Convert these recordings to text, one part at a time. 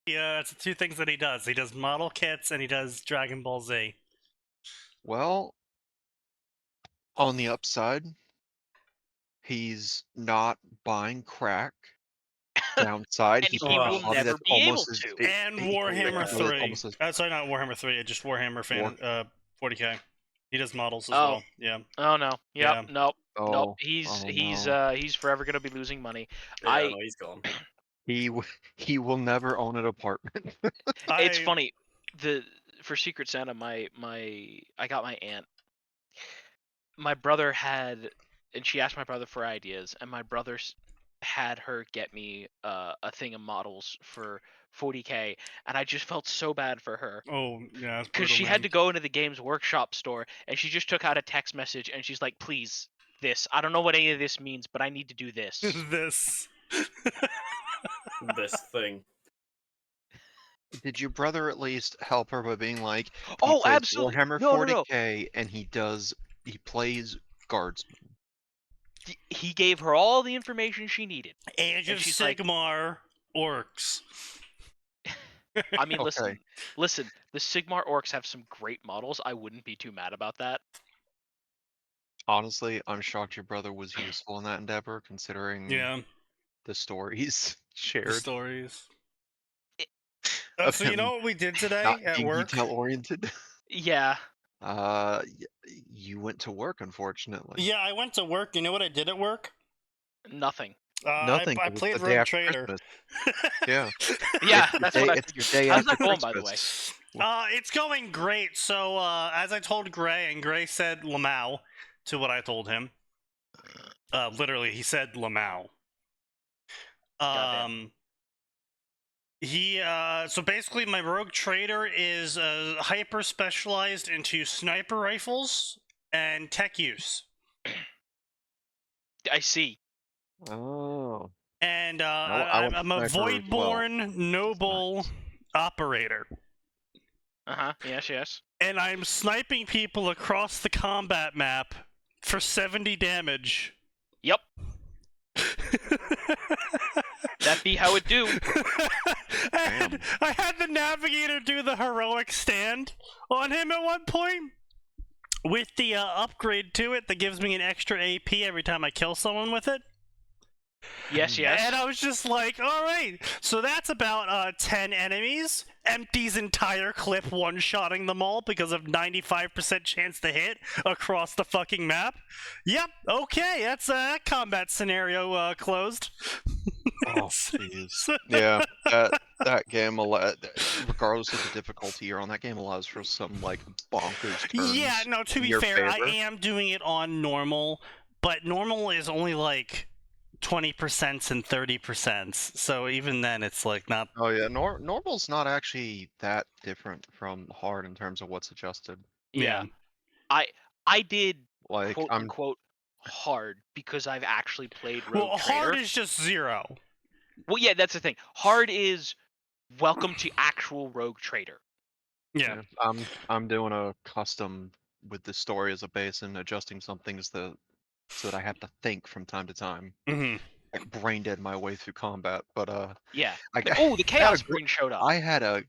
Yeah, it's the two things that he does. He does model kits and he does Dragon Ball Z. Well, on the upside, he's not buying crack. Downside, And he he picked a will hobby never that's be able almost as to. And he picked a Warhammer hobby that's 3. almost as Sorry, not Warhammer 3, just Warhammer war. 40k. He does models as Oh, well. Yeah. oh no, yep, Yeah. nope, nope. Oh, He's oh he's no. uh he's forever gonna be losing money. Yeah, I. no, he's gone. He will never own an apartment. It's I funny. For Secret Santa, I got my aunt. My brother had, and she asked my brother for ideas, and my brother had her get me a thing of models for 40K, and I just felt so bad for her Oh, yeah, it's because brutal, she had man. to go into the Games Workshop store, and she just took out a text message, and she's like, "Please, this. I don't know what any of this means, but I need to do this." This. This thing. Did your brother at least help her by being like, he Oh, plays absolutely. Warhammer No, no, no. 40K and he plays guardsman. He gave her all the information she needed, Age and of she's like, Sigmar orcs. I mean, Okay. listen. The Sigmar orcs have some great models. I wouldn't be too mad about that. Honestly, I'm shocked your brother was useful in that endeavor, considering Yeah, the stories the shared stories. It- of So you know him what we did not today at being work? detail oriented. yeah. You went to work, unfortunately. Yeah, I went to work. You know what I did at work? Nothing. Nothing, I 'cause it's played the day Rogue after Trader. Christmas. Yeah. Yeah, that's what I. It's your day How's after that going, by the way? Christmas. It's going great. So, as I told Gray, and Gray said Lamau to what I told him. Literally, he said Lamau. Goddamn. So basically, my Rogue Trader is hyper specialized into sniper rifles and tech use. I see. Oh. And I went I'm a sniper as well. Voidborn noble Nice. operator. Yes, yes. And I'm sniping people across the combat map for 70 damage. Yep. That be how it do. And I had the navigator do the heroic stand on him at one point with the upgrade to it that gives me an extra AP every time I kill someone with it. Yes, yes. And I was just like, all right, so that's about 10 enemies. Empty's entire clip one-shotting them all because of 95% chance to hit across the fucking map. Yep, okay, that's that combat scenario closed. Oh, jeez. Yeah, that game, regardless of the difficulty you're on, that game allows for some, like, bonkers turns. Yeah, no, to in be your fair, I favor. am doing it on normal, but normal is only like 20% and 30%. So even then, it's like not. Oh yeah, normal's not actually that different from hard in terms of what's adjusted. Yeah. Yeah. I did Like, quote unquote hard because I've actually played Rogue Well, Trader. hard is just 0. Well, yeah, that's the thing. Hard is welcome to actual Rogue Trader. Yeah. I'm doing a custom with the story as a base and adjusting some things so that I have to think from time to time. Mm-hmm. Like brain dead my way through combat, but Yeah. I Oh, the I had a Chaos Marine showed up. I had a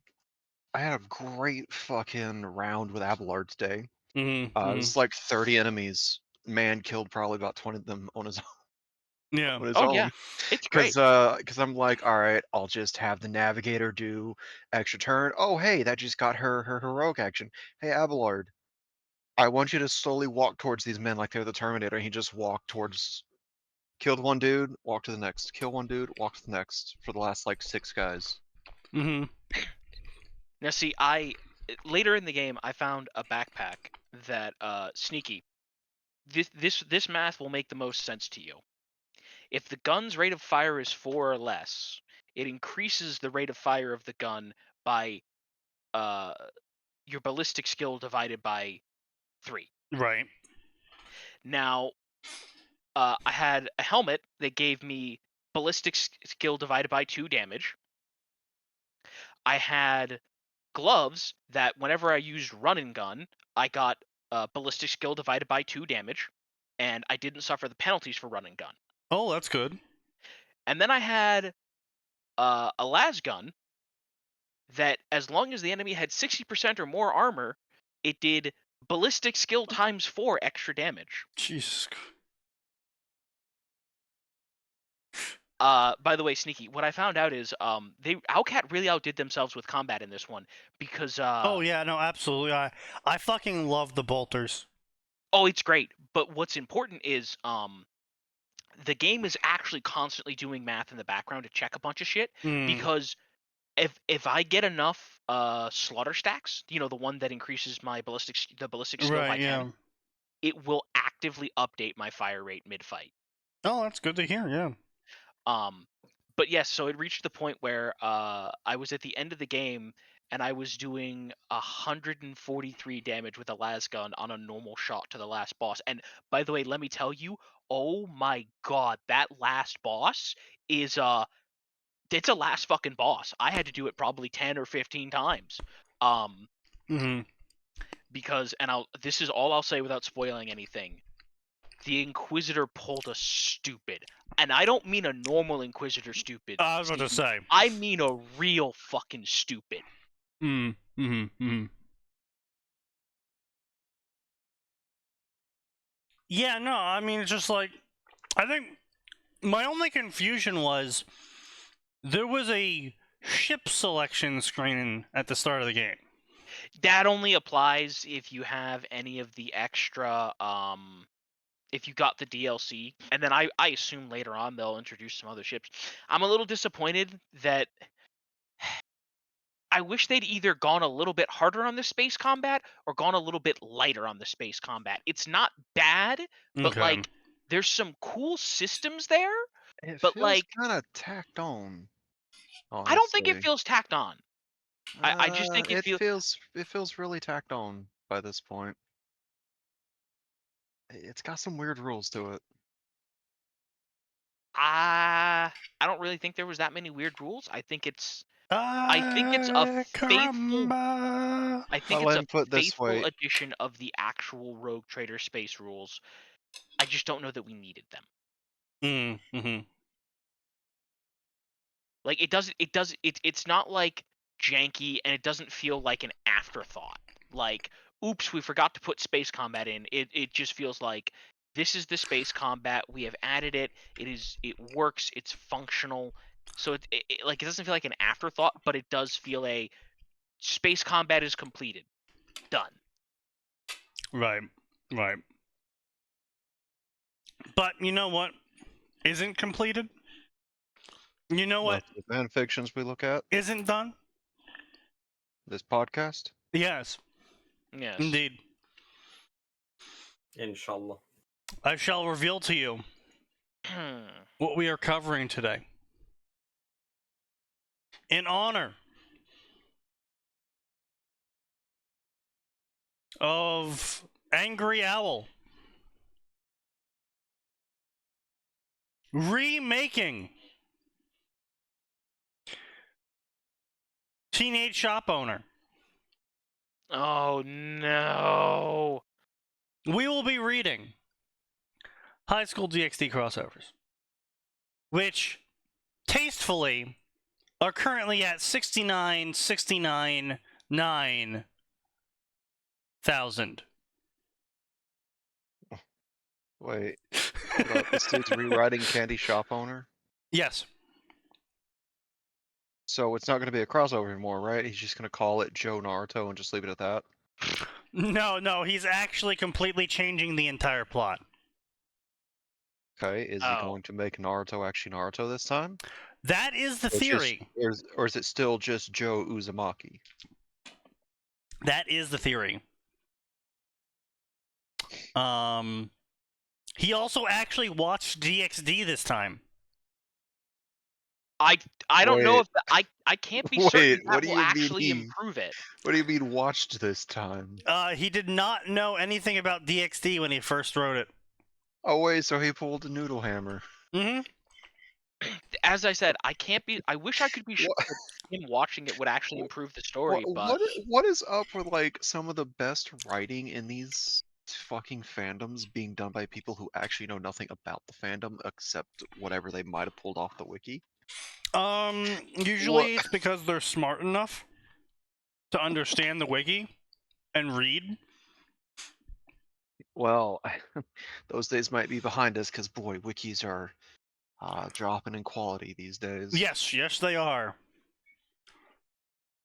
great fucking round with Abelard today. Mm-hmm. It's like 30 enemies. Man killed probably about 20 of them on his Yeah. on his Oh own. yeah, it's great. Because I'm like, all right, I'll just have the navigator do extra turn. Oh, hey, that just got her heroic action. Hey, Abelard, I want you to slowly walk towards these men like they're the Terminator. And he just walked towards, killed one dude, walked to the next, kill one dude, walk to the next for the last like 6 guys. Mm-hmm. Now see, later in the game I found a backpack that Sneaky. This math will make the most sense to you. If the gun's rate of fire is 4 or less, it increases the rate of fire of the gun by your ballistic skill divided by 3. Right. Now, I had a helmet that gave me ballistic skill divided by 2 damage. I had gloves that whenever I used run and gun, I got ballistic skill divided by 2 damage, and I didn't suffer the penalties for run and gun. Oh, that's good. And then I had a las gun that as long as the enemy had 60% or more armor, it did ballistic skill times 4 extra damage. Jesus. By the way, Sneaky, what I found out is Owlcat really outdid themselves with combat in this one because Oh yeah, no, absolutely. I fucking love the bolters. oh, it's great. But what's important is the game is actually constantly doing math in the background to check a bunch of shit because if I get enough slaughter stacks, you know, the one that increases my ballistic skill by 10, yeah. it will actively update my fire rate mid-fight. Oh, that's good to hear. Yeah. But yes, so it reached the point where I was at the end of the game and I was doing 143 damage with a las gun on a normal shot to the last boss. And by the way, let me tell you, oh my god, that last boss is it's a last fucking boss. I had to do it probably 10 or 15 times. Because this is all I'll say without spoiling anything. The Inquisitor pulled a stupid. And I don't mean a normal Inquisitor stupid. I was about to say. I mean a real fucking stupid. Yeah, no, I mean, it's just like, I think my only confusion was there was a ship selection screen at the start of the game. That only applies if you have any of the extra, if you got the DLC, and then I assume later on they'll introduce some other ships. I'm a little disappointed that I wish they'd either gone a little bit harder on the space combat or gone a little bit lighter on the space combat. It's not bad, but like there's some cool systems there. It but feels like kind of tacked on. Honestly. I don't think it feels tacked on. I just think it feels really tacked on by this point. It's got some weird rules to it. I don't really think there was that many weird rules. I think it's a faithful. I think it's a faithful addition of the actual Rogue Trader space rules. I just don't know that we needed them. Like it's not like janky, and it doesn't feel like an afterthought. Like, oops, we forgot to put space combat in. It just feels like this is the space combat. We have added it. It works. It's functional. So it doesn't feel like an afterthought, but it does feel a space combat is completed. Done. Right. But you know what isn't completed? You know what? The fanfictions we look at isn't done? This podcast? Yes. Indeed. Inshallah. I shall reveal to you what we are covering today. In honor of Angry Owl remaking Teenage Shop Owner. Oh no. We will be reading High School DxD crossovers, which tastefully are currently at 69,900,000. Wait, this dude's rewriting Candy Shop Owner? Yes. So it's not going to be a crossover anymore, right? He's just going to call it Joe Naruto and just leave it at that? No, he's actually completely changing the entire plot. Okay, is he going to make Naruto actually Naruto this time? That is the theory. Or is it still just Joe Uzumaki? That is the theory. He also actually watched DxD this time. I don't know if I can't be certain that will actually mean improve it. What do you mean watched this time? He did not know anything about DxD when he first wrote it. Oh wait, so he pulled a noodle hammer. As I said, I can't be. I wish I could be sure that him watching it would actually improve the story. But what is up with like some of the best writing in these fucking fandoms being done by people who actually know nothing about the fandom except whatever they might have pulled off the wiki? Usually it's because they're smart enough. to understand the wiki and read. Well, those days might be behind us because boy, wikis are dropping in quality these days. Yes, they are.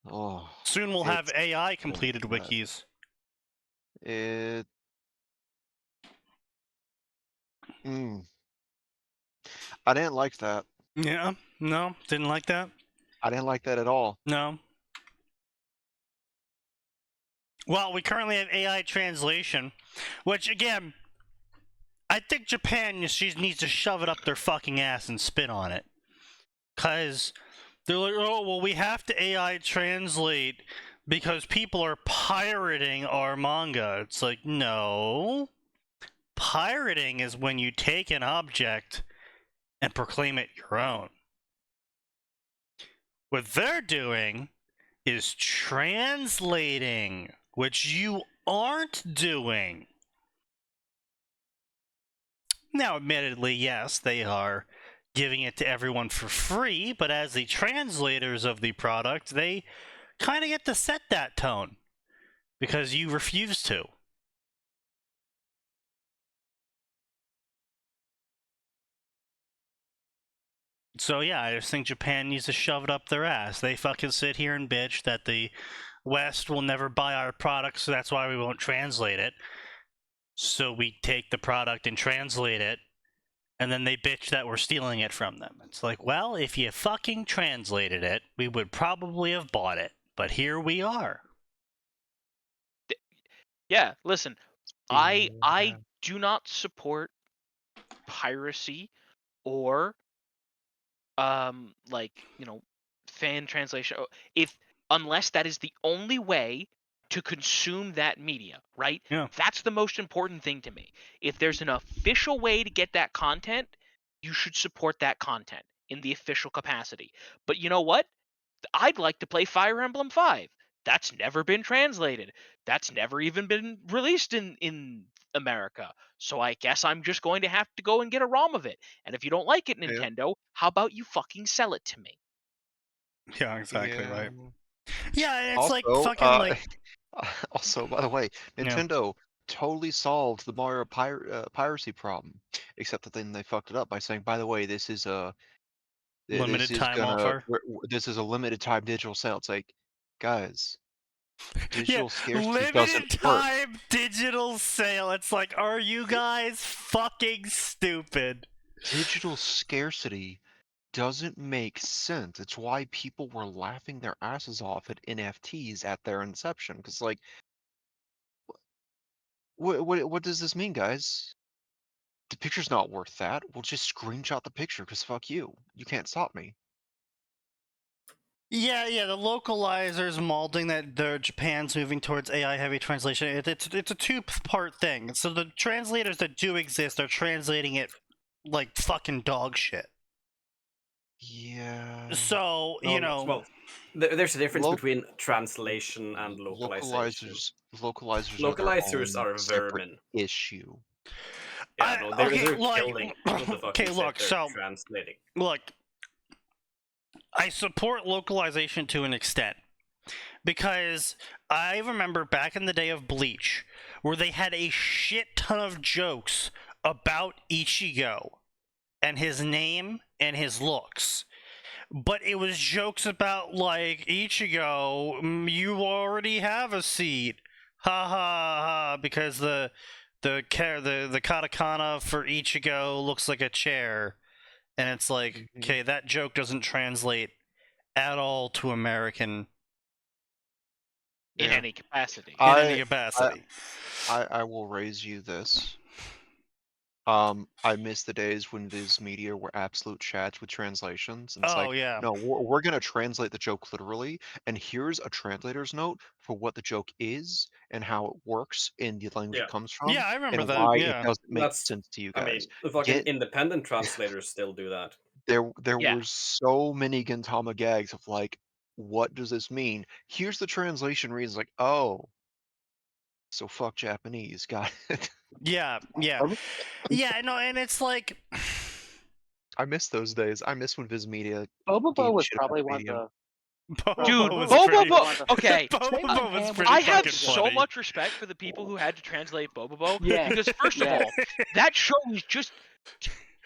Oh, Soon we'll have it's AI completed bad. wikis. It. I didn't like that. Yeah, no, didn't like that. I didn't like that at all. No. Well, we currently have AI translation, which again, I think Japan needs to shove it up their fucking ass and spit on it. Cause they're like, oh well, we have to AI translate because people are pirating our manga. It's like, no. Pirating is when you take an object and proclaim it your own. What they're doing is translating, which you aren't doing. Now, admittedly, yes, they are giving it to everyone for free, but as the translators of the product, they kind of get to set that tone because you refuse to. So yeah, I just think Japan needs to shove it up their ass. They fucking sit here and bitch that the West will never buy our product, so that's why we won't translate it. So we take the product and translate it, and then they bitch that we're stealing it from them. It's like, well, if you fucking translated it, we would probably have bought it. But here we are. Yeah, listen, I do not support piracy or like, fan translation unless that is the only way to consume that media, right? Yeah. That's the most important thing to me. If there's an official way to get that content, you should support that content in the official capacity. But you know what? I'd like to play Fire Emblem 5. That's never been translated. That's never even been released in America. So I guess I'm just going to have to go and get a ROM of it. And if you don't like it, Yeah. Nintendo, how about you fucking sell it to me? Yeah, exactly Yeah. right. Yeah, and it's Also, like fucking like. Also, by the way, Yeah. Nintendo totally solved the Mario piracy problem, except that then they fucked it up by saying, by the way, this is a Limited time offer. this is a limited time digital sale. It's like, guys, Yeah, digital scarcity doesn't limited work. time digital sale. It's like, are you guys fucking stupid? Digital scarcity doesn't make sense. It's why people were laughing their asses off at NFTs at their inception. Because, like, what does this mean, guys? The picture's not worth that. We'll just screenshot the picture because fuck you. You can't stop me. Yeah, the localizers molding that Japan's moving towards AI heavy translation. It's a two-part thing. So the translators that do exist are translating it like fucking dog shit. Yeah. So Well, there's a difference Lo- between translation and localization. Localizers are their own are separate vermin. issue. Yeah, no, they're like, killing the fucking okay, shit look, they're so translating. look, I support localization to an extent because I remember back in the day of Bleach where they had a shit ton of jokes about Ichigo and his name and his looks. But it was jokes about like, Ichigo, you already have a seat. Ha ha ha, because the katakana for Ichigo looks like a chair. And it's like, okay, that joke doesn't translate at all to American In any capacity. any capacity. I will raise you this. I miss the days when Viz Media were absolute chats with translations. And it's like, yeah. no, we're gonna translate the joke literally, and here's a translator's note for what the joke is and how it works in the language Yeah. it comes from. Yeah, I remember and that. why Yeah. it doesn't make That's- sense to you I mean, guys. the fucking Get independent translators still do that. there Yeah. were so many Gintama gags of like, what does this mean? Here's the translation reads like, oh, so fuck Japanese, got it. Yeah. Yeah, no, and it's like, I miss those days. I miss when Viz Media Bobobo gave a was shit about probably one of media. the Dude, was Bobo. pretty- Okay, Bobo was pretty I have fucking so funny. much respect for the people who had to translate Bobo. Yeah, Because first of yeah. all, that show is just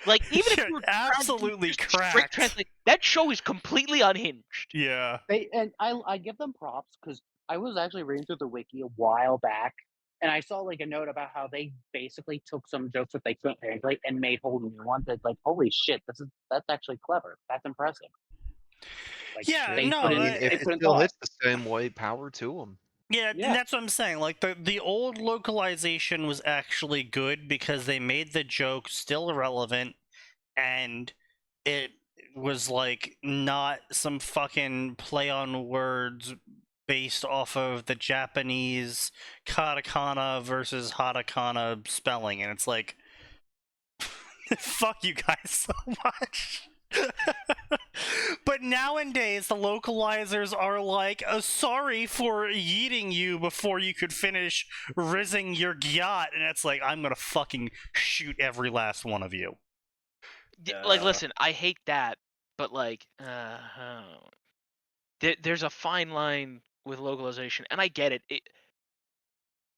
like even if Yeah, you were absolutely just straight cracked. translate, that show is completely unhinged. Yeah. I give them props because I was actually reading through the wiki a while back, and I saw like a note about how they basically took some jokes that they couldn't translate and made whole new ones. It's like, holy shit, that's actually clever. That's impressive. Like, Yeah, they no, put I in, mean, if they it put in still thought. hits the same way, power to them. Yeah, Yeah. that's what I'm saying. Like the old localization was actually good because they made the joke still relevant, and it was like not some fucking play on words based off of the Japanese katakana versus hatakana spelling, and it's like, fuck you guys so much. But nowadays, the localizers are like, sorry for yeeting you before you could finish rizzing your gyat, and it's like, I'm gonna fucking shoot every last one of you. Like, Yeah. listen, I hate that, but like, there's a fine line with localization, and I get it.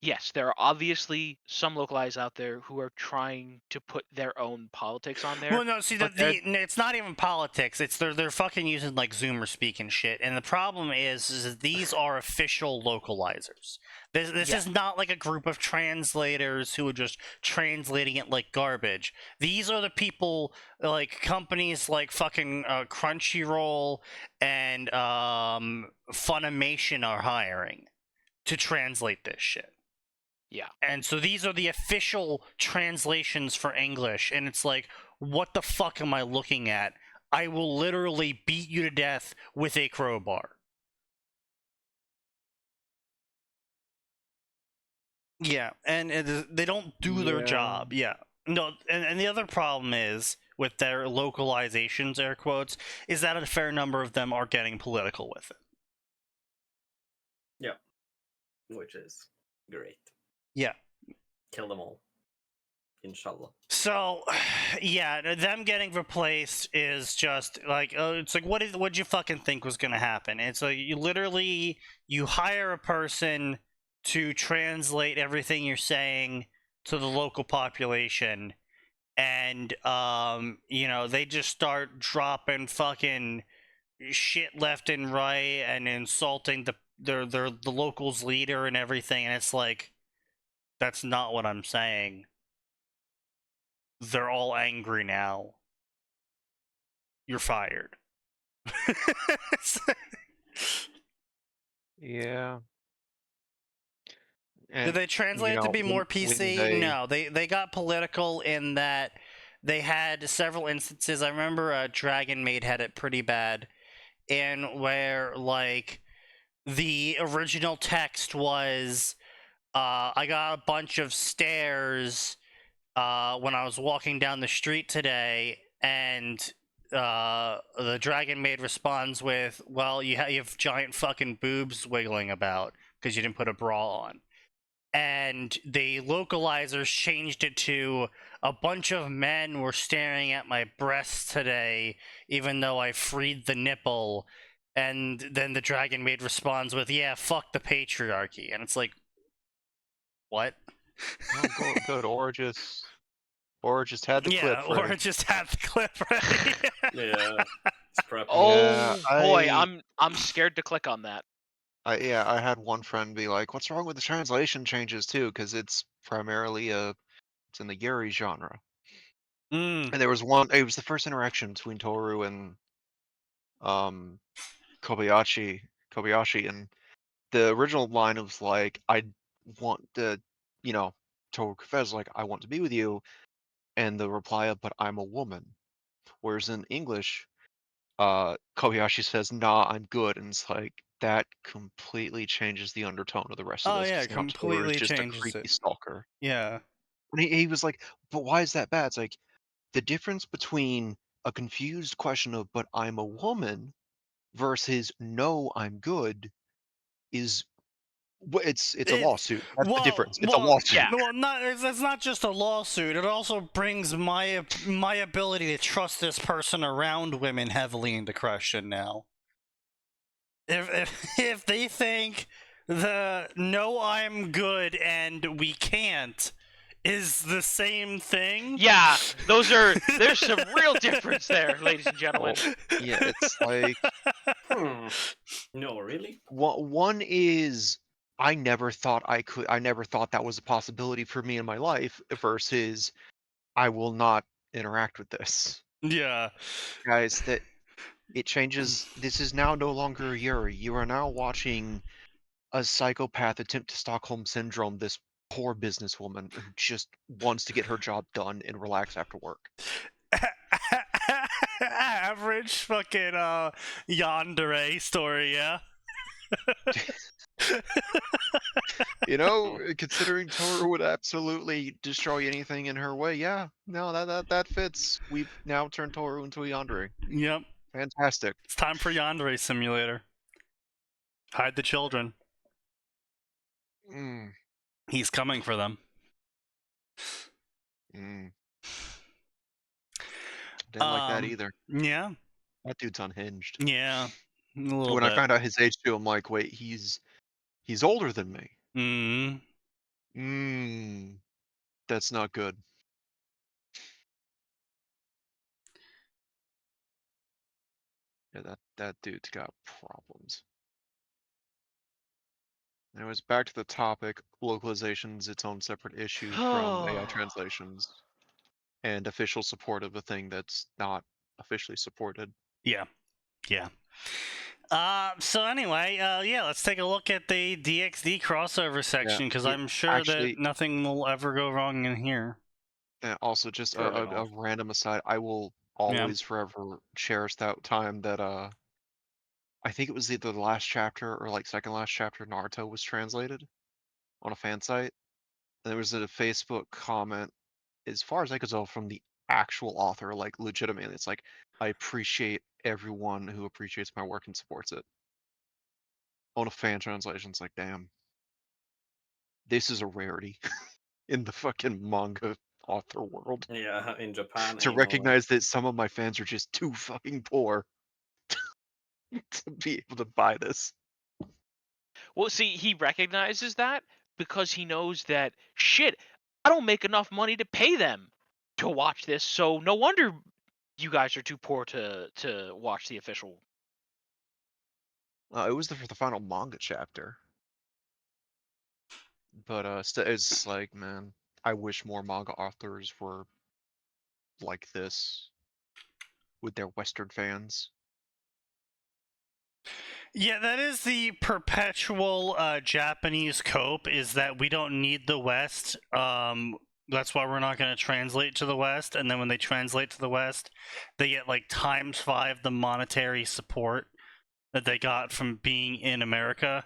Yes, there are obviously some localized out there who are trying to put their own politics on there. Well, no, see, but they're- it's not even politics. It's they're fucking using like Zoomer speak and shit. And the problem is that these are official localizers. This Yeah. is not like a group of translators who are just translating it like garbage. These are the people, like companies like fucking Crunchyroll and Funimation are hiring to translate this shit. Yeah. And so these are the official translations for English, and it's like, what the fuck am I looking at? I will literally beat you to death with a crowbar. Yeah, and they don't do their Yeah. job. Yeah. No, and the other problem is, with their localizations, air quotes, is that a fair number of them are getting political with it. Which is great. Yeah. Kill them all. Inshallah. So, yeah, them getting replaced is just like, it's like, what'd you fucking think was gonna happen? It's like you hire a person to translate everything you're saying to the local population, and they just start dropping fucking shit left and right and insulting the locals leader and everything, and it's like, that's not what I'm saying. They're all angry now. You're fired. Yeah. Did they translate it to be more PC? No, they got political in that they had several instances. I remember Dragon Maid had it pretty bad, in where like the original text was, I got a bunch of stairs when I was walking down the street today, and the Dragon Maid responds with, well, you have giant fucking boobs wiggling about because you didn't put a bra on. And the localizers changed it to, a bunch of men were staring at my breasts today, even though I freed the nipple. And then the Dragon Maid responds with, yeah, fuck the patriarchy. And it's like, what? Oh, good. Or just had the clip. Yeah, or ready. just had the clip ready. Yeah. It's prep. Oh Yeah, boy, I'm scared to click on that. I had one friend be like, "What's wrong with the translation changes too?" Because it's primarily it's in the Yuri genre. Mm. And there was one. It was the first interaction between Toru and um Kobayashi, and the original line was like, "I want to, Toru confesses like, I want to be with you," and the reply of, "But I'm a woman." Whereas in English, Kobayashi says, "Nah, I'm good," and it's like that completely changes the undertone of the rest of Oh this. yeah, 'Cause now Toru is completely just a changes creepy it. stalker. Yeah. And he was like, "But why is that bad?" It's like the difference between a confused question of "But I'm a woman" versus "No, I'm good" is it's a lawsuit. That's the difference. It's a lawsuit. yeah. Well, it's not just a lawsuit. It also brings my ability to trust this person around women heavily into question now. if they think the no, I'm good and we can't is the same thing. Yeah, there's some real difference there, ladies and gentlemen. Yeah, it's like No, really? one is I never thought that was a possibility for me in my life versus I will not interact with this. Yeah. Guys, that it changes. This is now no longer a Yuri. You are now watching a psychopath attempt to Stockholm syndrome this poor businesswoman who just wants to get her job done and relax after work. Average fucking yandere story, yeah. You know, considering Toru would absolutely destroy anything in her way, yeah, no, that fits. We've now turned Toru into a yandere. Yep. Fantastic. It's time for yandere simulator. Hide the children. Mm, He's coming for them. mm. Didn't like that either. Yeah. That dude's unhinged. Yeah. A little When bit. I found out his age too, I'm like, wait, he's older than me. That's not good. Yeah, that dude's got problems. Anyways, back to the topic. Localization's its own separate issue from AI translations and official support of a thing that's not officially supported. Yeah. Yeah. So anyway, yeah, let's take a look at the DXD crossover section because I'm sure actually- that nothing will ever go wrong in here. And also, just Fair a enough. random aside, I will always forever cherish that time that I think it was either the last chapter or like second last chapter Naruto was translated on a fan site. And there was a Facebook comment, as far as I could tell, from the actual author, like legitimately, it's like, I appreciate everyone who appreciates my work and supports it. On a fan translation, it's like, damn, this is a rarity in the fucking manga author world. Yeah, in Japan. To ain't no way. recognize that some of my fans are just too fucking poor to be able to buy this. Well, see, he recognizes that because he knows that shit. I don't make enough money to pay them to watch this, so no wonder you guys are too poor to watch the official. It was for the final manga chapter. But it's like, man, I wish more manga authors were like this with their Western fans. Yeah, that is the perpetual Japanese cope, is that we don't need the West. That's why we're not going to translate to the West. And then when they translate to the West, they get like ×5 the monetary support that they got from being in America.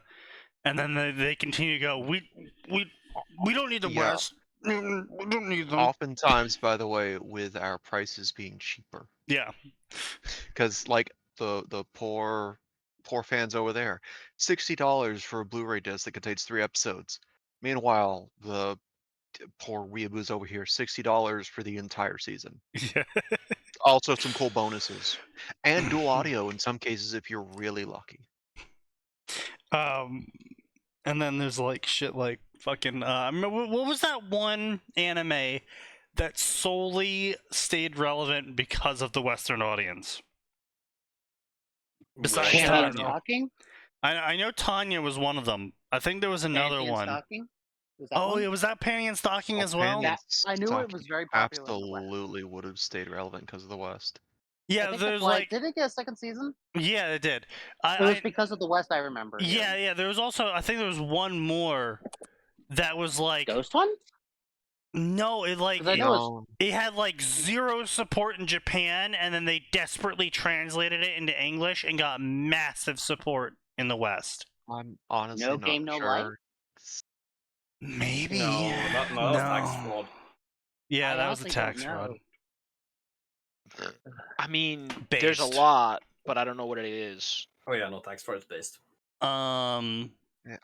And then they continue to go, we don't need the Yeah. West. We don't need them. Oftentimes, by the way, with our prices being cheaper. Yeah. Because like the poor fans over there, $60 for a Blu-ray disc that contains 3 episodes. Meanwhile, the poor weeaboos over here, $60 for the entire season. Yeah. Also, some cool bonuses and dual audio in some cases if you're really lucky. And then there's like shit like fucking what was that one anime that solely stayed relevant because of the Western audience? Besides Wait, Canyon Tanya. Stalking? I know Tanya was one of them. I think there was another Panty and one. Stocking? Was that Oh, one? yeah, was that Panty and Stocking as well? That- I knew it was very popular in the West. Absolutely would have stayed relevant because of the West. I Yeah, think there's that's why- like did it get a second season? yeah, it did. It was because of the West, I remember. Yeah, yeah. There was also I think there was one more that was like Ghost Hunt? no, it like 'Cause I know it had like 0 support in Japan, and then they desperately translated it into English and got massive support in the West. I'm honestly No not Game, No sure. Life? Maybe. No, that was tax No. fraud. Yeah, I that was the honestly don't tax fraud. know. I mean, there's a Based. lot, but I don't know what it is. Oh yeah, no tax fraud is based. Yeah,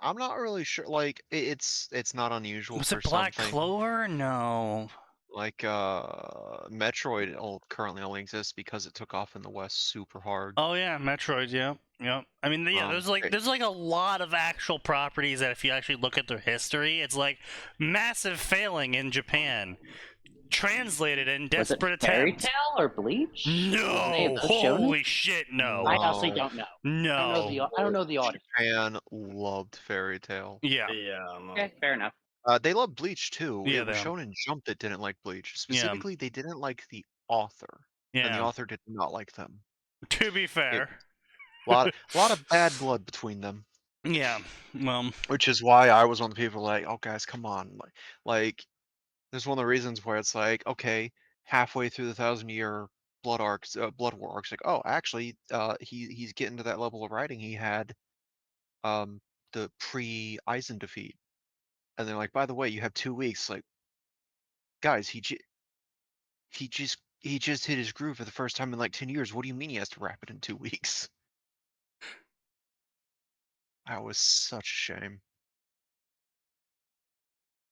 I'm not really sure. Like, it's not unusual Was for it Black something Clover? No. like Metroid currently only exists because it took off in the West super hard. Oh yeah, Metroid. Yeah. I mean, yeah, there's like a lot of actual properties that if you actually look at their history, it's like massive failing in Japan, translated in Was it desperate Fairy attempts. Tail or Bleach? Was it any of No, those shonen? holy shit, no. I honestly No. don't know. No. I don't know the audience. Japan loved Fairy Tail. Yeah. Yeah, no. Okay, fair enough. They love Bleach too. Yeah, It was they- shown in Jump that didn't like Bleach. Specifically, they didn't like the author, and the Yeah. author did not like them. To be fair. A lot of bad blood between them. Yeah. Well. Which is why I was one of the people like, oh guys, come on, like, there's one of the reasons where it's like, okay, halfway through the 1,000-year Blood War arcs, like, oh, actually, he's getting to that level of writing he had, the pre-Eisen defeat, and they're like, by the way, you have 2 weeks, like, guys, he just hit his groove for the first time in like 10 years. What do you mean he has to wrap it in 2 weeks? That was such a shame.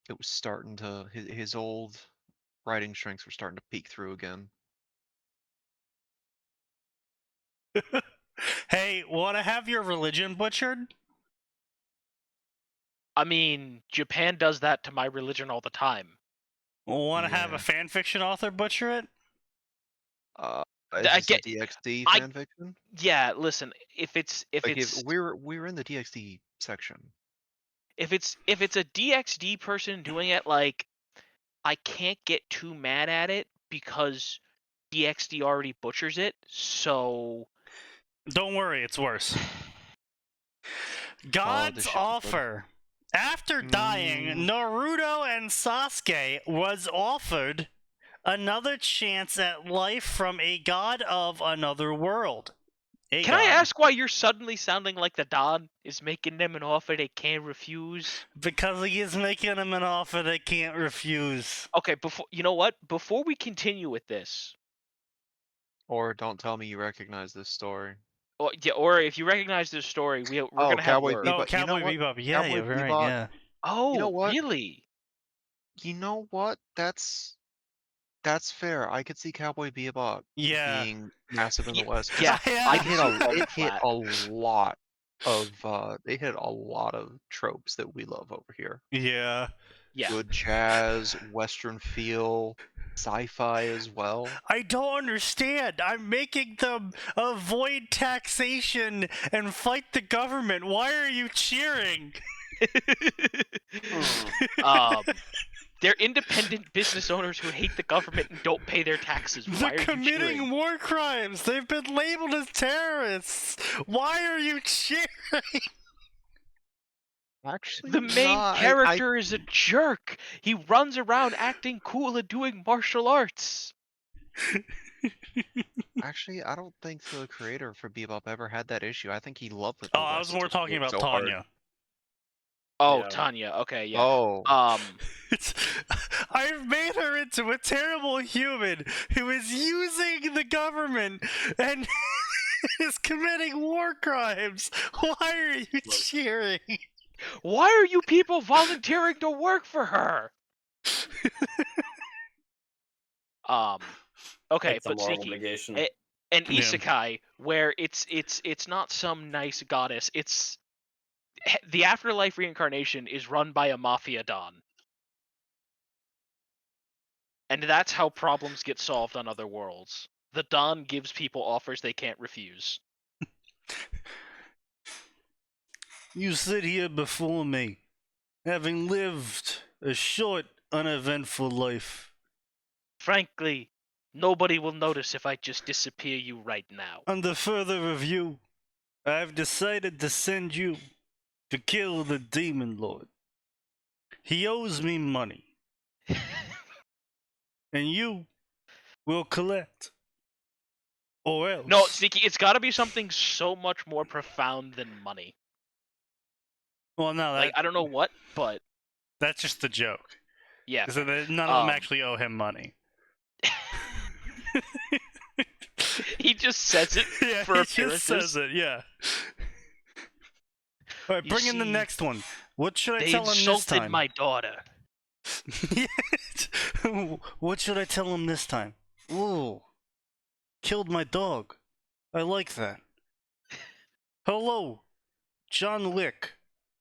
It was starting to his old writing strengths were starting to peek through again. Hey, want to have your religion butchered? I mean, Japan does that to my religion all the time. Want to have Yeah. a fanfiction author butcher it? Is I this get- a DxD I- fanfiction? Yeah, listen, if it's Like if we're in the DxD section. if it's a DxD person doing it, like, I can't get too mad at it because DxD already butchers it. So Don't worry, it's worse. God's shit, offer. After dying, Naruto and Sasuke was offered another chance at life from a god of another world. can I ask why you're suddenly sounding like the Don is making them an offer they can't refuse? Because he is making them an offer they can't refuse. Okay, you know what? Before we continue with this, Or don't tell me you recognize this story. or if you recognize this story, we're gonna have Cowboy word. Bebop. Oh, You know Cowboy what? Bebop. Yeah, Cowboy you're right, Bebop. yeah. Oh, You know what? really? You know what? That's fair. I could see Cowboy Bebop Yeah. being massive in the West. Yeah, Yeah. It hit flat. a lot of they hit a lot of tropes that we love over here. Yeah. Yeah. Good jazz, Western feel, sci-fi as well. I don't understand. I'm making them avoid taxation and fight the government. Why are you cheering? They're independent business owners who hate the government and don't pay their taxes. Why They're are you committing cheering? war crimes. They've been labeled as terrorists. Why are you cheering? Actually, The main nah, character is a jerk. He runs around acting cool and doing martial arts. Actually, I don't think the creator for Bebop ever had that issue. I think he loved it. Oh, I was more talking about Tanya. Oh, Yeah. Tanya. Okay, yeah. Oh, I've made her into a terrible human who is using the government and is committing war crimes. Why are you cheering? Why are you people volunteering to work for her? Okay, It's a but moral Sneaky, obligation. an Yeah. isekai where it's not some nice goddess. It's the afterlife reincarnation is run by a mafia don. And that's how problems get solved on other worlds. The don gives people offers they can't refuse. You sit here before me, having lived a short, uneventful life. Frankly, nobody will notice if I just disappear you right now. Under further review, I've decided to send you to kill the Demon Lord. He owes me money. And you will collect. Or else. No, Sneaky, it's gotta be something so much more profound than money. Well, no, Like, I don't know what, but that's just the joke. yeah. So that none of them actually owe him money. He just says it Yeah, for he appearances. just says it, yeah. Alright, You bring in the see, next one. What should I They tell him this insulted time? my daughter. What should I tell him this time? Ooh, killed my dog. I like that. Hello, John Wick.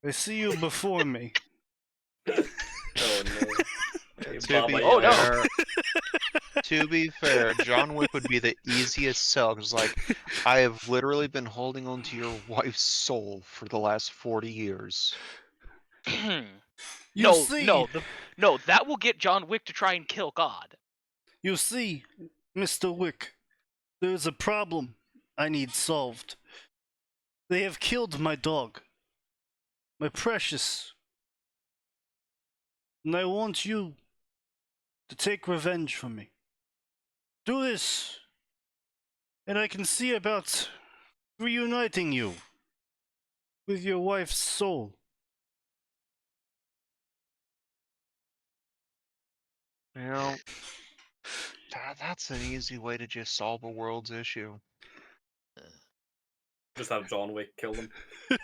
I see you before me. Oh no. Hey, To Baba be Oh, no. fair, to be fair, John Wick would be the easiest sell. Cause like, I have literally been holding on to your wife's soul for the last 40 years. You no, see, no, that will get John Wick to try and kill God. you see, Mr. Wick, there's a problem I need solved. They have killed my dog, my precious, and I want you to take revenge from me. Do this, and I can see about reuniting you with your wife's soul. You know, that's an easy way to just solve a world's issue. just have John Wick kill them.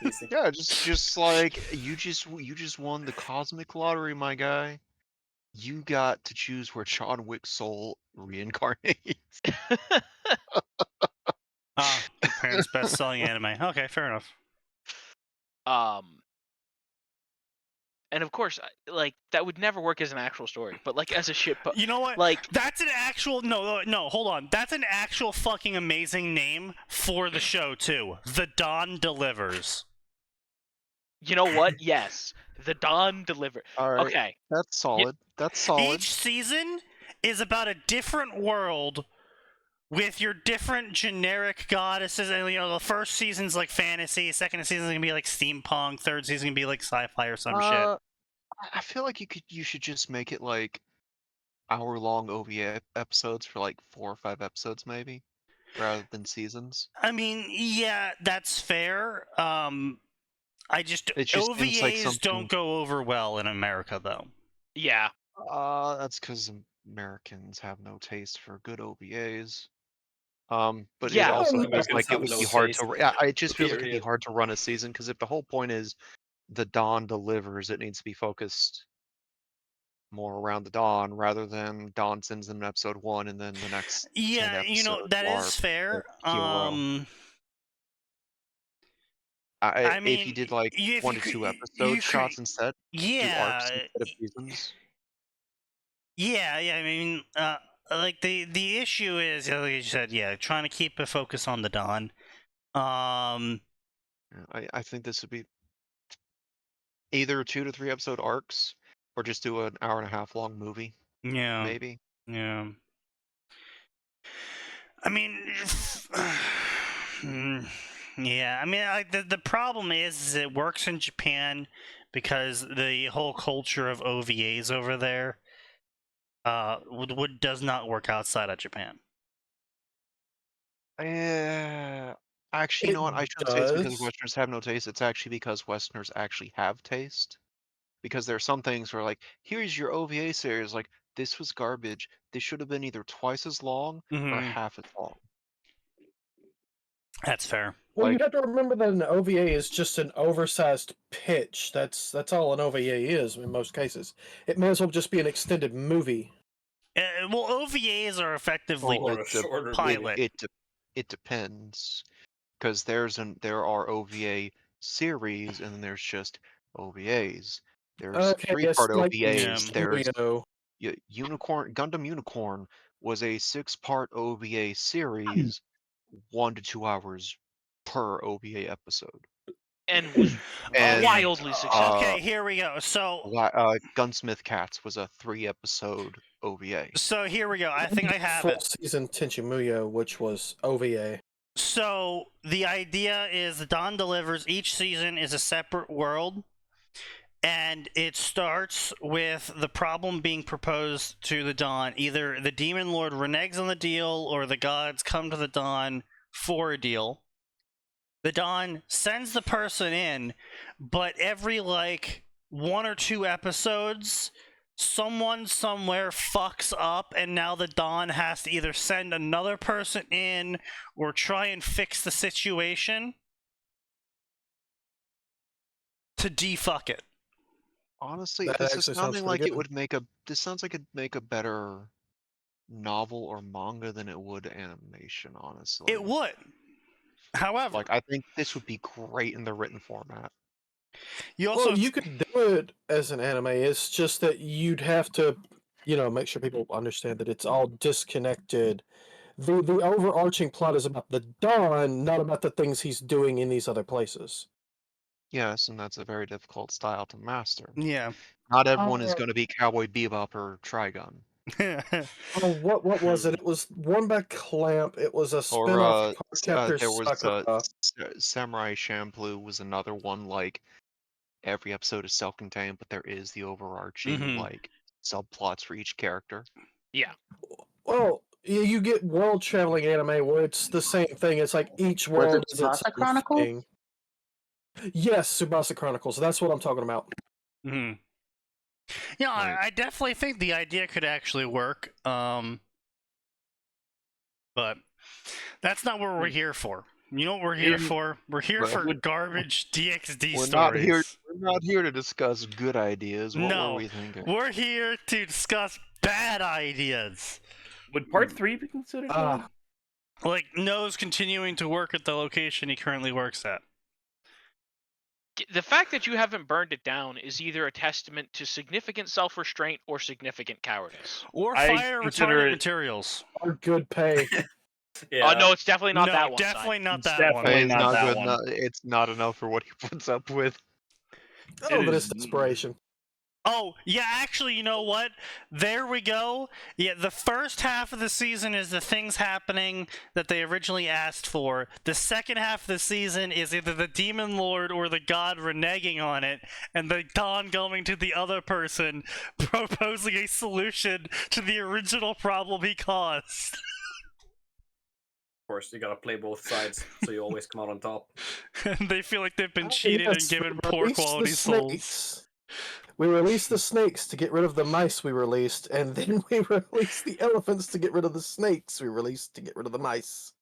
Easy. Yeah, just like you just won the cosmic lottery, my guy. You got to choose where John Wick's soul reincarnates. Ah, Japan's best-selling anime. Okay, fair enough. And of course, like that would never work as an actual story, but like as a shit. You know what? Like That's an actual no. Hold on. That's an actual fucking amazing name for the show too. The Dawn Delivers. you know what? Yes, the Dawn deliver. All right, Okay, that's solid. That's solid. Each season is about a different world with your different generic goddesses. And you know, the first season's like fantasy, second season's gonna be like steampunk, third season's gonna be like sci-fi or some shit. I feel like you should just make it like hour-long OVA episodes for like 4 or 5 episodes maybe, rather than seasons. I mean, yeah, that's fair. I just It just seems like OVAs something. don't go over well in America though. yeah, That's because Americans have no taste for good OVAs. But it Yeah. also Americans feels like it have would no be hard taste, to. Yeah, it just feels like it'd be period. hard to run a season because if the whole point is the Dawn delivers, it needs to be focused more around the Dawn rather than Dawn sends them in episode 1 and then the next 10 Yeah, you know, episodes that are is fair. hero. I If you mean, did like if 1 you to could, 2 you episode could, shots instead, do arcs yeah, instead of seasons. yeah. I mean, like the issue is, like you said, yeah, trying to keep a focus on the Dawn. I think this would be either 2 to 3 episode arcs or just do an hour and a half long movie, Yeah, maybe. yeah. I mean, yeah. I mean, like the problem is it works in Japan because the whole culture of OVAs over there does not work outside of Japan. Actually, you know what? I shouldn't say it's because does. Westerners have no taste. It's actually because Westerners actually have taste. Because there are some things where, like, here's your OVA series. Like, this was garbage. This should have been either twice as long or Mhm. half as long. That's fair. Well, Like- you have to remember that an OVA is just an oversized pitch. That's all an OVA is in most cases. It may as well just be an extended movie. Well, OVAs are effectively Well, Or a shorter pilot. It depends. Because there are OVA series and then there's just OVAs. There's Okay, yes, 3-part like OVAs. Yeah. There's Studio. Gundam Unicorn was a 6-part OVA series, 1 to 2 hours per OVA episode. and was And wildly successful. Okay, here we go. So Gunsmith Cats was a 3-episode OVA. So here we go. I think I have full it. season Tenchi Muyo, which was OVA. So the idea is the Dawn delivers. Each season is a separate world, and it starts with the problem being proposed to the Dawn. Either the Demon Lord reneges on the deal, or the gods come to the Dawn for a deal. The Dawn sends the person in, but every like 1 or 2 episodes, someone somewhere fucks up, and now the Dawn has to either send another person in or try and fix the situation to defuck it. Honestly, That this is actually sounds sounding pretty like good. it would make a. This sounds like it'd make a better novel or manga than it would animation, honestly. It would. However, Like, I think this would be great in the written format. you also Well, you could do it as an anime. It's just that you'd have to, make sure people understand that it's all disconnected. The overarching plot is about the Dawn, not about the things he's doing in these other places. Yes, and that's a very difficult style to master. yeah. Not everyone is Uh, going to be Cowboy Bebop or Trigun. Oh, what was it? It was one by Clamp. It was a Or spin-off of Cardcaptor there was Sakura. Samurai Champloo was another one. Like every episode is self-contained, but there is the overarching Mhm. like subplots for each character. Yeah. Well, you get world-traveling anime where it's the same thing. It's like each Was world it is its Tsubasa own Chronicles? thing. Yes, Tsubasa Chronicles. That's what I'm talking about. Mhm. Yeah, Right. I definitely think the idea could actually work. But that's not what we're here for. You know what we're here for? We're here Right. for garbage DxD We're stories. not here to discuss good ideas. What No, were we thinking? we're here to discuss bad ideas. Would part 3 be considered? bad? Like No's continuing to work at the location he currently works at. The fact that you haven't burned it down is either a testament to significant self-restraint or significant cowardice. Or I fire consider retardant it- materials. Or good pay. Yeah. No, it's definitely not no, that one. definitely not It's that definitely one. It's not not that good. one. It's not enough for what he puts up with. Oh, It but is- it's desperation. Oh, yeah, actually, you know what? There we go. Yeah, the first half of the season is the things happening that they originally asked for. The second half of the season is either the Demon Lord or the God reneging on it, and the Dawn going to the other person, proposing a solution to the original problem he caused. Of course, you gotta play both sides, so you always come out on top. And they feel like they've been Oh, cheated yes, and given we poor released the quality souls. snakes. We released the snakes to get rid of the mice we released, and then we released the elephants to get rid of the snakes we released to get rid of the mice.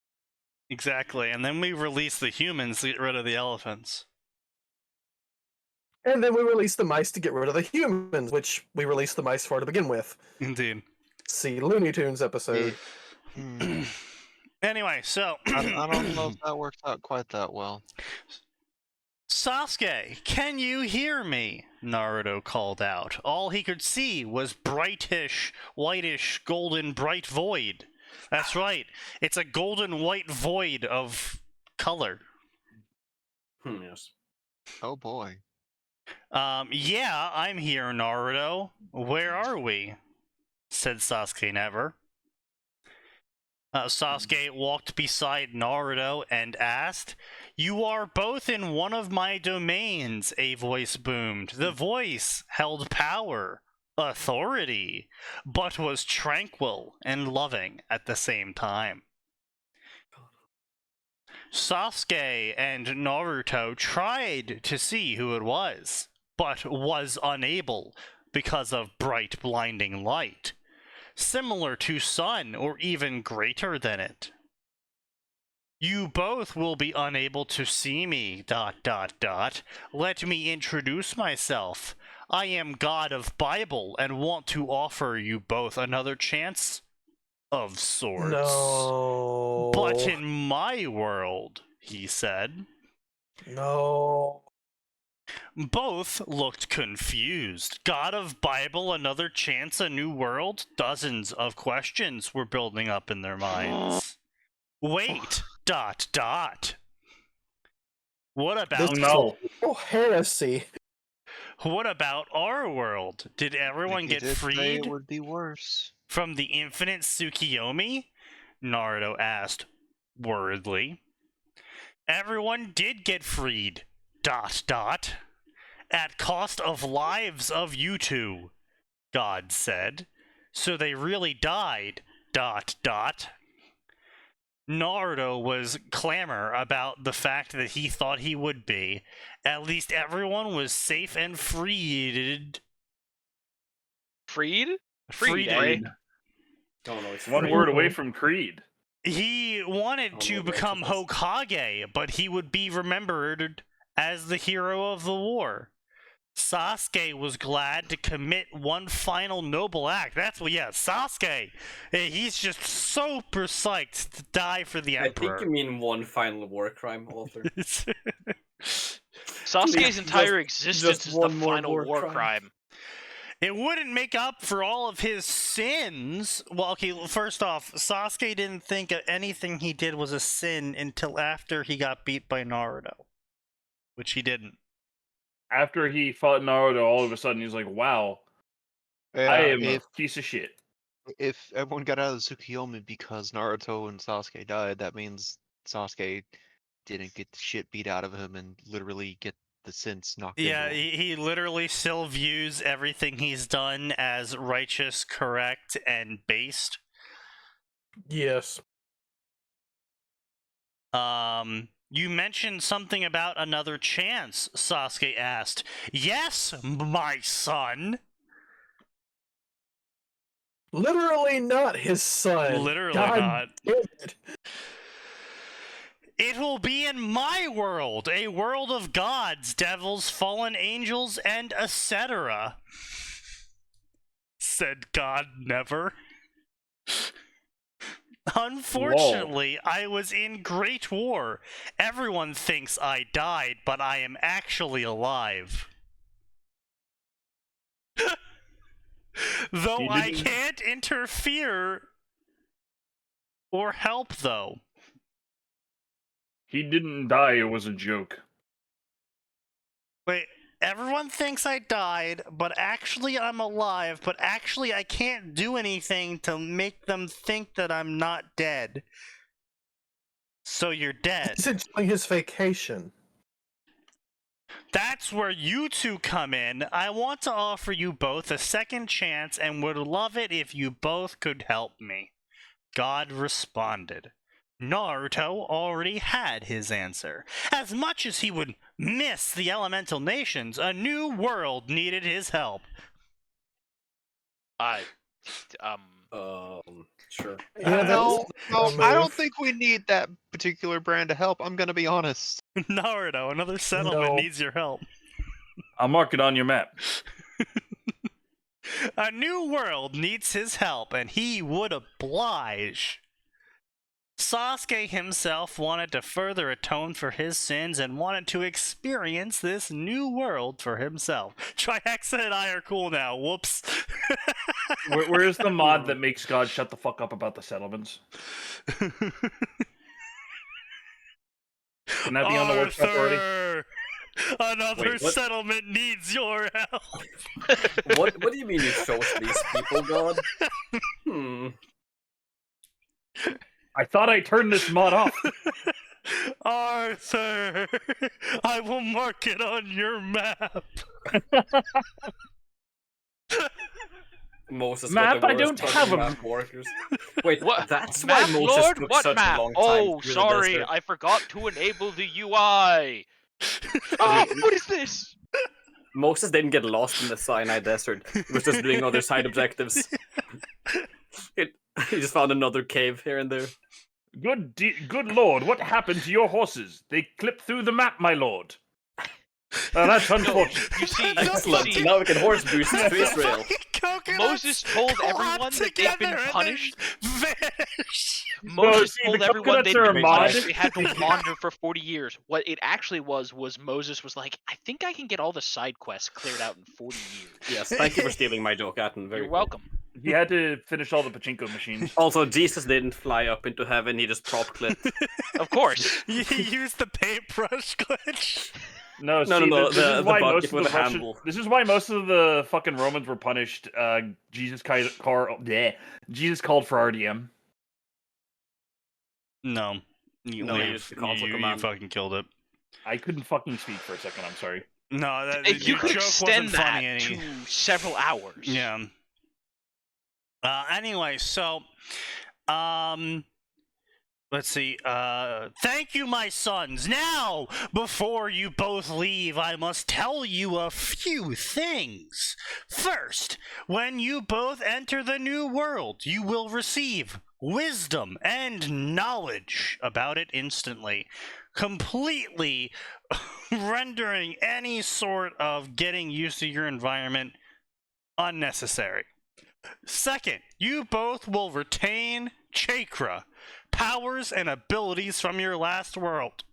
Exactly, and then we release the humans to get rid of the elephants. And then we released the mice to get rid of the humans, which we released the mice for to begin with. Indeed. See Looney Tunes episode. Anyway, so I don't know if that worked out quite that well. Sasuke, can you hear me? Naruto called out. All he could see was brightish, whitish, golden, bright void. That's right. It's a golden white void of color. Yes. Oh boy. Yeah, I'm here, Naruto. Where are we? Said Sasuke never. Sasuke walked beside Naruto and asked, "You are both in one of my domains," a voice boomed. The voice held power, authority, but was tranquil and loving at the same time. Sasuke and Naruto tried to see who it was, but was unable because of bright, blinding light. Similar to sun, or even greater than it. You both will be unable to see me, ... Let me introduce myself. I am God of Bible and want to offer you both another chance of sorts. No. But in my world, he said. No. Both looked confused. God of Bible, another chance, a new world? Dozens of questions were building up in their minds. Wait, ... What about... No. Oh, heresy. What about our world? Did everyone He get did say freed it would be worse. from the infinite Tsukiyomi? Naruto asked, worriedly. Everyone did get freed, ... At cost of lives of you two, God said. So they really died, ... Naruto was clamor about the fact that he thought he would be. At least everyone was safe and freed. Freed? Freed. Eh? Oh no, it's One free. word away from Creed. He wanted Oh, to no, the become Exorcist. Hokage, but he would be remembered as the hero of the war. Sasuke was glad to commit one final noble act. That's what, yeah, Sasuke. He's just super psyched to die for the I Emperor. think you mean one final war crime, Walter. Sasuke's entire existence is the one more final war crime. It wouldn't make up for all of his sins. Well, okay, first off, Sasuke didn't think anything he did was a sin until after he got beat by Naruto. Which he didn't. After he fought Naruto, all of a sudden he's like, wow, I am a piece of shit. If everyone got out of the Tsukuyomi because Naruto and Sasuke died, that means Sasuke didn't get the shit beat out of him and literally get the sense knocked Yeah, into him. he literally still views everything he's done as righteous, correct, and based. Yes. You mentioned something about another chance, Sasuke asked. Yes, my son. Literally not his son. Literally God not. damn it. It will be in my world, a world of gods, devils, fallen angels, and etc. Said God never. Unfortunately, I was in Great War. Everyone thinks I died, but I am actually alive. Though I can't interfere or help, though. He didn't die, it was a joke. Wait, everyone thinks I died, but actually I'm alive, but actually I can't do anything to make them think that I'm not dead. So you're dead. He's enjoying his vacation. That's where you two come in. I want to offer you both a second chance and would love it if you both could help me. God responded. Naruto already had his answer. As much as he would miss the elemental nations, a new world needed his help. Sure. Yeah, No, that's I a don't move. think we need that particular brand of help. I'm gonna be honest. Naruto, another settlement No. needs your help. I'll mark it on your map. A new world needs his help, and he would oblige. Sasuke himself wanted to further atone for his sins and wanted to experience this new world for himself. Trihexa and I are cool now. Whoops. Where's the mod that makes God shut the fuck up about the settlements? Can that be on the workshop already? Arthur! Another Wait, what? settlement needs your help. What do you mean you chose these people, God? I thought I turned this mod off. Arthur, I will mark it on your map. Moses Map? got the I don't worst have fucking a- map workers. Wait, What? that's why Map Moses Lord? took What such map? a long time Oh, through the sorry, desert. I forgot to enable the UI. Oh, what is this? Moses didn't get lost in the Sinai Desert. He was just doing other side objectives. He just found another cave here and there. Good lord, what happened to your horses? They clipped through the map, my lord. That's unfortunate. You see, Excellent. Now we can horse boost to Israel. Moses told everyone that they've been punished. No, Moses see, told the everyone they'd coconuts are been a mod. punished. They had to wander for 40 years. What it actually was Moses was like, I think I can get all the side quests cleared out in 40 years. Yes, thank you for stealing my joke, Atin. Very You're cool. welcome. He had to finish all the pachinko machines. Also, Jesus didn't fly up into heaven, he just prop clipped. Of course. You used the paintbrush glitch. No, No, see, no, this the is why bucket most of with the the Russian- handle. This is why most of the fucking Romans were punished. Jesus called for RDM. No. No, you just called for you command. fucking killed it. I couldn't fucking speak for a second. I'm sorry. No, that You your could joke extend wasn't that funny any. to several hours. Yeah. Anyway, so, let's see. Thank you, my sons. Now, before you both leave, I must tell you a few things. First, when you both enter the new world, you will receive wisdom and knowledge about it instantly, completely rendering any sort of getting used to your environment unnecessary. Second, you both will retain chakra, powers and abilities from your last world.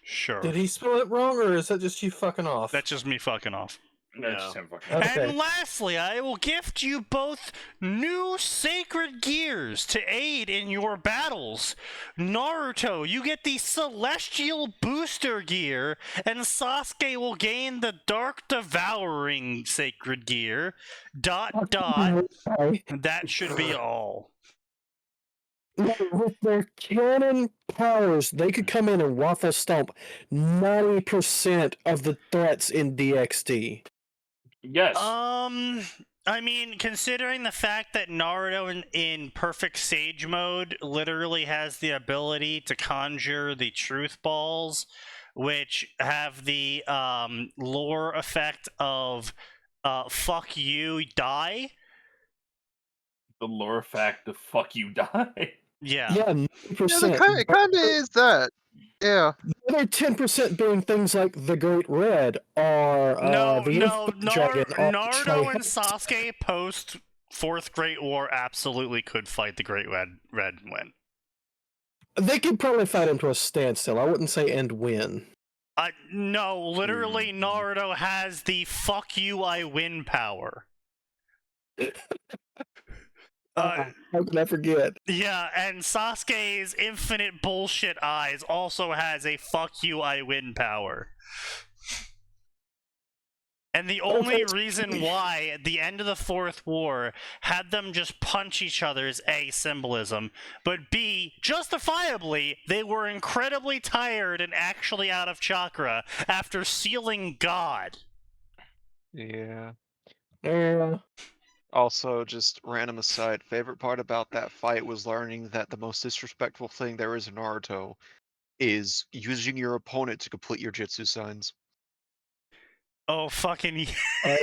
Sure. Did he spell it wrong, or is that just you fucking off? That's just me fucking off. That's No. just him fucking. Okay. And lastly, I will gift you both new sacred gears to aid in your battles. Naruto, you get the Celestial Booster Gear, and Sasuke will gain the Dark Devouring Sacred Gear. ... Okay. That should be all. No, with their cannon powers, they could come in and waffle stomp 90% of the threats in DXD. Yes. I mean, considering the fact that Naruto in Perfect Sage mode literally has the ability to conjure the Truth Balls, which have the lore effect of fuck you, die. The lore fact of fuck you die. Yeah. Yeah, 90%. Yeah, it kind of is that. Yeah. The other 10% being things like the Great Red or the Infinite Dragon. or Naruto and Sasuke post Fourth Great War absolutely could fight the Great Red and win. They could probably fight him to a standstill. I wouldn't say and win. No, literally Naruto has the fuck you, I win power. How can I forget? Yeah, and Sasuke's infinite bullshit eyes also has a fuck you, I win power. And the only reason why at the end of the Fourth War had them just punch each other is A, symbolism, but B, justifiably, they were incredibly tired and actually out of chakra after sealing God. Yeah. Yeah. Also, just random aside, favorite part about that fight was learning that the most disrespectful thing there is in Naruto is using your opponent to complete your jutsu signs. Oh, fucking Oh.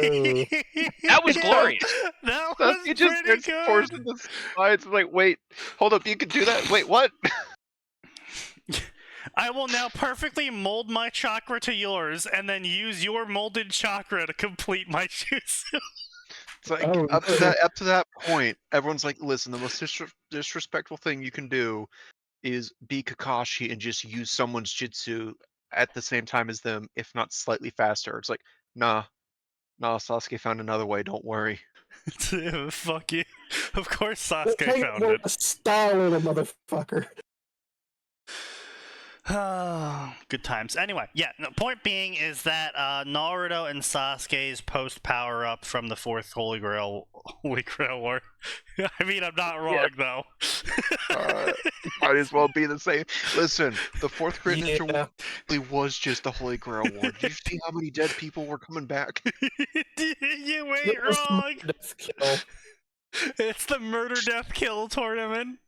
That was glorious. That was He just pretty starts forcing good. the sides. Like, wait, hold up, you can do that? Wait, what? I will now perfectly mold my chakra to yours, and then use your molded chakra to complete my jutsu. It's like Oh, up no. to that point, everyone's like, listen, the most disrespectful thing you can do is be Kakashi and just use someone's jutsu at the same time as them, if not slightly faster. It's like, nah, Sasuke found another way. Don't worry. Fuck you. Of course They Sasuke found it. a style in a motherfucker. Good times. Anyway, yeah, no, point being is that Naruto and Sasuke's post power up from the fourth Holy Grail War. I mean, I'm not wrong though. Might as well be the same. Listen, the fourth Great Ninja Yeah. War really was just the Holy Grail War. Did you see how many dead people were coming back? You ain't It was the wrong. death kill. It's the murder, death, kill tournament.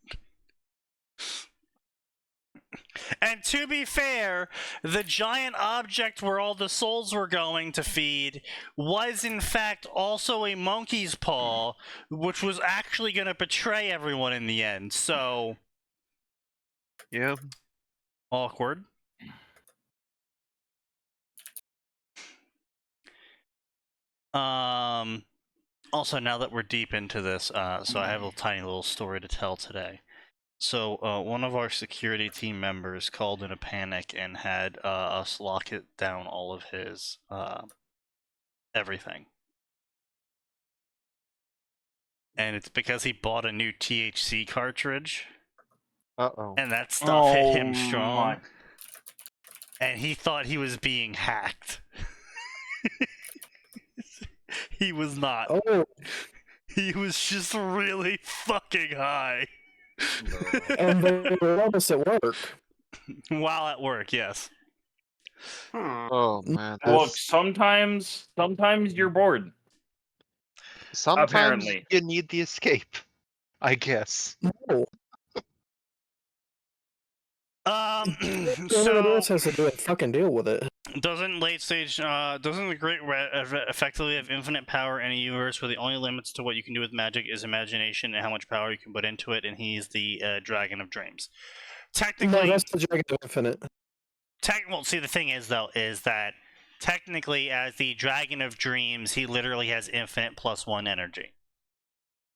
And to be fair, the giant object where all the souls were going to feed was in fact also a monkey's paw, which was actually going to betray everyone in the end. So, Yeah. awkward. Also, now that we're deep into this, so I have a tiny little story to tell today. So, one of our security team members called in a panic and had us lock it down all of his everything. And it's because he bought a new THC cartridge, Uh-oh. and that stuff hit him Oh strong. my. And he thought he was being hacked. He was not. Oh, He was just really fucking high. and they were almost at work. While at work, yes. Oh man. Look, sometimes you're bored. Sometimes apparently. you need the escape, I guess. No. Everyone So else has to do a fucking deal with it. Doesn't the Great Red effectively have infinite power in a universe where the only limits to what you can do with magic is imagination and how much power you can put into it, and he's the Dragon of Dreams. Technically, No, that's the Dragon of Infinite. well, see, the thing is, though, is that technically, as the Dragon of Dreams, he literally has infinite +1 energy.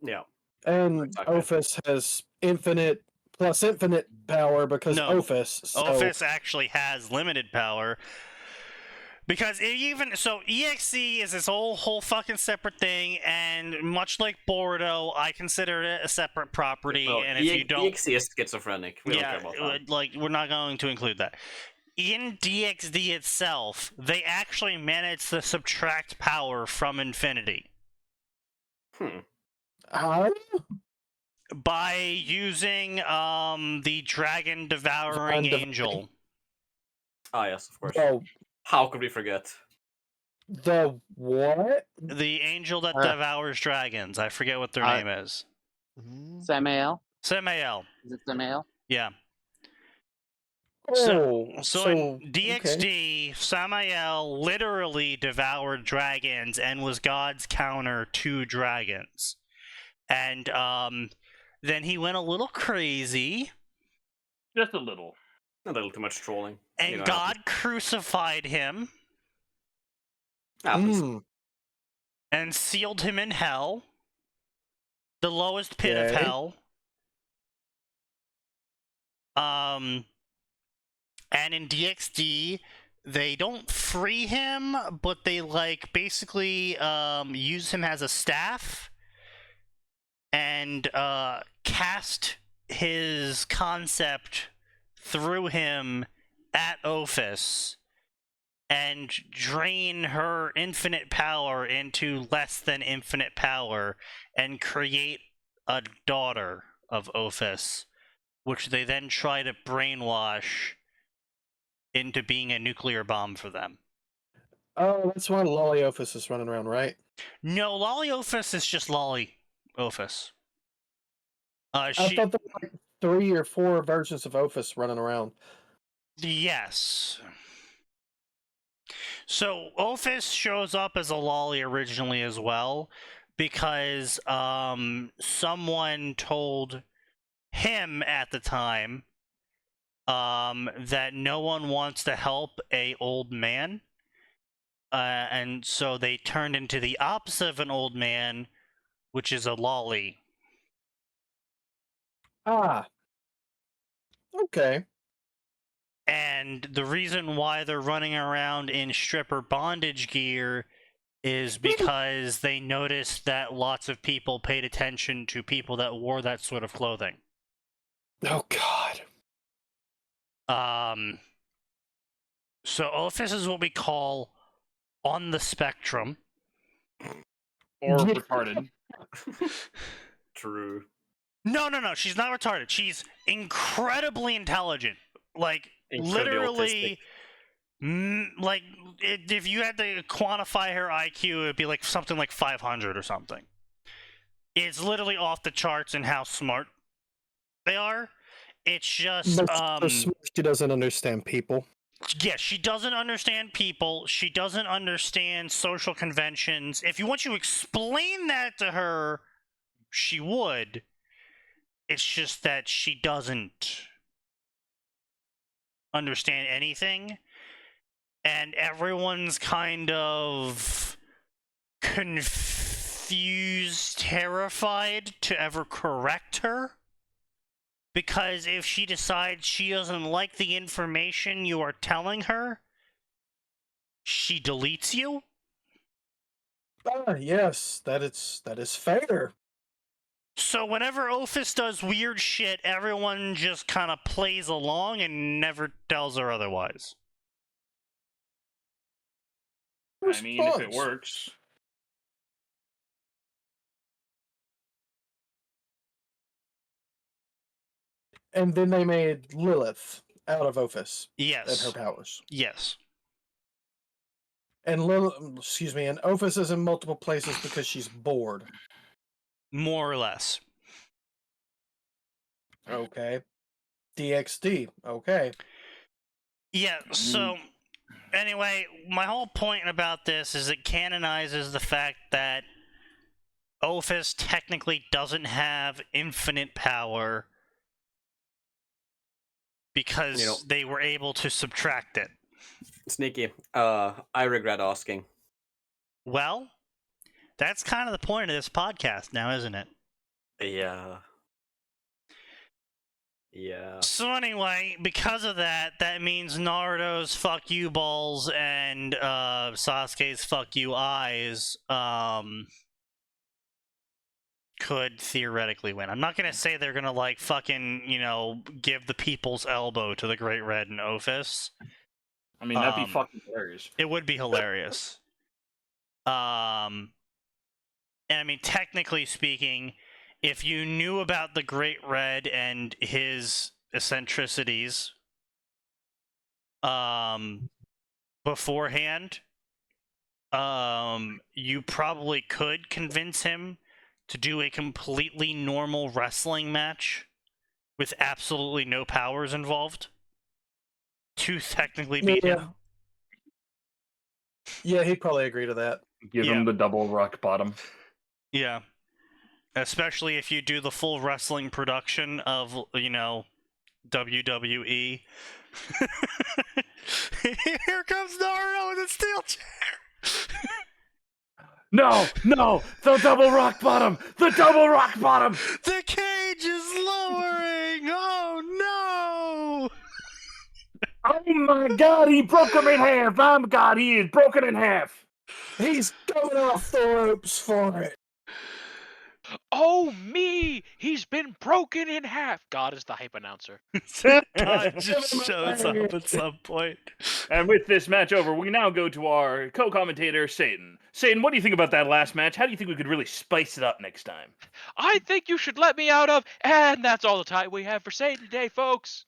Yeah. And Exactly. Ophis has infinite plus infinite power because No. Ophis. So Ophis actually has limited power. Because EXE is this whole fucking separate thing, and much like Bordeaux, I consider it a separate property. Well, and if you don't, EXE is schizophrenic. We don't care about that. like we're not going to include that. In DXD itself, they actually managed to subtract power from infinity How? by using the dragon devouring Divine angel. Ah, yes, of course. Oh, How could we forget? the what? The angel that Uh, devours dragons. I forget what their I- name is. Samael? Samael. Is it Samael? Yeah. Oh, So in okay. DXD, Samael literally devoured dragons and was God's counter to dragons. And then he went a little crazy, Just a little. A little too much trolling. and You know, God crucified him happens. Mm, and sealed him in hell, the lowest pit of Okay. hell. And in DXD, they don't free him, but they basically use him as a staff and cast his concept through him at Ophis and drain her infinite power into less than infinite power and create a daughter of Ophis, which they then try to brainwash into being a nuclear bomb for them. Oh, that's why Lolly Ophis is running around, right? No, Lolly Ophis is just Lolly Ophis. I thought there were like 3 or 4 versions of Ophis running around. Yes. So Ophis shows up as a Lolly originally as well, because someone told him at the time that no one wants to help a old man. And so they turned into the opposite of an old man, which is a lolly. Ah. Okay. And the reason why they're running around in stripper bondage gear is because they noticed that lots of people paid attention to people that wore that sort of clothing. Oh God. So Ophis is what we call on the spectrum. Or Yeah. retarded. True. No, she's not retarded. She's incredibly intelligent. Like, Incredibly literally, like, if you had to quantify her IQ, it'd be like something like 500 or something. It's literally off the charts in how smart they are. It's just, But so smart she doesn't understand people. yeah, she doesn't understand people. She doesn't understand social conventions. If you want you to explain that to her, she would. It's just that she doesn't understand anything. And everyone's kind of confused, terrified to ever correct her. Because if she decides she doesn't like the information you are telling her, she deletes you. Ah, yes, that is fair. So whenever Ophis does weird shit, everyone just kind of plays along and never tells her otherwise. I mean, if it Response. works. And then they made Lilith out of Ophis and Yes. her powers. Yes. And and Ophis is in multiple places because she's bored. More or less. Okay. DXD. Okay. Yeah, so Anyway, my whole point about this is it canonizes the fact that Ophis technically doesn't have infinite power because they were able to subtract it. Sneaky. I regret asking. Well, that's kind of the point of this podcast now, isn't it? Yeah. Yeah. So anyway, because of that, that means Naruto's fuck you balls and Sasuke's fuck you eyes could theoretically win. I'm not gonna say they're gonna like fucking, give the people's elbow to the Great Red and Ophis. I mean, that'd be fucking hilarious. It would be hilarious. And I mean, technically speaking, if you knew about the Great Red and his eccentricities beforehand, you probably could convince him to do a completely normal wrestling match with absolutely no powers involved to technically beat him. Yeah, he'd probably agree to that. Give him the double rock bottom. Yeah. Especially if you do the full wrestling production of, WWE. Here comes Naruto in the steel chair. No, the double rock bottom, the double rock bottom. The cage is lowering. Oh no! Oh my God, he broke him in half. Oh my God, he is broken in half. He's going off the ropes for it. Oh me! He's been broken in half. God is the hype announcer. God just shows up at some point. And with this match over, we now go to our co-commentator, Satan. Satan, what do you think about that last match? How do you think we could really spice it up next time? I think you should let me out of, and that's all the time we have for Satan today, folks.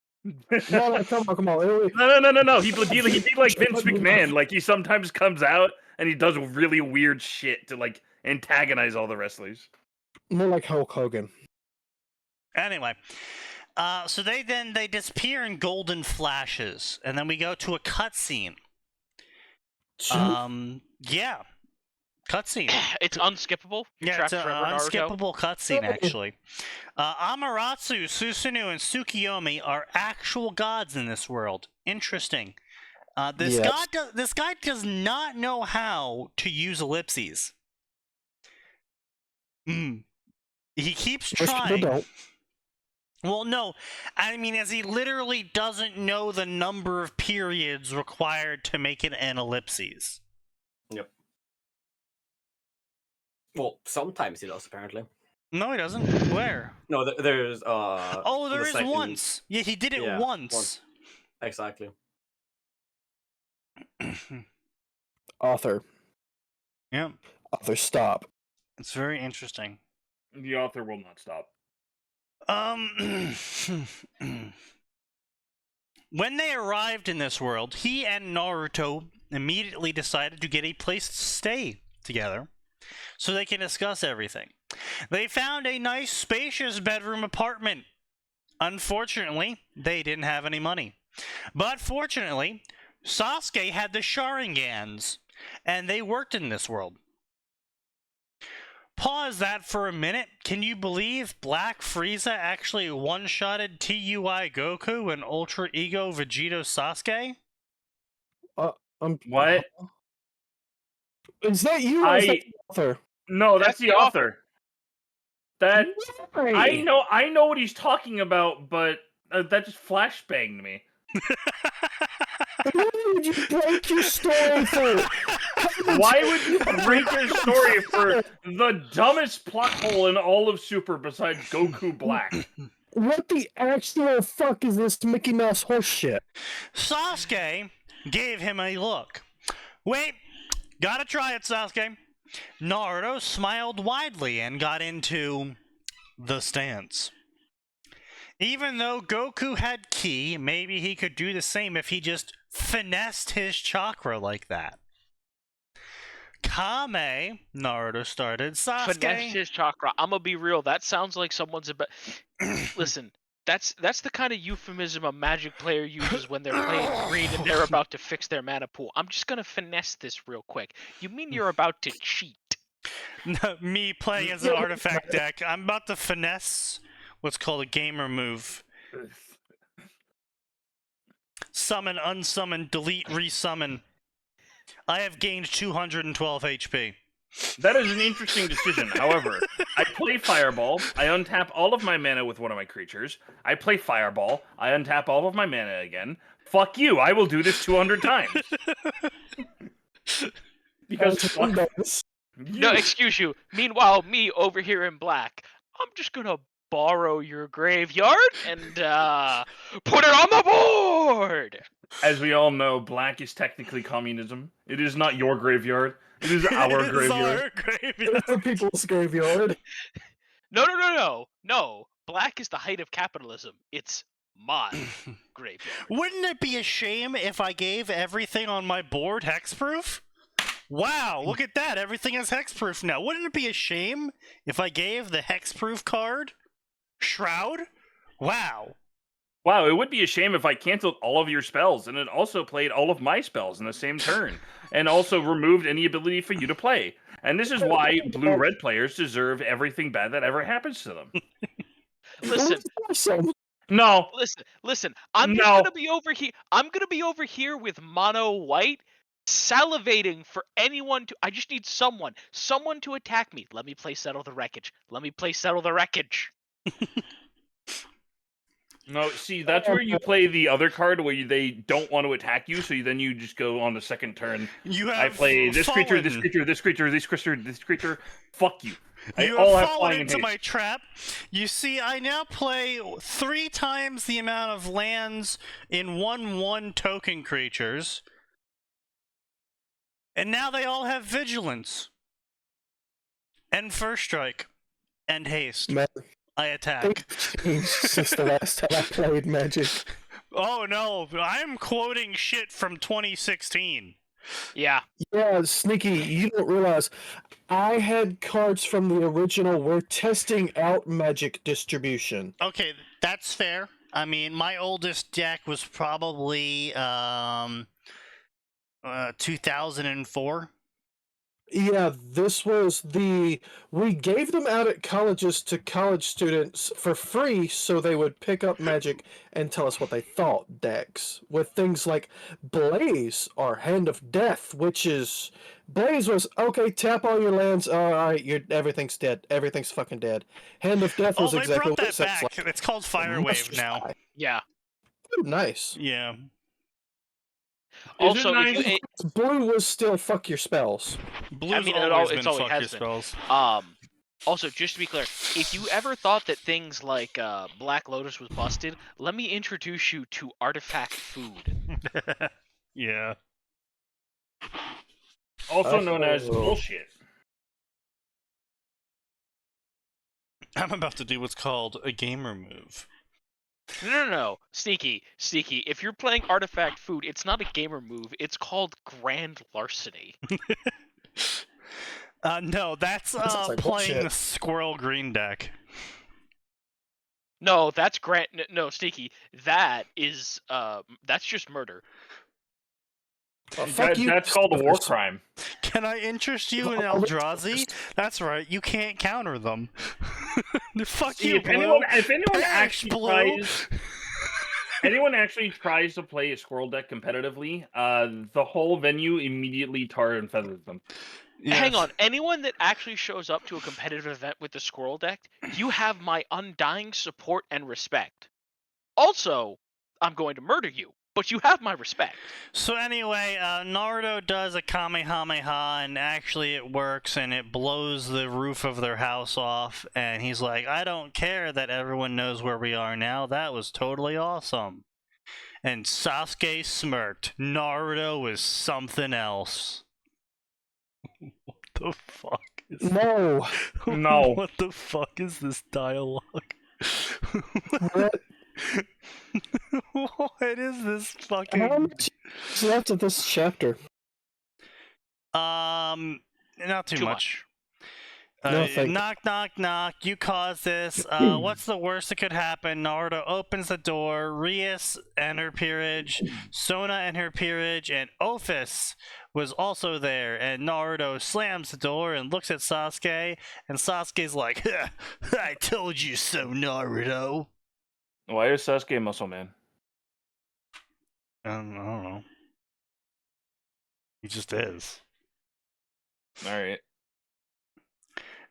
No, come on. No. He like Vince McMahon. Like, he sometimes comes out and he does really weird shit to, like, antagonize all the wrestlers. More like Hulk Hogan. Anyway, so they disappear in golden flashes, and then we go to a cutscene. Yeah, cutscene. It's unskippable. Yeah, it's an unskippable cutscene, actually. Amaterasu, Susanoo, and Tsukiyomi are actual gods in this world. Interesting. This guy does not know how to use ellipses. He keeps trying. Don't. Well, no. I mean, as he literally doesn't know the number of periods required to make it an ellipses. Yep. Well, sometimes he does, apparently. No, he doesn't. Where? No, there's Oh, there is once. Yeah, he did it once. Exactly. Author. Yep. Author, stop. It's very interesting. The author will not stop. When they arrived in this world, he and Naruto immediately decided to get a place to stay together so they can discuss everything. They found a nice, spacious bedroom apartment. Unfortunately, they didn't have any money. But fortunately, Sasuke had the Sharingans, and they worked in this world. Pause that for a minute. Can you believe Black Frieza actually one-shotted TUI Goku and Ultra Ego Vegito Sasuke? What? Is that you or is that the author? No, that's the author. That I know what he's talking about, but that just flashbanged me. Why would you break your story for? Why would you break your story for the dumbest plot hole in all of Super besides Goku Black? What the actual fuck is this Mickey Mouse horse shit? Sasuke gave him a look. Wait, gotta try it, Sasuke. Naruto smiled widely and got into the stance. Even though Goku had ki, maybe he could do the same if he just finessed his chakra like that. Kame, Naruto started. Sasuke. Finesse his chakra. I'm gonna be real. That sounds like someone's about. Listen, That's the kind of euphemism a Magic player uses when they're playing green and they're about to fix their mana pool. I'm just gonna finesse this real quick. You mean you're about to cheat? Me playing as an artifact deck, I'm about to finesse what's called a gamer move. Summon, unsummon, delete, resummon. I have gained 212 HP. That is an interesting decision. However, I play Fireball. I untap all of my mana with one of my creatures. I play Fireball. I untap all of my mana again. Fuck you. I will do this 200 times. Because fuck you. No, excuse you. Meanwhile, me over here in black, I'm just gonna borrow your graveyard and put it on the board. As we all know, black is technically communism. It is not your graveyard. It is our It is graveyard. our graveyard. The people's graveyard. No. Black is the height of capitalism. It's my graveyard. Wouldn't it be a shame if I gave everything on my board hexproof? Wow, look at that. Everything is hexproof now. Wouldn't it be a shame if I gave the hexproof card Shroud? Wow. Wow, it would be a shame if I canceled all of your spells and it also played all of my spells in the same turn, and also removed any ability for you to play. And this is why blue-red players deserve everything bad that ever happens to them. Listen, No. listen. I'm just gonna be over here. I'm gonna be over here with mono white, salivating for anyone to. I just need someone to attack me. Let me play Settle the Wreckage. No, see, that's where you play the other card where they don't want to attack you, so then you just go on the second turn. I play this creature, this creature, this creature, this creature, this creature. Fuck you. You have fallen into my trap. You see, I now play 3 times the amount of lands in 1/1 token creatures. And now they all have vigilance. And first strike. And haste. Man, I attack. changed since the last time I played Magic. Oh no, I'm quoting shit from 2016. Yeah. Yeah, Sneaky, you don't realize I had cards from the original. We're testing out Magic distribution. Okay, that's fair. I mean, my oldest deck was probably 2004. Yeah, this was we gave them out at colleges to college students for free so they would pick up Magic and tell us what they thought decks. With things like Blaze or Hand of Death, which is Blaze was okay, tap all your lands, alright, everything's dead. Everything's fucking dead. Hand of Death was they exactly brought what that it sounds back. like. It's called Firewave now. Yeah. Ooh, nice. Yeah. Also, Blue was still fuck your spells. Blue's I mean, always it's been always fuck has your been. spells. Also, just to be clear, if you ever thought that things like Black Lotus was busted, let me introduce you to Artifact Food. Yeah. Also known as bullshit. I'm about to do what's called a gamer move. No. Sneaky. If you're playing Artifact Food, it's not a gamer move. It's called Grand Larceny. No, that's like playing bullshit. the Squirrel Green deck. No, that's No, Sneaky. That is that's just murder. Fuck you. That's called a war crime. Can I interest you in Eldrazi? That's right, you can't counter them. Fuck See, you, if anyone Ash, actually Blue. tries to play a squirrel deck competitively, the whole venue immediately tar and feathers them. Yes. Hang on, anyone that actually shows up to a competitive event with the Squirrel deck, you have my undying support and respect. Also, I'm going to murder you, but you have my respect. So anyway, Naruto does a Kamehameha, and actually it works, and it blows the roof of their house off, and he's like, I don't care that everyone knows where we are now, that was totally awesome. And Sasuke smirked. Naruto was something else. What the fuck is No. No. What the fuck is this dialogue? What? What is this fucking... How much is left of this chapter? Not too much. No, thank you. Knock, knock, knock. You caused this. What's the worst that could happen? Naruto opens the door. Rias and her peerage, Sona and her peerage, and Ophis was also there. And Naruto slams the door and looks at Sasuke. And Sasuke's like, I told you so, Naruto. Why is Sasuke Muscle Man? I don't know. He just is. All right.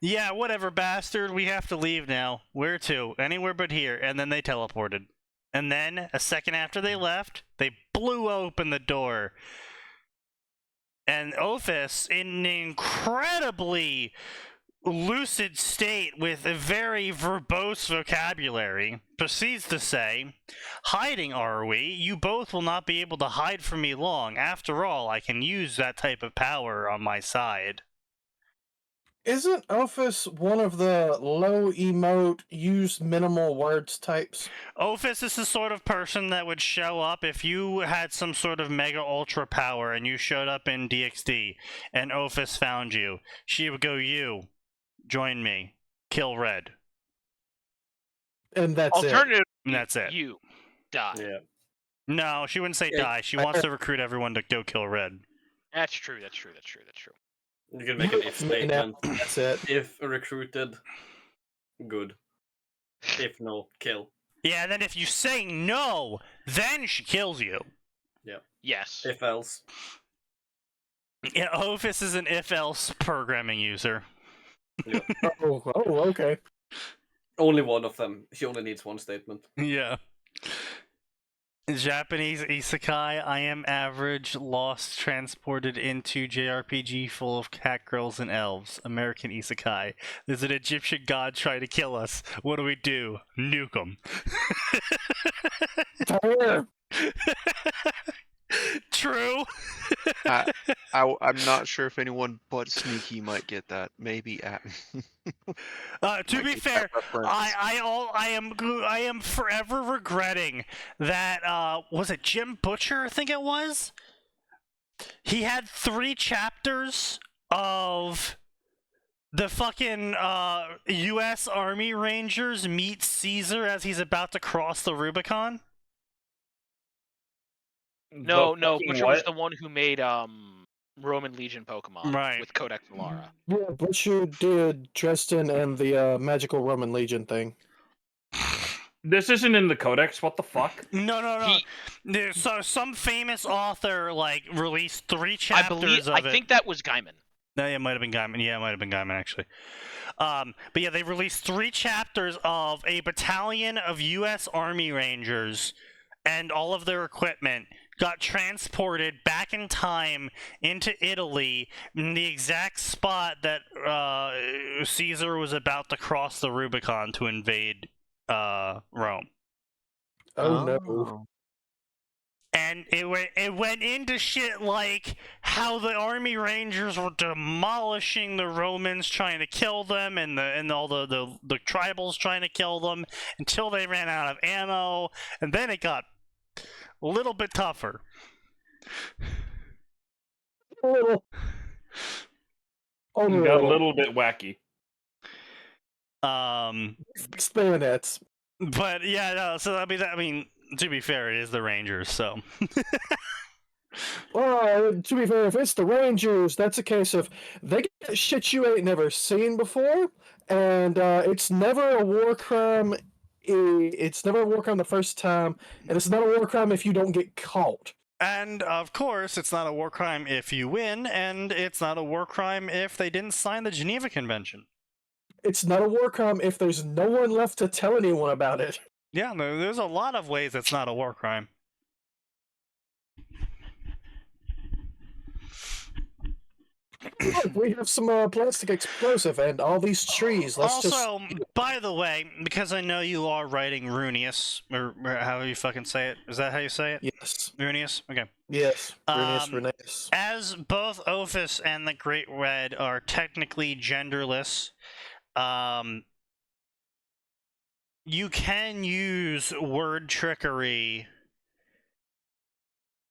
Yeah, whatever, bastard. We have to leave now. Where to? Anywhere but here. And then they teleported. And then, a second after they left, they blew open the door. And Ophis, in an incredibly lucid state with a very verbose vocabulary, proceeds to say, hiding are we? You both will not be able to hide from me long. After all, I can use that type of power on my side. Isn't Ophis one of the low emote, use minimal words types? Ophis is the sort of person that would show up if you had some sort of mega ultra power and you showed up in DxD and Ophis found you. She would go, you, join me, kill Red. And that's Alternative, And that's it. you die. Yeah. No, she wouldn't say Yeah, die. She wants to recruit everyone to go kill Red. That's true. That's true. That's true. That's true. You can make an if statement. That's it. If recruited, good. If no, kill. Yeah, and then if you say no, then she kills you. Yes. If else. Yeah, Ophis is an if-else programming user. Oh, okay. Only one of them. He only needs one statement. Yeah. Japanese isekai, I am average, lost, transported into JRPG full of cat girls and elves. American isekai. There's an Egyptian god trying to kill us. What do we do? Nuke him. Fire. True. I'm not sure if anyone but Sneaky might get that. Maybe at. To might be get fair, that reference. I am forever regretting that. Was it Jim Butcher? I think it was. He had 3 chapters of the fucking U.S. Army Rangers meet Caesar as he's about to cross the Rubicon. No, The no. fucking Butcher was what? the one who made Roman Legion Pokemon Right. with Codex Alara. Yeah, Butcher did Dresden and the magical Roman Legion thing. This isn't in the codex. What the fuck? No. He, So some famous author released 3 I chapters believe. of I it. think that was Gaiman. No, it might have been Gaiman. Yeah, it might have been Gaiman, actually. But yeah, they released 3 chapters of a battalion of U.S. Army Rangers and all of their equipment got transported back in time into Italy in the exact spot that Caesar was about to cross the Rubicon to invade Rome. Oh no. And it went into shit like how the Army Rangers were demolishing the Romans, trying to kill them, and all the tribals trying to kill them until they ran out of ammo, and then it got a little bit tougher. Oh, It got a little bit wacky. bayonets. But yeah, no. So I mean, to be fair, it is the Rangers, so. Well, to be fair, if it's the Rangers, that's a case of they get shit you ain't never seen before, and it's never a war crime. It's never a war crime the first time, and it's not a war crime if you don't get caught. And of course, it's not a war crime if you win, and it's not a war crime if they didn't sign the Geneva Convention. It's not a war crime if there's no one left to tell anyone about it. Yeah, there's a lot of ways it's not a war crime. Look, we have some plastic explosive and all these trees. Let's Also, by the way, because I know you are writing Runius, or how you fucking say it. Is that how you say it? Yes. Runius? Okay. Yes. Um, Runius. As both Ophis and the Great Red are technically genderless, you can use word trickery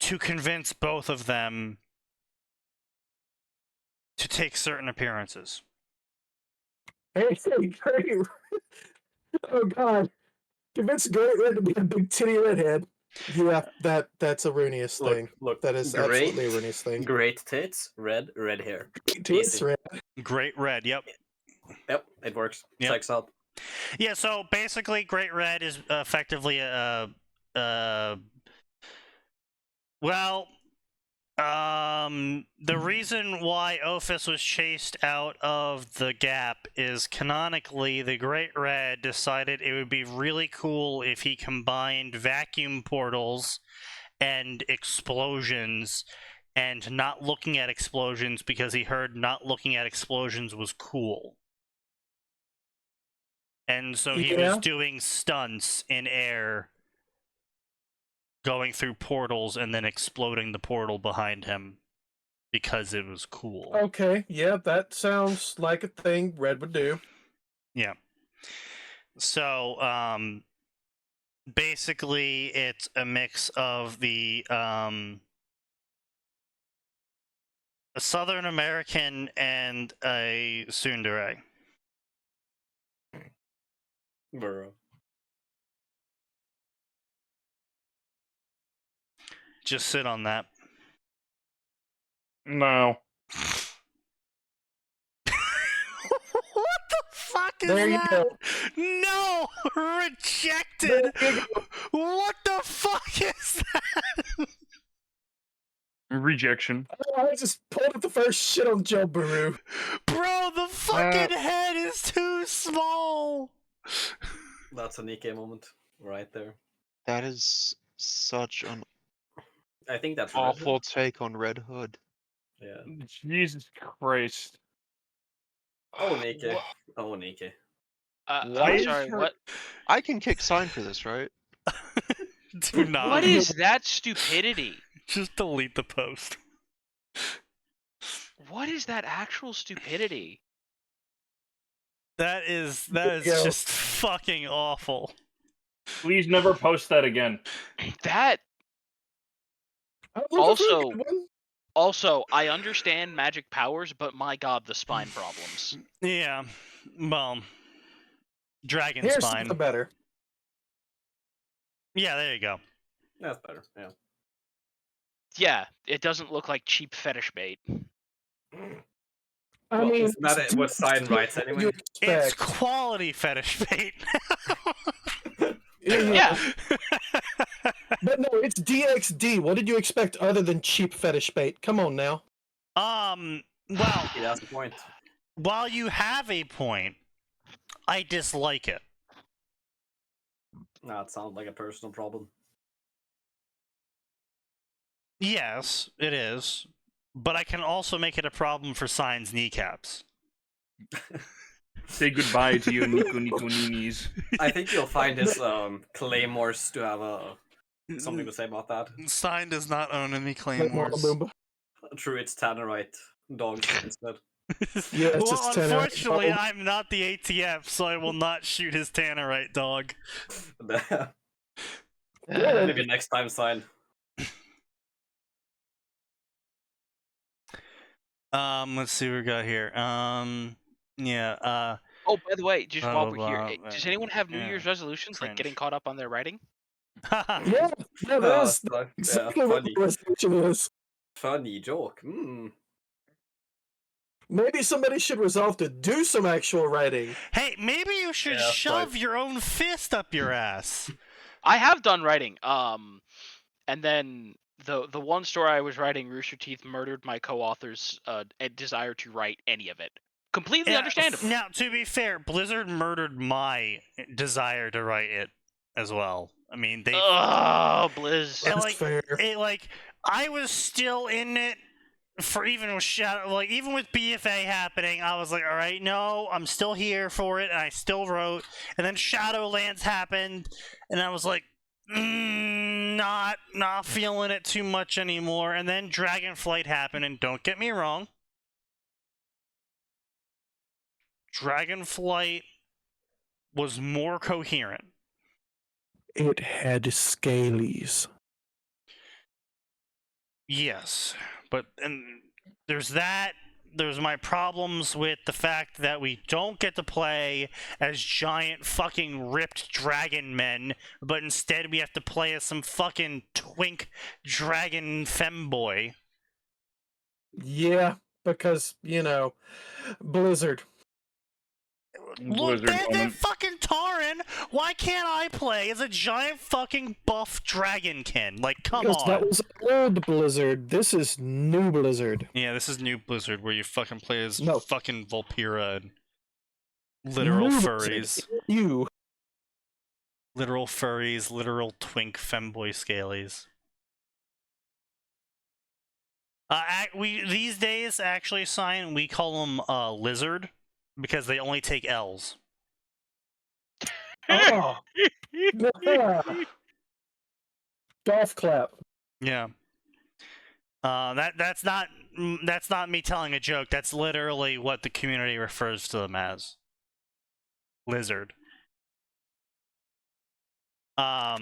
to convince both of them to take certain appearances. Hey, great. Oh God. Convince Great Red to be a big titty redhead. Yeah, that's erroneous thing. Look, That is great, absolutely erroneous thing. great tits, red hair. Tits Easy. red. Great Red, yep. Yep, it works. Yep. Checks out. Yeah, so basically, Great Red is effectively the reason why Ophis was chased out of the Gap is canonically the Great Red decided it would be really cool if he combined vacuum portals and explosions and not looking at explosions because he heard not looking at explosions was cool. And so he was doing stunts in air, going through portals and then exploding the portal behind him because it was cool. Okay, yeah, that sounds like a thing Red would do. Yeah. So, basically, it's a mix of the a Southern American and a tsundere. Burrow. Just sit on that. No. What the fuck is There you that? go. No! Rejected! What the fuck is that? Rejection. Oh, I just pulled up the first shit on Joe Baru. Bro, the fucking head is too small! That's a Nikkei moment right there. That is such an I think that's awful take on Red Hood. Yeah. Jesus Christ. Oh, Nikkei. Oh, Nikkei. Why I'm is sorry, her- what? I can kick sign for this, right? Do not. What is that stupidity? Just delete the post. What is that actual stupidity? That is go. just fucking awful. Please never post that again. That I'm looking for a Also- good one. also, I understand magic powers, but my god, the spine problems. Yeah. Well, dragon Here's spine. something better. Yeah, there you go. That's better. Yeah. Yeah, it doesn't look like cheap fetish bait. I Well, mean, isn't that what sign writes what anyway? you It's expect? quality fetish bait. Yeah. But no, it's DXD. What did you expect other than cheap fetish bait? Come on now. Well, Yeah, that's the point. while you have a point, I dislike it. No, it sounds like a personal problem. Yes, it is. But I can also make it a problem for Sign's kneecaps. Say goodbye to your Nico Nico Ninis. I think you'll find his claymores to have something to say about that. Sign does not own any Like claymores. Moomba. True, it's Tannerite dogs instead. Yeah, it's well, just 10 unfortunately, Oh. I'm not the ATF, so I will not shoot his Tannerite dog. Maybe next time, sign. Let's see what we got here. Yeah, Oh, by the way, just while Oh, we're here, wow, does anyone have New yeah, Year's resolutions, like getting cringe. caught up on their writing? Yeah, that is exactly what funny. the resolution is. Funny joke. Mm. Maybe somebody should resolve to do some actual writing. Hey, maybe you should Yeah, shove your own fist up your ass. I have done writing. And then the one story I was writing, Rooster Teeth murdered my co-author's desire to write any of it. Completely Yeah, understandable. Now, to be fair, Blizzard murdered my desire to write it as well. I mean, they Oh, Blizz. And, That's like, fair. I was still in it for even with Shadow, like even with BFA happening. I was like, all right, no, I'm still here for it, and I still wrote. And then Shadowlands happened, and I was like, not feeling it too much anymore. And then Dragonflight happened, and don't get me wrong, Dragonflight was more coherent. It had scalies. Yes, but and there's that. there's my problems with the fact that we don't get to play as giant fucking ripped dragon men, but instead we have to play as some fucking twink dragon femboy. Yeah, because, Blizzard. Look, Blizzard they're on fucking Taran. Why can't I play as a giant fucking buff dragonkin? Like, come Because that on. was old Blizzard. This is new Blizzard. Yeah, this is new Blizzard where you fucking play as No. fucking Volpira and literal New furries. Blizzard. You. Literal furries, literal twink femboy scalies. These days actually sign, we call them lizard because they only take L's. Oh. Yeah. Golf clap. Yeah. That's not me telling a joke. That's literally what the community refers to them as. Lizard. Yeah.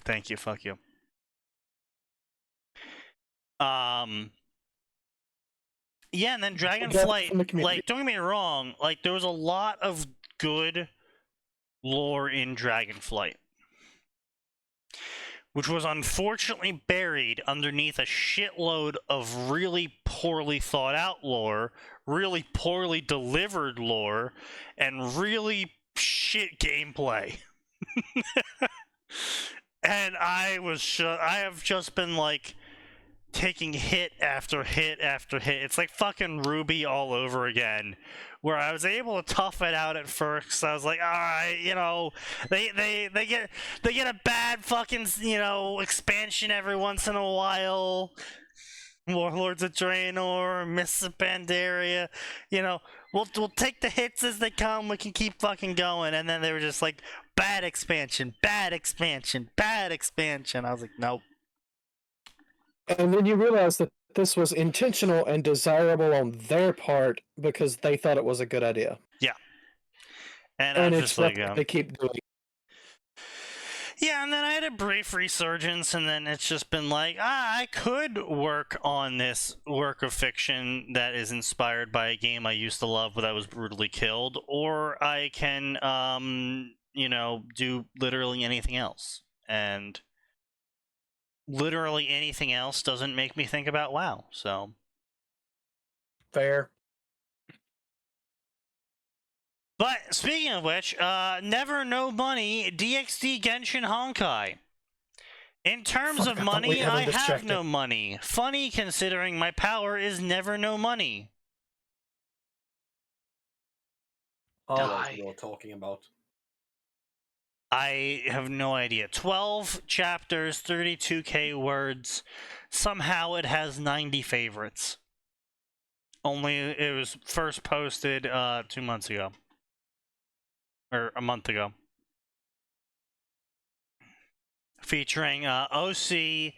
Thank you. Fuck you. Yeah, and then Dragonflight, like, don't get me wrong, like, there was a lot of good lore in Dragonflight, which was unfortunately buried underneath a shitload of really poorly thought out lore, really poorly delivered lore, and really shit gameplay. And I have just been like taking hit after hit after hit. It's like fucking Ruby all over again, where I was able to tough it out at first. I was like, all right, they get a bad fucking expansion every once in a while. Warlords of Draenor, Mists of Pandaria, we'll take the hits as they come. We can keep fucking going. And then they were just like, bad expansion, bad expansion, bad expansion. I was like, nope. And then you realize that this was intentional and desirable on their part because they thought it was a good idea. Yeah. And And I was it's just like, what they keep doing. Yeah, and then I had a brief resurgence, and then it's just been like, I could work on this work of fiction that is inspired by a game I used to love but I was brutally killed, or I can, do literally anything else. And literally anything else doesn't make me think about WoW, so. Fair. But speaking of which, never no money, DxD Genshin Honkai. In terms of money, I have no money. Funny considering my power is never no money. What are you talking about? I have no idea. 12 chapters, 32k words. Somehow it has 90 favorites. Only it was first posted 2 months ago. Or a month ago. Featuring OC,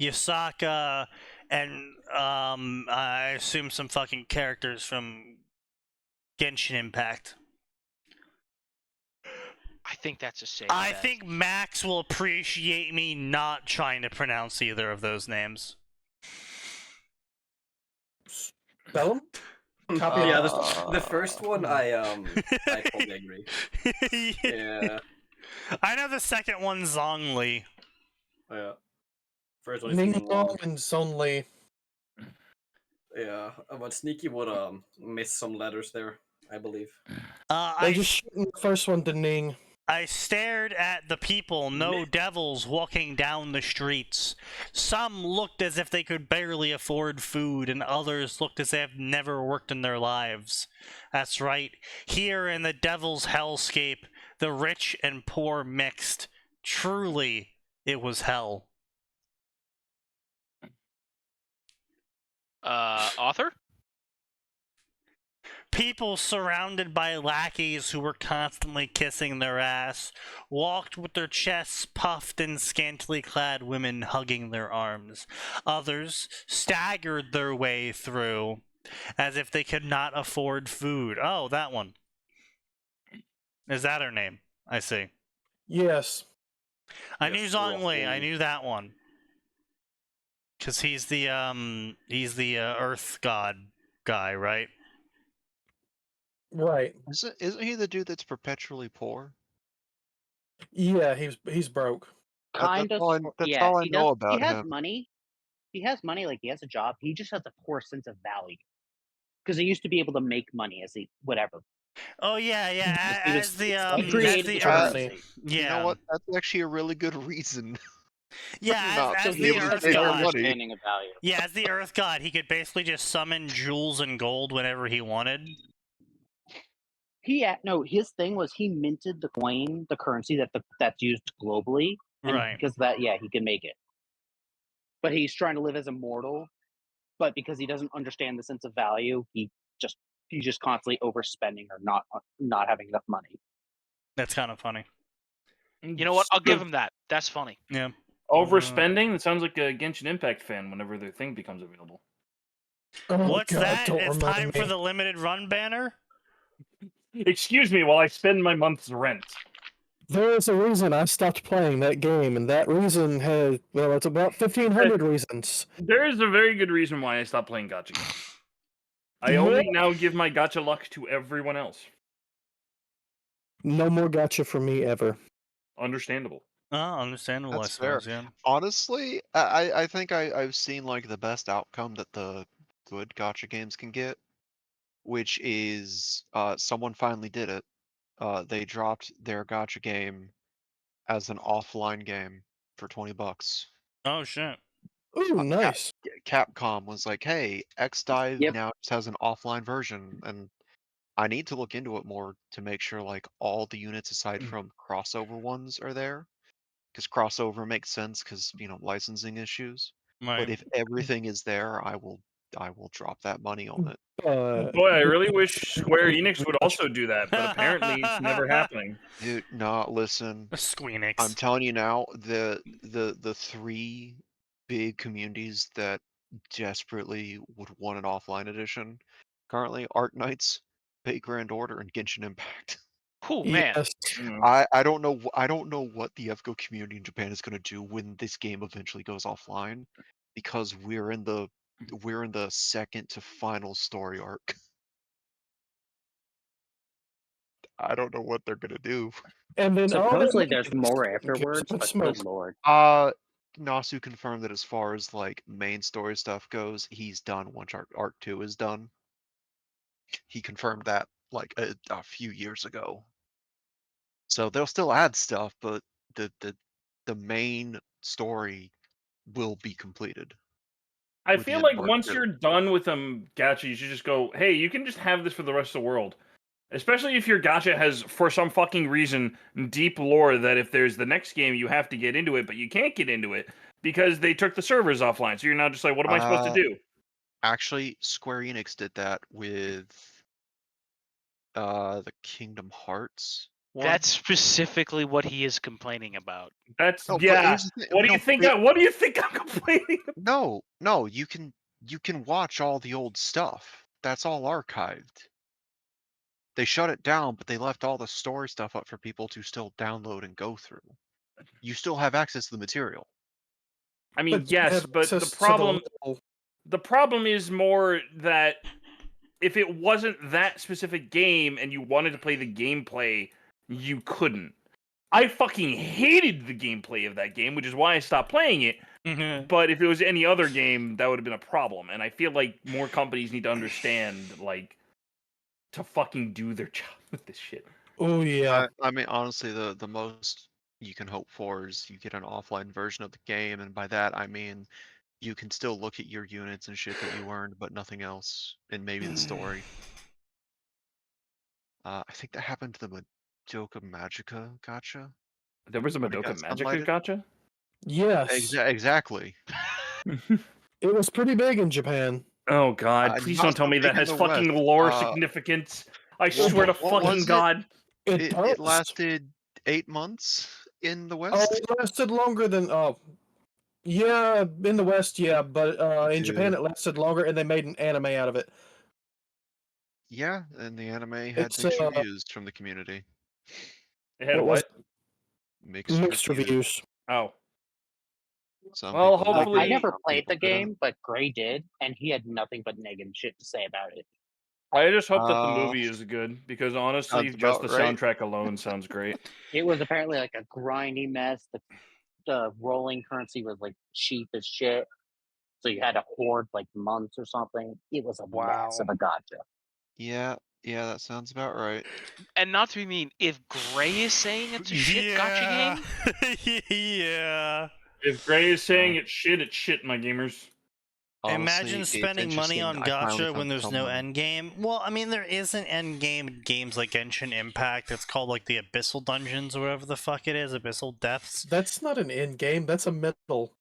Yasaka, and I assume some fucking characters from Genshin Impact. I think that's a safe I bet. think Max will appreciate me not trying to pronounce either of those names. Spell them? Copy. Yeah, the first one I totally agree. Yeah. I know the second one, Zhongli. Yeah. First one is Ning Ning Long Long. and Zonli. Yeah, but Sneaky would miss some letters there, I believe. They just shortened the first one to Ning. I stared at the people, no devils, walking down the streets. Some looked as if they could barely afford food, and others looked as if they've never worked in their lives. That's right. Here in the devil's hellscape, the rich and poor mixed. Truly, it was hell. Author? People surrounded by lackeys who were constantly kissing their ass, walked with their chests puffed and scantily clad women hugging their arms. Others staggered their way through, as if they could not afford food. Oh, that one. Is that her name? I see. Yes. I knew Zhongli. I knew that one. Because he's the Earth God guy, right? Right. Isn't he the dude that's perpetually poor? Yeah, he's broke. Kind of. That's Yes, all I he know does. about He has him. money. He has money. Like he has a job. He just has a poor sense of value because he used to be able to make money as he whatever. Oh yeah, yeah. He As just the He as created the the Earth. currency. Yeah. You know what? That's actually a really good reason. Yeah, not So as be he the able just to has Earth save no your God. money. understanding of value. Yeah, as the Earth God, he could basically just summon jewels and gold whenever he wanted. His thing was he minted the coin, the currency that's used globally, and Right. because of that, yeah, he can make it. But he's trying to live as a mortal, but because he doesn't understand the sense of value, he's just constantly overspending or not having enough money. That's kind of funny. You know what? I'll give him that. That's funny. Yeah. Overspending? That sounds like a Genshin Impact fan whenever their thing becomes available. Oh, What's God, that? don't It's remind time me. for the limited run banner? Excuse me while I spend my month's rent. There is a reason I stopped playing that game, and that reason has, well, it's about 1,500 reasons. There is a very good reason why I stopped playing gacha games. I only now give my gacha luck to everyone else. No more gacha for me ever. Understandable. Oh, understandable, That's I fair. suppose, yeah. Honestly, I think I've seen like the best outcome that the good gacha games can get, which is someone finally did it. They dropped their gacha game as an offline game for $20. Oh shit. Ooh, nice. Capcom was like, "Hey, X-Dive Yep. now just has an offline version," and I need to look into it more to make sure like all the units aside from crossover ones are there, because crossover makes sense because licensing issues. But Right. if everything is there, I will drop that money on it. Boy, I really wish Square Enix would also do that, but apparently it's never happening. Dude, no, listen. I'm Squeenix. telling you now, the three big communities that desperately would want an offline edition currently: Arc Knights, Fate Grand Order, and Genshin Impact. Oh man. Yes. I don't know what the FGO community in Japan is going to do when this game eventually goes offline, because we're in the second to final story arc. I don't know what they're going to do. And then Supposedly there's more afterwards, Good but smoke. good lord. Nasu confirmed that as far as like main story stuff goes, he's done once Arc 2 is done. He confirmed that like a few years ago. So they'll still add stuff, but the main story will be completed. I with the feel end like of Arc once 2. you're done with gacha, you should just go, hey, you can just have this for the rest of the world. Especially if your gacha has, for some fucking reason, deep lore that if there's the next game, you have to get into it, but you can't get into it because they took the servers offline. So you're now just like, what am I supposed to do? Actually, Square Enix did that with the Kingdom Hearts one. That's specifically what he is complaining about. That's No, but yeah. here's the thing- What do you no, think? but- What do you think I'm complaining about? No, you can watch all the old stuff. That's all archived. They shut it down, but they left all the story stuff up for people to still download and go through. You still have access to the material. I mean, But you yes, have but access the to problem little- the problem is more that if it wasn't that specific game and you wanted to play the gameplay, you couldn't. I fucking hated the gameplay of that game, which is why I stopped playing it. But if it was any other game, that would have been a problem. And I feel like more companies need to understand, like, to fucking do their job with this shit. Oh yeah. I mean, honestly, the most you can hope for is you get an offline version of the game, and by that I mean you can still look at your units and shit that you earned, but nothing else, and maybe the story. I think that happened to the Madoka Magica gacha. There was a When it Madoka got Magica sunlighted? gacha? Yes. Exactly. It was pretty big in Japan. Oh god, please not don't tell so me that big in has the fucking West. lore significance. I Well, swear to what was fucking it? god. It does. It lasted 8 months in the Oh, West. it lasted longer than yeah, in the West, yeah, but in Japan Dude. it lasted longer, and they made an anime out of it. Yeah, and the anime had It's mixed reviews from the community. It had what was what? Mixed reviews. reviews. Oh. Some Well, people like hopefully- it, I never some played the people didn't. game, but Gray did, and he had nothing but negative shit to say about it. I just hope that the Uh, movie is good because honestly, sounds just the about right. soundtrack alone sounds great. It was apparently like a grindy mess. The rolling currency was like cheap as shit, so you had to hoard like months or something. It was a mess of a gotcha. Yeah, that sounds about right. And not to be mean, if Gray is saying it's a shit gotcha game, Yeah. If Gray is saying it's shit, my gamers. Imagine Honestly, spending money on gacha when there's no someone. end game. Well, I mean, there is an end game in games like Genshin Impact. It's called like the Abyssal Dungeons or whatever the fuck it is, Abyssal Depths. That's not an end game. That's a middle.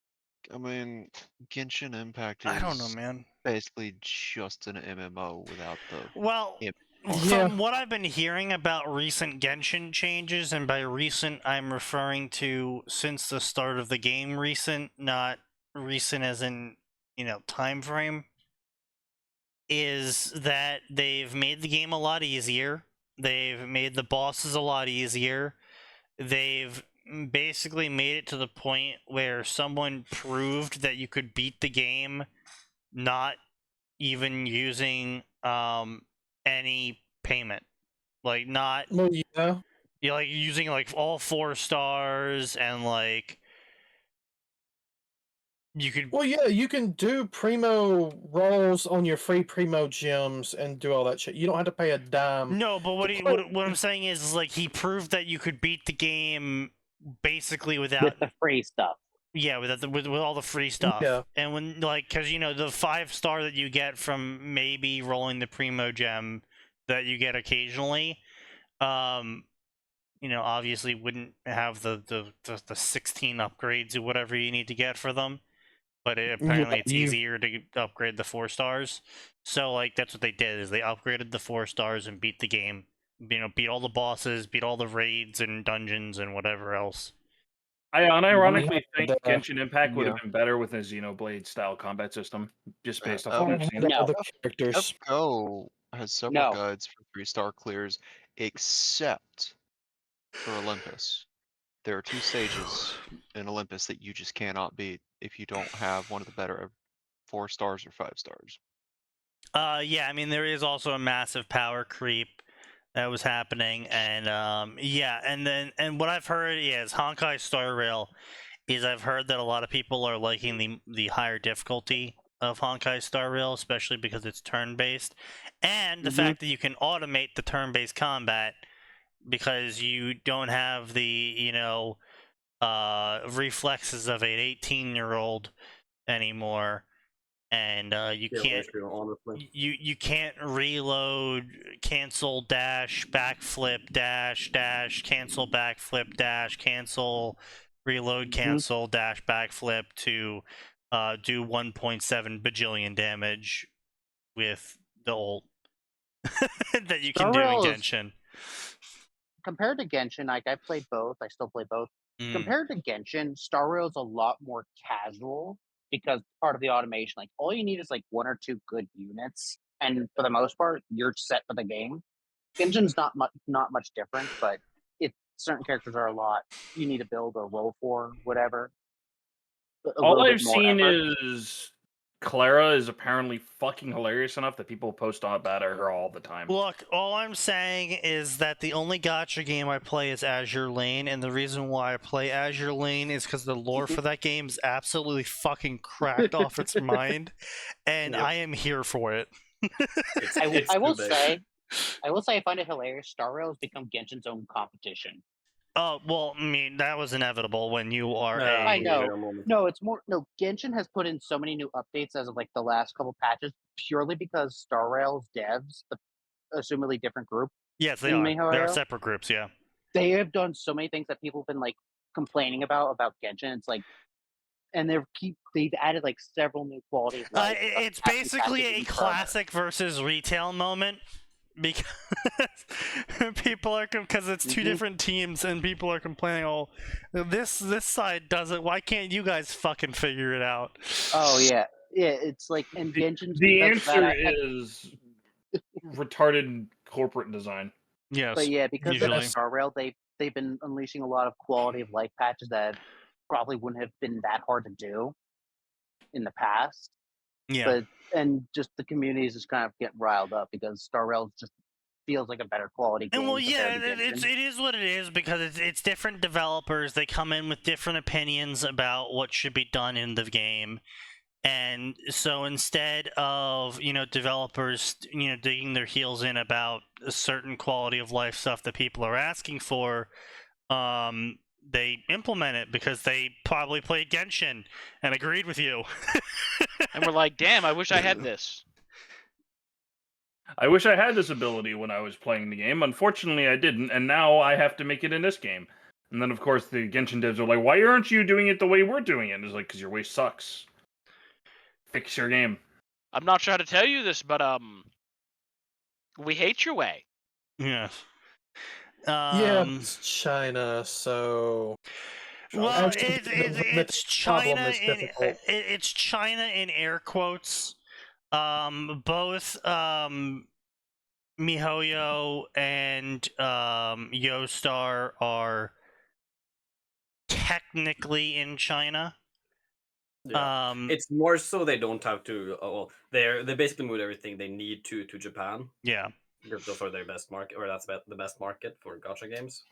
I mean, Genshin Impact I don't know, is man. basically just an MMO without the. Well, Yep. from what I've been hearing about recent Genshin changes, and by recent I'm referring to since the start of the game recent, not recent as in, time frame, is that they've made the game a lot easier. They've made the bosses a lot easier. They've basically made it to the point where someone proved that you could beat the game not even using any payment, like not Well, yeah. like using like all 4 stars, and like you could. Well, yeah, you can do primo rolls on your free primo gems and do all that shit. You don't have to pay a dime. No, but what, to he, play. what I'm saying is like he proved that you could beat the game basically without With the free stuff. Yeah, with all the free stuff. Yeah. And when, like, because, the 5-star that you get from maybe rolling the Primo Gem that you get occasionally, obviously wouldn't have the 16 upgrades or whatever you need to get for them. But apparently it's easier to upgrade the 4 stars. So, like, that's what they did, is they upgraded the 4 stars and beat the game. Beat all the bosses, beat all the raids and dungeons and whatever else. I unironically think the- Genshin Impact would have yeah. been better with a Xenoblade style combat system, just based off Oh, what I've seen. No. The characters. Go has several No. guides for 3-star clears, except for Olympus. There are 2 stages in Olympus that you just cannot beat if you don't have one of the better 4 stars or 5 stars. Yeah, I mean, there is also a massive power creep that was happening, and and what I've heard is Honkai Star Rail is I've heard that a lot of people are liking the higher difficulty of Honkai Star Rail, especially because it's turn-based, and the fact that you can automate the turn-based combat because you don't have the reflexes of an 18-year-old anymore. And you can't you can't reload, cancel, dash, backflip, dash, cancel, backflip, dash, cancel, reload, cancel, dash, backflip to do 1.7 bajillion damage with the ult that you can do in Genshin. Compared to Genshin, like I played both, I still play both. Compared to Genshin, Star Rail is a lot more casual because part of the automation, like all you need is like 1 or 2 good units, and for the most part, you're set for the game. Genshin's not much different, but certain characters are a lot you need to build or roll for, whatever. All I've seen is Clara is apparently fucking hilarious enough that people post about her all the time. Look, all I'm saying is that the only gacha game I play is Azure Lane, and the reason why I play Azure Lane is because the lore for that game is absolutely fucking cracked off its mind, and I am here for it. I will say, I find it hilarious. Star Rail has become Genshin's own competition. Oh, well, I mean, that was inevitable when you are I know. No, it's more. No, Genshin has put in so many new updates as of like the last couple patches, purely because Star Rail's devs, the assumedly different group. Yes, they are. They are separate groups. Yeah. They have done so many things that people have been like complaining about Genshin. It's like, and they've added like several new qualities. It's basically a classic versus retail moment. Because people are, because it's 2 different teams and people are complaining, oh, this side does it, why can't you guys fucking figure it out? Oh yeah, it's like, and Genshin's the answer is retarded corporate design. Yes, but yeah, because of Star Rail, they've been unleashing a lot of quality of life patches that probably wouldn't have been that hard to do in the past. Yeah. And just the communities just kind of get riled up because Star Rail just feels like a better quality game. And well, yeah, compared to Genshin. it is what it is because it's different developers. They come in with different opinions about what should be done in the game. And so instead of, developers, digging their heels in about a certain quality of life stuff that people are asking for, they implement it because they probably played Genshin and agreed with you. And we're like, damn, I wish I had this. I wish I had this ability when I was playing the game. Unfortunately, I didn't, and now I have to make it in this game. And then, of course, the Genshin devs are like, why aren't you doing it the way we're doing it? It's like, because your way sucks. Fix your game. I'm not sure how to tell you this, but we hate your way. Yeah. Yeah, it's China, so. Well, Actually, it's the problem China is difficult. it's China in air quotes. Both MiHoYo and YoStar are technically in China. Yeah. It's more so they don't have to. They basically moved everything they need to Japan. Yeah. Because those are their best market, or that's the best market for gacha games.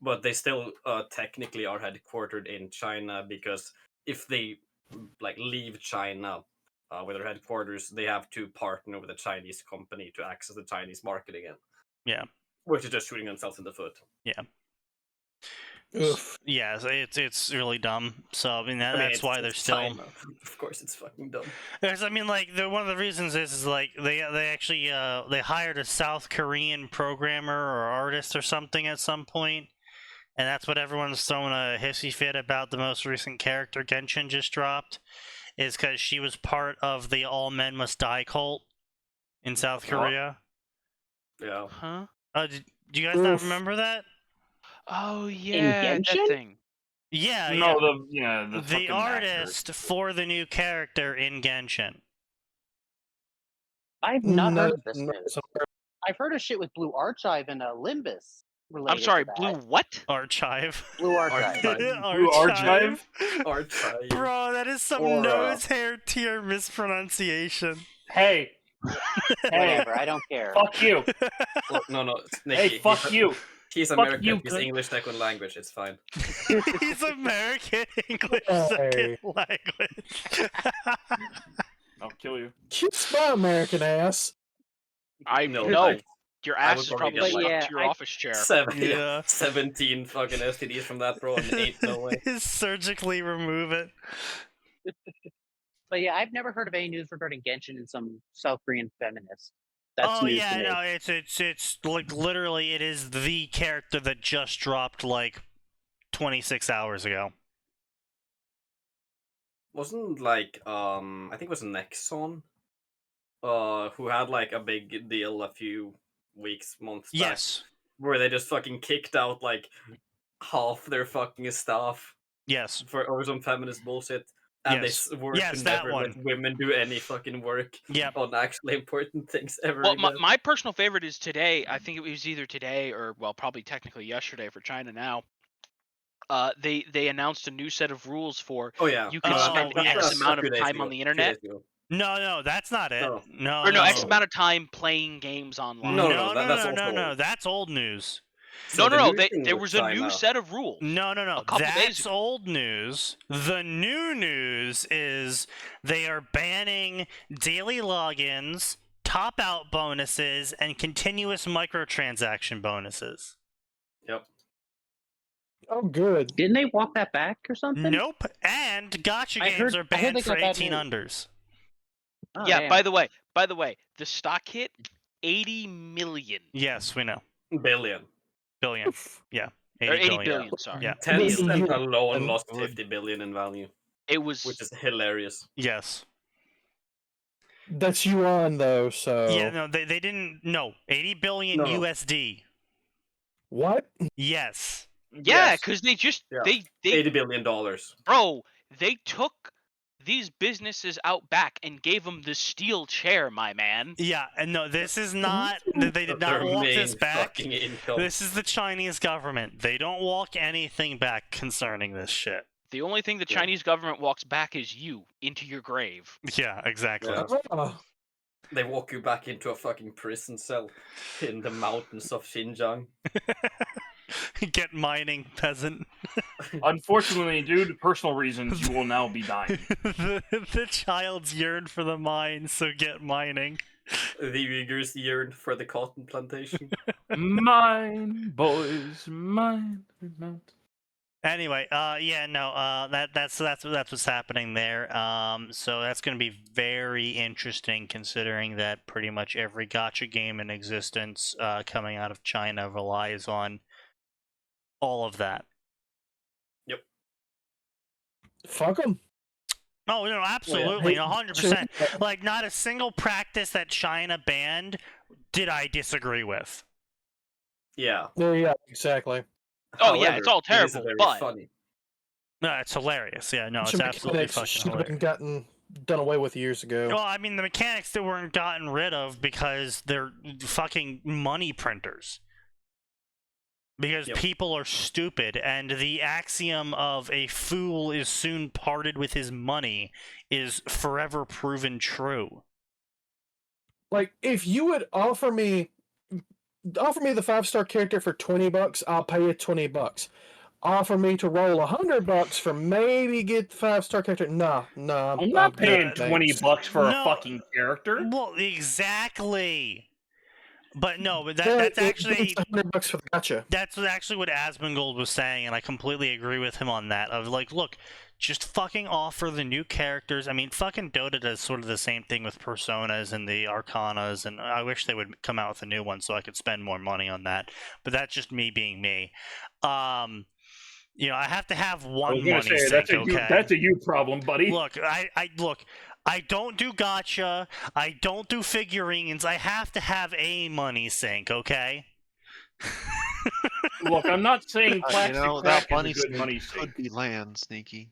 But they still technically are headquartered in China because if they leave China with their headquarters, they have to partner with a Chinese company to access the Chinese market again. Yeah. Which is just shooting themselves in the foot. Yeah. Oof. Yeah, it's really dumb. So I mean that's why they're still. China. Of course, it's fucking dumb. Because I mean, one of the reasons is they actually they hired a South Korean programmer or artist or something at some point, and that's what everyone's throwing a hissy fit about. The most recent character Genshin just dropped, is because she was part of the All Men Must Die cult in South Korea. Yeah. Huh? Do you guys not remember that? Oh yeah, that Genshin? thing. Yeah. No, yeah. the The fucking artist for the new character in Genshin. I've not No, heard of this no, news. I've heard of shit with Blue Archive and Limbus. I'm sorry, to that. Blue what? Archive. Blue Archive. Blue Archive? Archive. Bro, that is some Or, nose hair tier mispronunciation. Hey, Whatever, I don't care. fuck you. Look, no, Hey, Nikki, fuck you. He's Fuck American. you, He's cunt. English second language. It's fine. He's American English Hey. second language. I'll kill you. Kiss my American ass. I No, know. like, Your I ass would is probably probably get, stuck like- to your I- office chair. 17 fucking STDs from that, bro, and 8 no way. Surgically remove it. But yeah, I've never heard of any news regarding Genshin and some South Korean feminist. That's news to me. No, it's like literally it is the character that just dropped 26 hours ago. Wasn't I think it was Nexon, who had a big deal a few months back, Yes. where they just fucking kicked out half their fucking staff Yes. over some feminist bullshit, and Yes. they swore Yes, to that never let one. women do any fucking work Yep. on actually important things ever Well, again. my personal favorite is today. I think it was either today or, well, probably technically yesterday for China now. They announced a new set of rules for Oh yeah, you can Oh, spend yes. X a amount few of days time ago, on the 2 internet. days ago. No, that's not it. No. No, Or no, X no. amount of time playing games online. No, that's also no. old. That's old news. So the No. new thing There with was a new China- set of rules. No. A couple days That's ago. old news. The new news is they are banning daily logins, top out bonuses, and continuous microtransaction bonuses. Yep. Oh, good. Didn't they walk that back or something? Nope. And gotcha I games heard- are I heard banned they for got bad 18 news. unders. Oh, Yeah. damn. By the way, the stock hit 80 million Yes, we know. billion. Billion. Yeah. or 80 billion. billion. Sorry. Yeah. Tencent alone And- lost 50 billion in value, It was. which is hilarious. Yes. That's yuan, though, so. Yeah, no, they didn't. No. 80 billion No, no. USD. What? Yes. Yeah, Yes, because they just Yeah. they $80 billion. bro, they took these businesses out back and gave them the steel chair, my man. Yeah, and no, this is not. They did not Their walk main this back. fucking income. This is the Chinese government. They don't walk anything back concerning this shit. The only thing the Chinese government walks back is you into your grave. Yeah, exactly. Yeah. They walk you back into a fucking prison cell in the mountains of Xinjiang. Get mining, peasant. Unfortunately, due to personal reasons, you will now be dying. the child's yearn for the mine, so get mining. The Uyghurs yearn for the cotton plantation. Mine, boys, mine. Anyway, that's what's happening there. So that's going to be very interesting, considering that pretty much every gacha game in existence coming out of China relies on all of that. Yep. Fuck them. Oh, no, absolutely, 100%. Like, not a single practice that China banned did I disagree with. Yeah. Yeah, exactly. Oh yeah, it's all It is terrible, very but funny. No, it's hilarious. Yeah, no, it's absolutely fucking should have hilarious. been done away with years ago. Well, I mean, the mechanics that weren't gotten rid of because they're fucking money printers. Because people are stupid, and the axiom of a fool is soon parted with his money is forever proven true. Like, if you would offer me the 5-star character for $20, I'll pay you $20. Offer me to roll $100 for maybe get the 5-star character. Nah. I'm not paying $20 for a fucking character. Well, exactly. But no, but that's actually $100 for the gacha. That's actually what Asmongold was saying, and I completely agree with him on that. Of like, look, just fucking offer the new characters. I mean, fucking Dota does sort of the same thing with Personas and the Arcanas, and I wish they would come out with a new one so I could spend more money on that. But that's just me being me. You know, I have to have one money sink, okay? That's a you problem, buddy. Look, I don't do gacha. I don't do figurines. I have to have a money sink, okay? Look, I'm not saying plastic that crack money is a good money could sink. be land, Sneaky.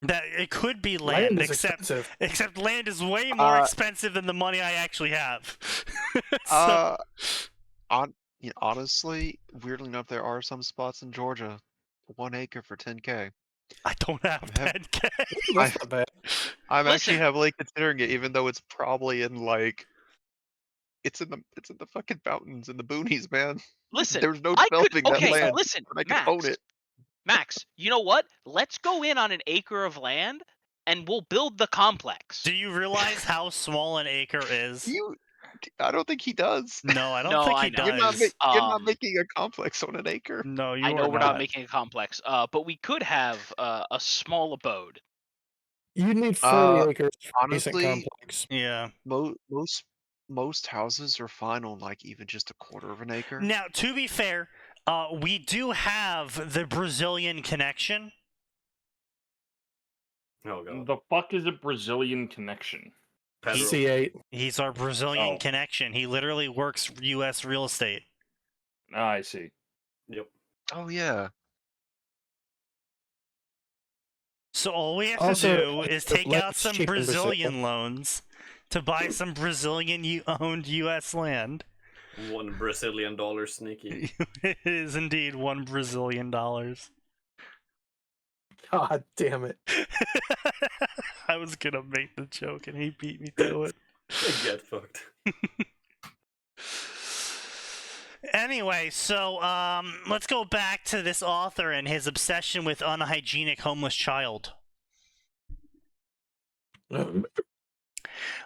That it could be land, except land is way more expensive than the money I actually have. Honestly, weirdly enough, there are some spots in Georgia, 1 acre for 10K. I don't have 10K. That's not bad. I'm actually heavily considering it, even though it's probably in like, it's in the fucking mountains in the boonies, man. Listen, there's no developing that land. Listen, I can own it. Max, you know what? Let's go in on an acre of land, and we'll build the complex. Do you realize how small an acre is? I don't think he does. No, I don't think he does. You're not making a complex on an acre. No, I know we're not making a complex. But we could have a small abode. You need 40 acres for honestly, a decent complex. Yeah. Most houses are fine on like even just 1/4 of an acre. Now, to be fair, we do have the Brazilian connection. Oh god. The fuck is a Brazilian connection? C8. He's our Brazilian connection. He literally works U.S. real estate. Oh, I see. Yep. Oh yeah. So all we have to do is take out some Brazilian loans to buy some Brazilian-owned U.S. land. $1 Brazilian Sneaky. It is indeed $1 Brazilian. God damn it. I was gonna make the joke and he beat me to it. Get fucked. Anyway, so let's go back to this author and his obsession with unhygienic homeless child.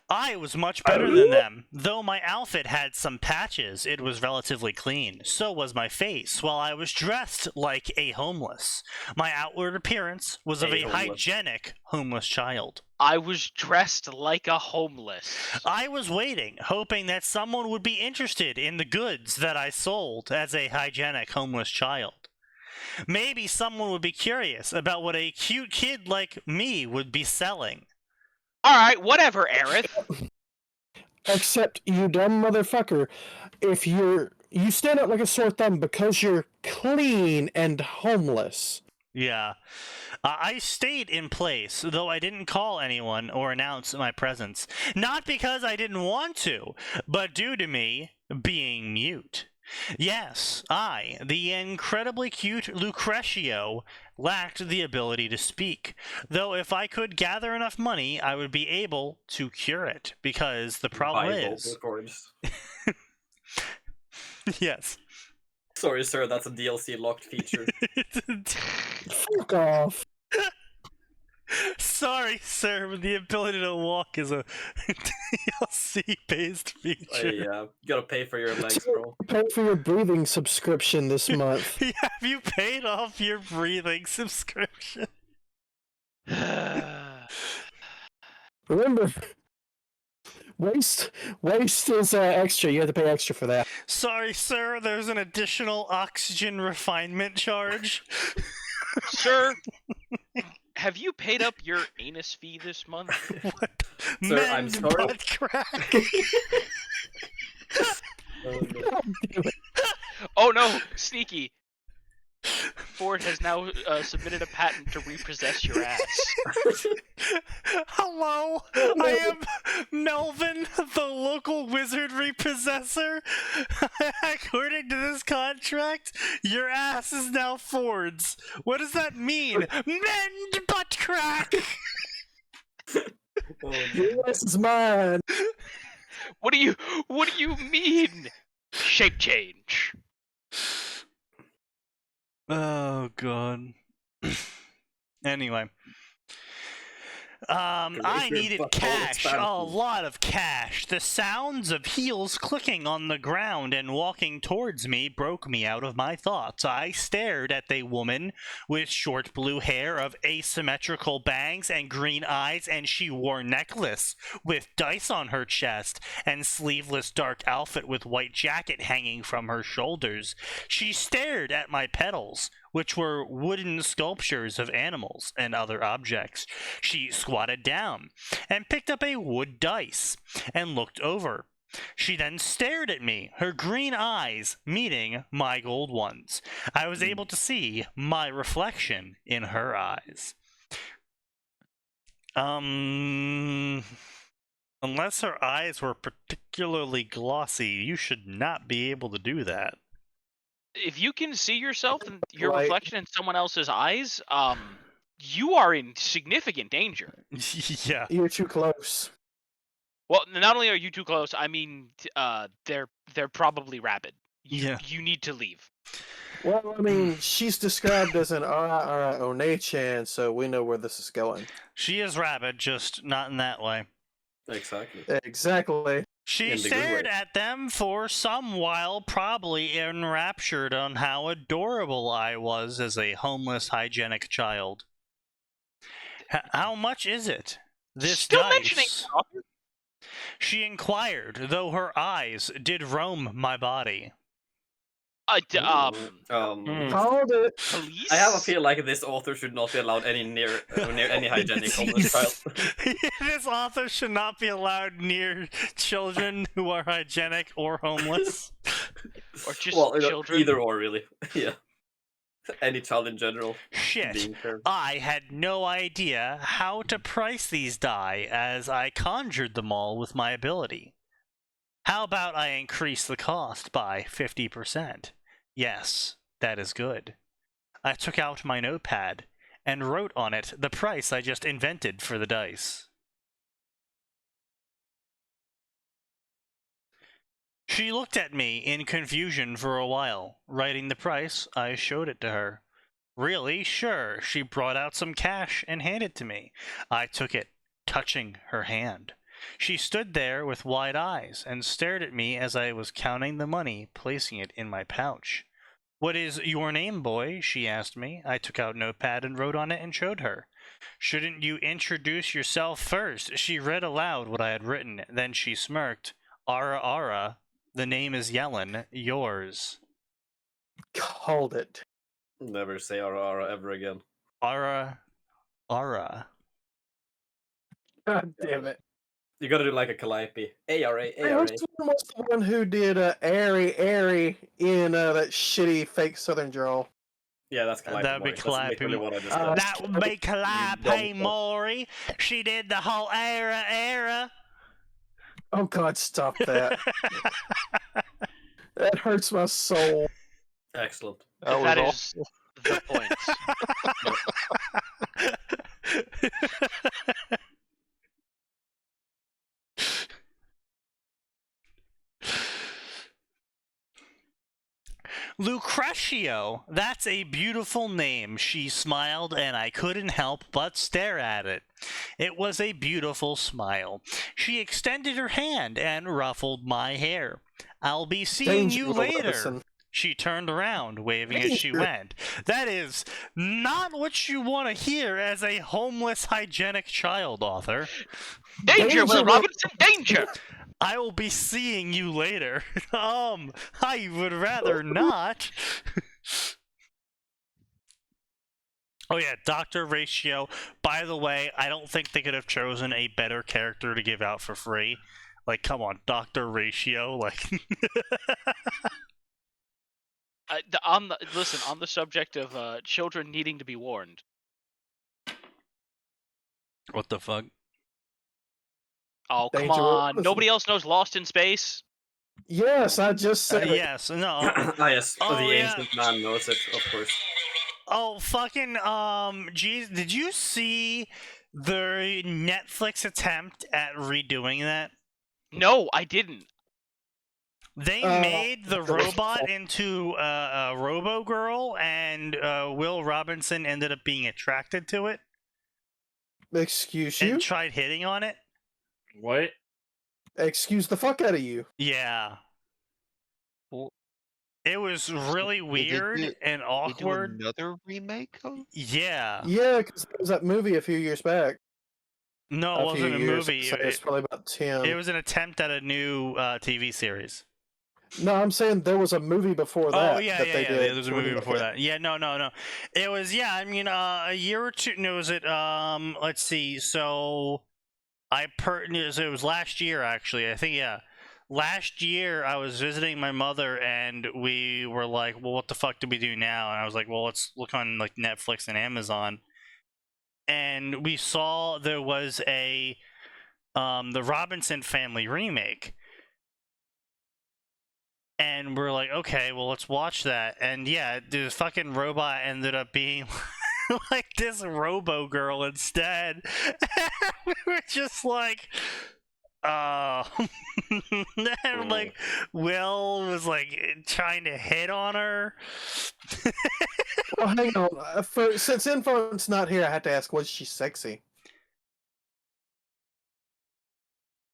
I was much better than them. Though my outfit had some patches, it was relatively clean. So was my face, while I was dressed like a homeless. My outward appearance was of a hygienic homeless child. I was dressed like a homeless. I was waiting, hoping that someone would be interested in the goods that I sold as a hygienic homeless child. Maybe someone would be curious about what a cute kid like me would be selling. Alright, whatever, Aerith. Except, you dumb motherfucker, if you stand out like a sore thumb because you're clean and homeless. Yeah. I stayed in place, though I didn't call anyone or announce my presence. Not because I didn't want to, but due to me being mute. Yes, I, the incredibly cute Lucretio, lacked the ability to speak, though if I could gather enough money, I would be able to cure it, because the problem Buy is... vocal cords. Yes. Sorry, sir, that's a DLC locked feature. Fuck off. Sorry, sir, but the ability to walk is a DLC-based feature. You gotta pay for your legs, bro. Pay for your breathing subscription this month. Have you paid off your breathing subscription? Remember, waste is extra. You have to pay extra for that. Sorry, sir, there's an additional oxygen refinement charge. Sir, have you paid up your anus fee this month? What? Sir, I'm Mend sorry. butt crack. Oh no, Sneaky. Ford has now submitted a patent to repossess your ass. Hello, I am Melvin, the local wizardry possessor. According to this contract, your ass is now Ford's. What does that mean? Mend butt crack! This is mine. What do you mean? Shape change. Oh god. Anyway. I needed cash, a lot of cash. The sounds of heels clicking on the ground and walking towards me broke me out of my thoughts. I stared at the woman with short blue hair of asymmetrical bangs and green eyes, and she wore necklace with dice on her chest and sleeveless dark outfit with white jacket hanging from her shoulders. She stared at my pedals, which were wooden sculptures of animals and other objects. She squatted down and picked up a wood dice and looked over. She then stared at me, her green eyes meeting my gold ones. I was able to see my reflection in her eyes. Unless her eyes were particularly glossy, you should not be able to do that. If you can see yourself and your Right. reflection in someone else's eyes, you are in significant danger. Yeah. You're too close. Well, not only are you too close, I mean, they're probably rabid. Yeah. You need to leave. Well, I mean, she's described as an Ara One-chan, so we know where this is going. She is rabid, just not in that way. Exactly. Exactly. She In the good stared way. at them for some while, probably enraptured on how adorable I was as a homeless, hygienic child. How much is it? This Still dice? mentioning author? She inquired, though her eyes did roam my body. Called it. Police? I have a feel like this author should not be allowed any near any hygienic homeless child. This author should not be allowed near children who are hygienic or homeless. Or just Well, children? either or, really. Yeah. Any child in general. Shit. Being fair. I had no idea how to price these die as I conjured them all with my ability. How about I increase the cost by 50%? Yes, that is good. I took out my notepad and wrote on it the price I just invented for the dice. She looked at me in confusion for a while. Writing the price, I showed it to her. Really? Sure. She brought out some cash and handed it to me. I took it, touching her hand. She stood there with wide eyes and stared at me as I was counting the money, placing it in my pouch. What is your name, boy? She asked me. I took out a notepad and wrote on it and showed her. Shouldn't you introduce yourself first? She read aloud what I had written. Then she smirked. Ara Ara. The name is Yellen. Yours. Called it. Never say Ara ever again. Ara. Ara. God damn it. You gotta do like a Calliope. ARA, Hey, ARA. which one was the one who did Airy in that shitty fake Southern drawl? Yeah, that's Calliope. That'd be Mori. That's Calliope. literally what I just Uh, said. That would be Calliope dumb fuck. Mori. She did the whole era. Oh God, stop that. That hurts my soul. Excellent. That was is the point. Lucretio, that's a beautiful name. She smiled, and I couldn't help but stare at it. It was a beautiful smile. She extended her hand and ruffled my hair. I'll be seeing Danger, you Will later. Robinson. She turned around, waving as she Danger. went. That is not what you want to hear as a homeless, hygienic child author. Danger, Will Robinson, danger! I will be seeing you later. I would rather not. Oh yeah, Dr. Ratio. By the way, I don't think they could have chosen a better character to give out for free. Like, come on, Dr. Ratio. Like, Listen, on the subject of children needing to be warned. what the fuck? Oh, come Danger, Will on. Robinson. Nobody else knows Lost in Space? Yes, I just said it. Yes, no. Yes, Oh, the yeah. ancient man knows it, of course. Oh, fucking, geez, did you see the Netflix attempt at redoing that? No, I didn't. They made the robot into a Robo Girl, and Will Robinson ended up being attracted to it Excuse you? and tried hitting on it. What? Excuse the fuck out of you. Yeah. Well, It was really weird and they do awkward. another remake of? Yeah. Yeah, because there was that movie a few years back. No, it wasn't a movie. It's probably about 10. It was an attempt at a new TV series. No, I'm saying there was a movie before that. Oh yeah, that they did. There was a movie before that. Yeah, no. It was I mean, a year or two. No, was it? Let's see. So, it was last year actually. I think last year I was visiting my mother and we were like, well, what the fuck do we do now? And I was like, well, let's look on like Netflix and Amazon. And we saw there was a the Robinson Family remake. And we're like, okay, well, let's watch that. And yeah, the fucking robot ended up being like this Robo Girl instead. We were just like, and like, Will was like trying to hit on her. Well, hang on. Since Info's not here, I have to ask, was she sexy?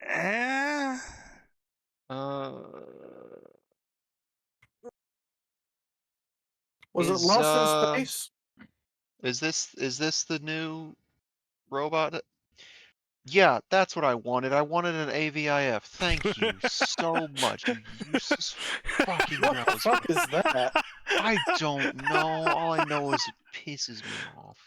Eh? Was it Is, Lost in Space? Is this the new robot? Yeah, that's what I wanted. I wanted an AVIF. Thank you so much. You useless fucking What the nose. fuck is that? I don't know. All I know is it pisses me off.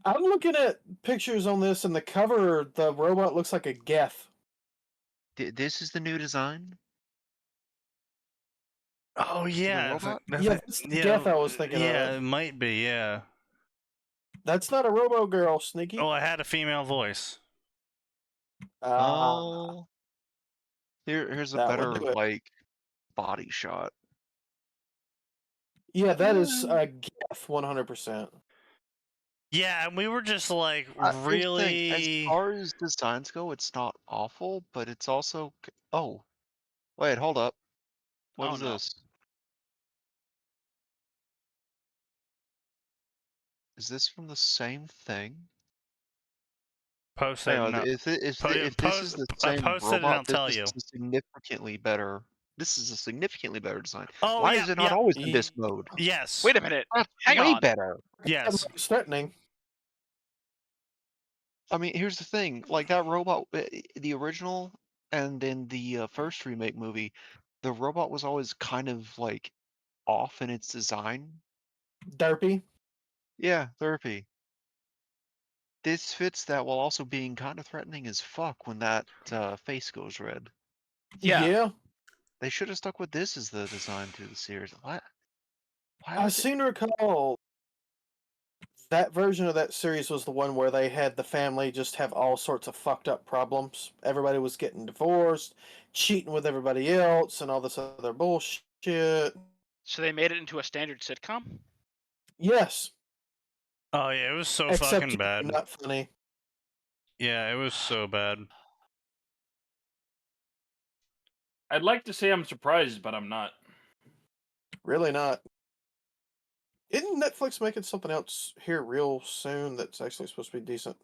I'm looking at pictures on this, and the cover, the robot looks like a geth. This is the new design? Oh yeah, robot? Yeah, that's the geth I was thinking yeah, of. it might be. Yeah. That's not a Robo Girl, Sneaky. Oh, I had a female voice. Oh. Here's a that would better do it. like body shot. Yeah, that is a geth 100%. Yeah, and we were just like Here's the thing, really. as far as designs go, it's not awful, but it's also oh. Wait, hold up. What Oh, is no. this? Is this from the same thing? Post Hang it. on, No. if this is the I same posted it and robot, I'll tell you. this is significantly better. This is a significantly better design. Oh, Why yeah, is it not yeah. always in this mode? Yes. Wait a minute. That's Hang way on. better. Yes. It's threatening. I mean, here's the thing. Like that robot, the original and in the first remake movie, the robot was always kind of like off in its design. Derpy. Yeah, therapy. This fits that while also being kind of threatening as fuck when that face goes red. Yeah. They should have stuck with this as the design to the series. What? Why I was it? seem to recall That version of that series was the one where they had the family just have all sorts of fucked up problems. Everybody was getting divorced, cheating with everybody else, and all this other bullshit. So they made it into a standard sitcom? Yes, Oh yeah, it was so except fucking bad. not funny. Yeah, it was so bad. I'd like to say I'm surprised, but I'm not. Really not. Isn't Netflix making something else here real soon that's actually supposed to be decent?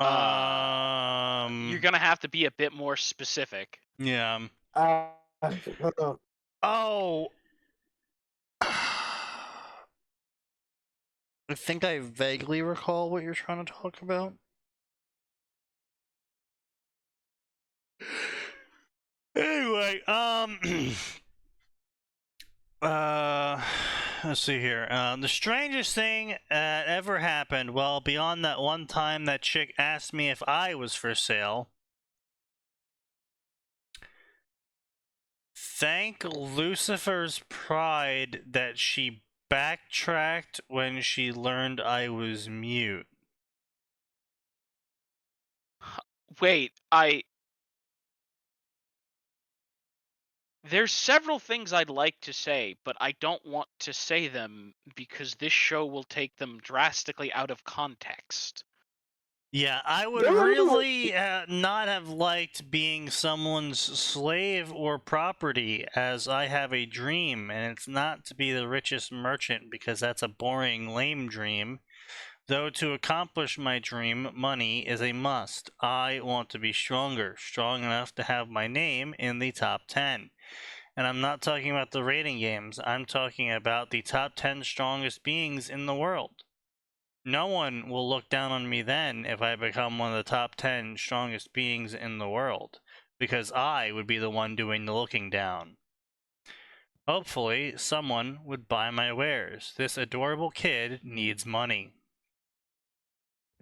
You're gonna have to be a bit more specific. Yeah. I don't know. Oh. I think I vaguely recall what you're trying to talk about. Anyway, let's see here. The strangest thing that ever happened, well, beyond that one time that chick asked me if I was for sale. Thank Lucifer's pride that she backtracked when she learned I was mute. Wait, There's several things I'd like to say, but I don't want to say them because this show will take them drastically out of context. Yeah, I would really not have liked being someone's slave or property, as I have a dream, and it's not to be the richest merchant because that's a boring, lame dream. Though to accomplish my dream, money is a must. I want to be stronger, strong enough to have my name in the top 10. And I'm not talking about the rating games, I'm talking about the top 10 strongest beings in the world. No one will look down on me then if I become one of the top 10 strongest beings in the world, because I would be the one doing the looking down. Hopefully, someone would buy my wares. This adorable kid needs money.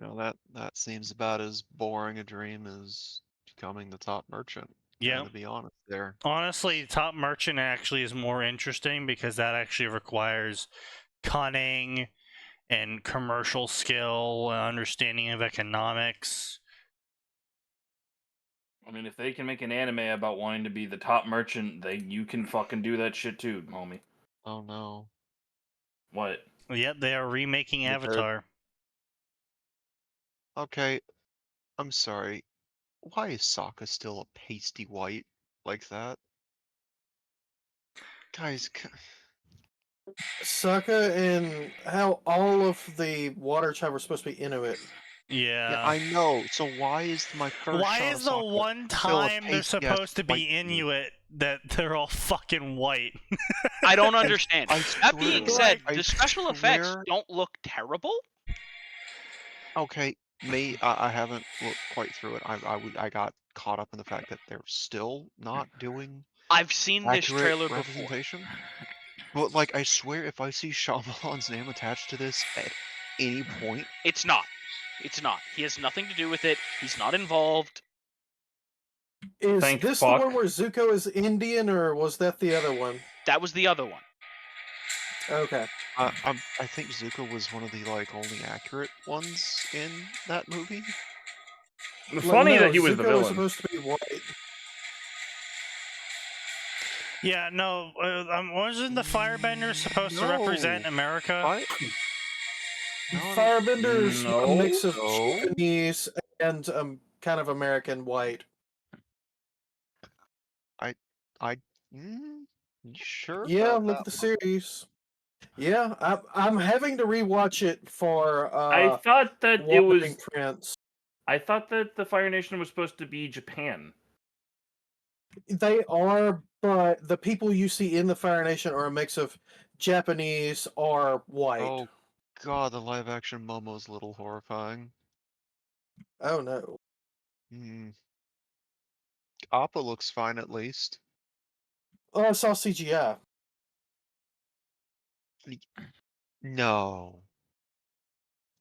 You know, that seems about as boring a dream as becoming the top merchant. Yeah. To be honest, there. Honestly, top merchant actually is more interesting because that actually requires cunning and commercial skill and understanding of economics. I mean, if they can make an anime about wanting to be the top merchant, you can fucking do that shit too, homie. Oh no. What? Yep, they are remaking Because- Avatar. Okay, I'm sorry. Why is Sokka still a pasty white like that? Guys, Sokka and how all of the water tribe were supposed to be Inuit. yeah, I know. So why is my first Why shot is of the Sokka one still a time they're pasty ass supposed to white be dude? Inuit that they're all fucking white? I don't understand. I That swear, being like- said, I the special effects swear- don't look terrible. Okay, I haven't looked quite through it. I got caught up in the fact that they're still not doing I've seen this accurate trailer before. representation. But like, I swear, if I see Shyamalan's name attached to this at any point, It's not. It's not. He has nothing to do with it. He's not involved. Is Thank this fuck. the one where Zuko is Indian, or was that the other one? That was the other one. Okay. I think Zuko was one of the like only accurate ones in that movie. Funny No, that he was Zuko the villain. was supposed to be white. Yeah, no, wasn't the Firebender supposed to represent No. America? What? No, Firebender's a mix of No. Japanese and kind of American white. You sure Yeah, about look that at the one? series. Yeah, I'm having to rewatch it for I thought that it Wandering was. Prince. I thought that the Fire Nation was supposed to be Japan. They are, but the people you see in the Fire Nation are a mix of Japanese or white. Oh god, the live action Momo's a little horrifying. Oh no. Appa looks fine at least. Oh, I saw CGI. No.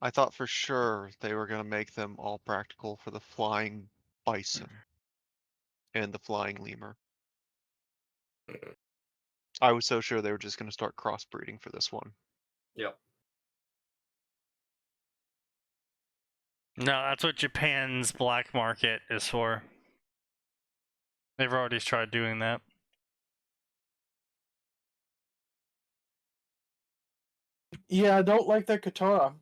I thought for sure they were gonna make them all practical for the flying bison and the flying lemur. I was so sure they were just gonna start crossbreeding for this one. Yep. No, that's what Japan's black market is for. They've already tried doing that. Yeah, I don't like that Katara.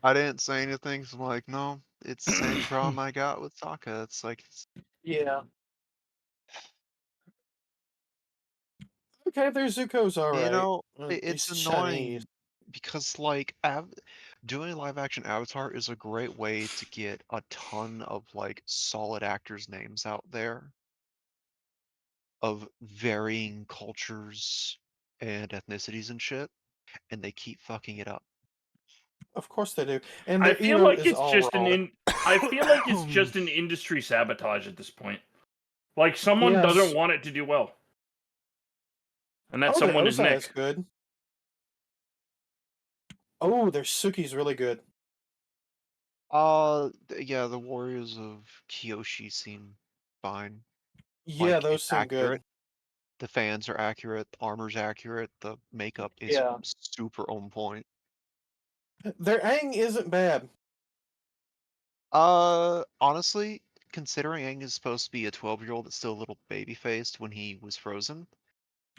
I didn't say anything, so I'm like, no, it's the same problem I got with Sokka. It's like, Yeah. Okay, their Zuko's alright. you know, At it's least annoying Chinese. because like doing live action Avatar is a great way to get a ton of like solid actors' names out there of varying cultures and ethnicities and shit, and they keep fucking it up. Of course they do. And I their feel emo like is it's all just wrong. I feel like it's just an industry sabotage at this point. Like someone Yes. doesn't want it to do well, and that Oh, someone the is Ozai Nick. is good. Oh, their Suki's really good. Yeah, the Warriors of Kyoshi seem fine. Yeah, Like, those it's seem accurate. good. The fans are accurate. The armor's accurate. The makeup is Yeah. super on point. Their Aang isn't bad. Honestly, considering Aang is supposed to be a 12-year-old that's still a little baby-faced when he was frozen,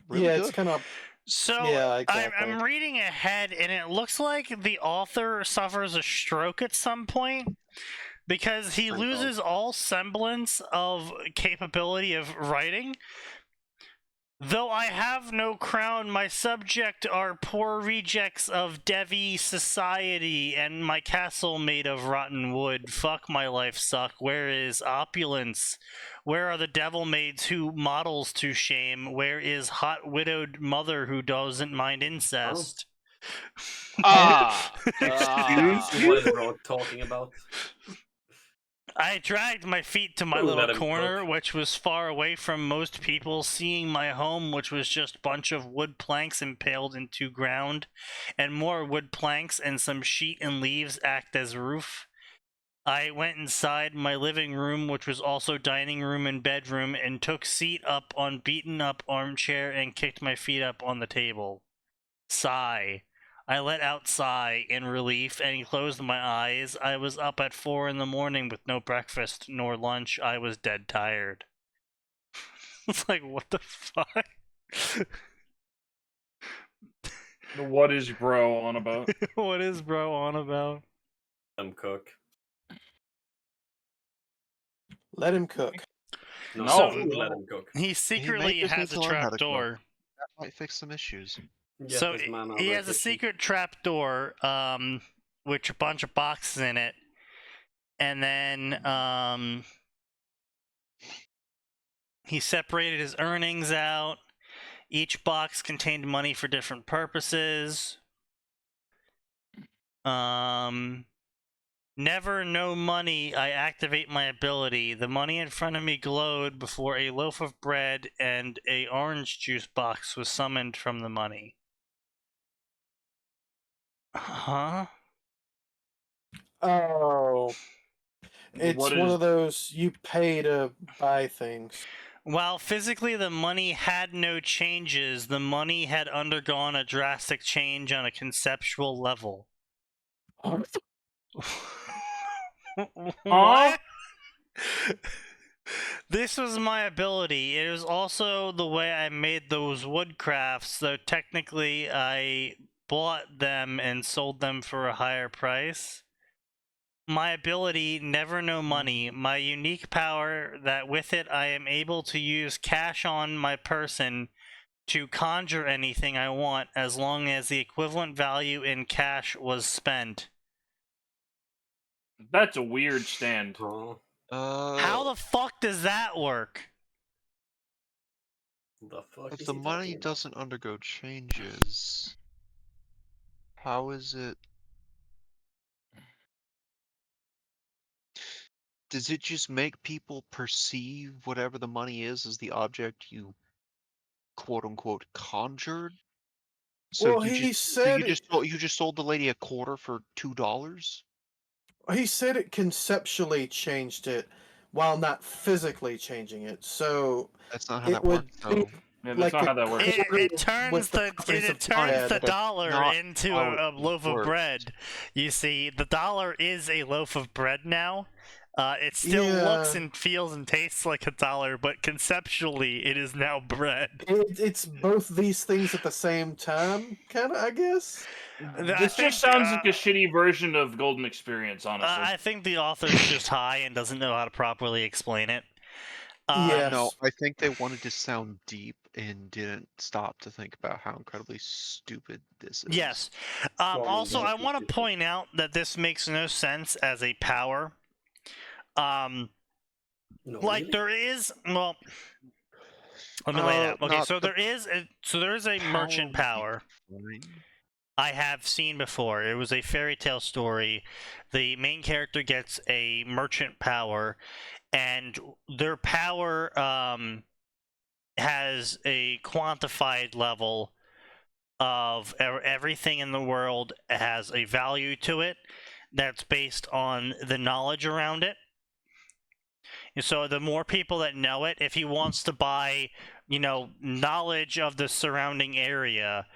really Yeah, good. it's kind of. So Yeah, exactly. I'm reading ahead, and it looks like the author suffers a stroke at some point because he Thank God. loses all semblance of capability of writing. Though I have no crown, my subject are poor rejects of Devi society, and my castle made of rotten wood. Fuck, my life suck. Where is opulence? Where are the devil maids who models to shame? Where is hot widowed mother who doesn't mind incest? Excuse What is bro talking about? I dragged my feet to my Let little him corner, cook. which was far away from most people, seeing my home, which was just a bunch of wood planks impaled into ground, and more wood planks and some sheet and leaves act as roof. I went inside my living room, which was also dining room and bedroom, and took seat up on beaten up armchair and kicked my feet up on the table. Sigh. I let out sigh in relief and closed my eyes. I was up at 4 in the morning with no breakfast nor lunch. I was dead tired. It's like, what the fuck? What is bro on about? What is bro on about? Cook. Let him cook. No, So- let him cook. He secretly just has needs a to learn how trap to cook. door. That might fix some issues. Get So this man on he has a vacation. secret trap door, with a bunch of boxes in it, and then he separated his earnings out. Each box contained money for different purposes. Never no money. I activate my ability. The money in front of me glowed before a loaf of bread and a orange juice box was summoned from the money. Huh? Oh. It's What one is- of those you pay to buy things. While physically the money had no changes, the money had undergone a drastic change on a conceptual level. What? This was my ability. It was also the way I made those wood crafts, though technically I bought them and sold them for a higher price. My ability, never no money, my unique power that with it I am able to use cash on my person to conjure anything I want as long as the equivalent value in cash was spent. That's a weird stand. Oh, How the fuck does that work? the fuck If is the he money talking about? doesn't undergo changes, how is it? Does it just make people perceive whatever the money is as the object you quote unquote conjured? So Well, he said you just sold the lady a quarter for $2? he said it conceptually changed it while not physically changing it. So That's not how it that would works, be though. Yeah, that's like not a how that works. quarter It turns with the piece it of turns bread. the That's dollar not into how a it loaf of works. bread. You see, the dollar is a loaf of bread now. It still looks Yeah. and feels and tastes like a dollar, but conceptually, it is now bread. It's both these things at the same time, kind of, I guess. This just sounds like a shitty version of Golden Experience, honestly. I think the author's just high and doesn't know how to properly explain it. Yes. No, I think they wanted to sound deep and didn't stop to think about how incredibly stupid this is. Yes. Well, Also, I that's want to stupid. point out that this makes no sense as a power. No, Like really? there is, well, let me lay it out. Okay, not so the there is a merchant would be power. fine. I have seen before. It was a fairy tale story. The main character gets a merchant power, and their power has a quantified level of everything in the world has a value to it that's based on the knowledge around it. And so the more people that know it, if he wants to buy, knowledge of the surrounding area,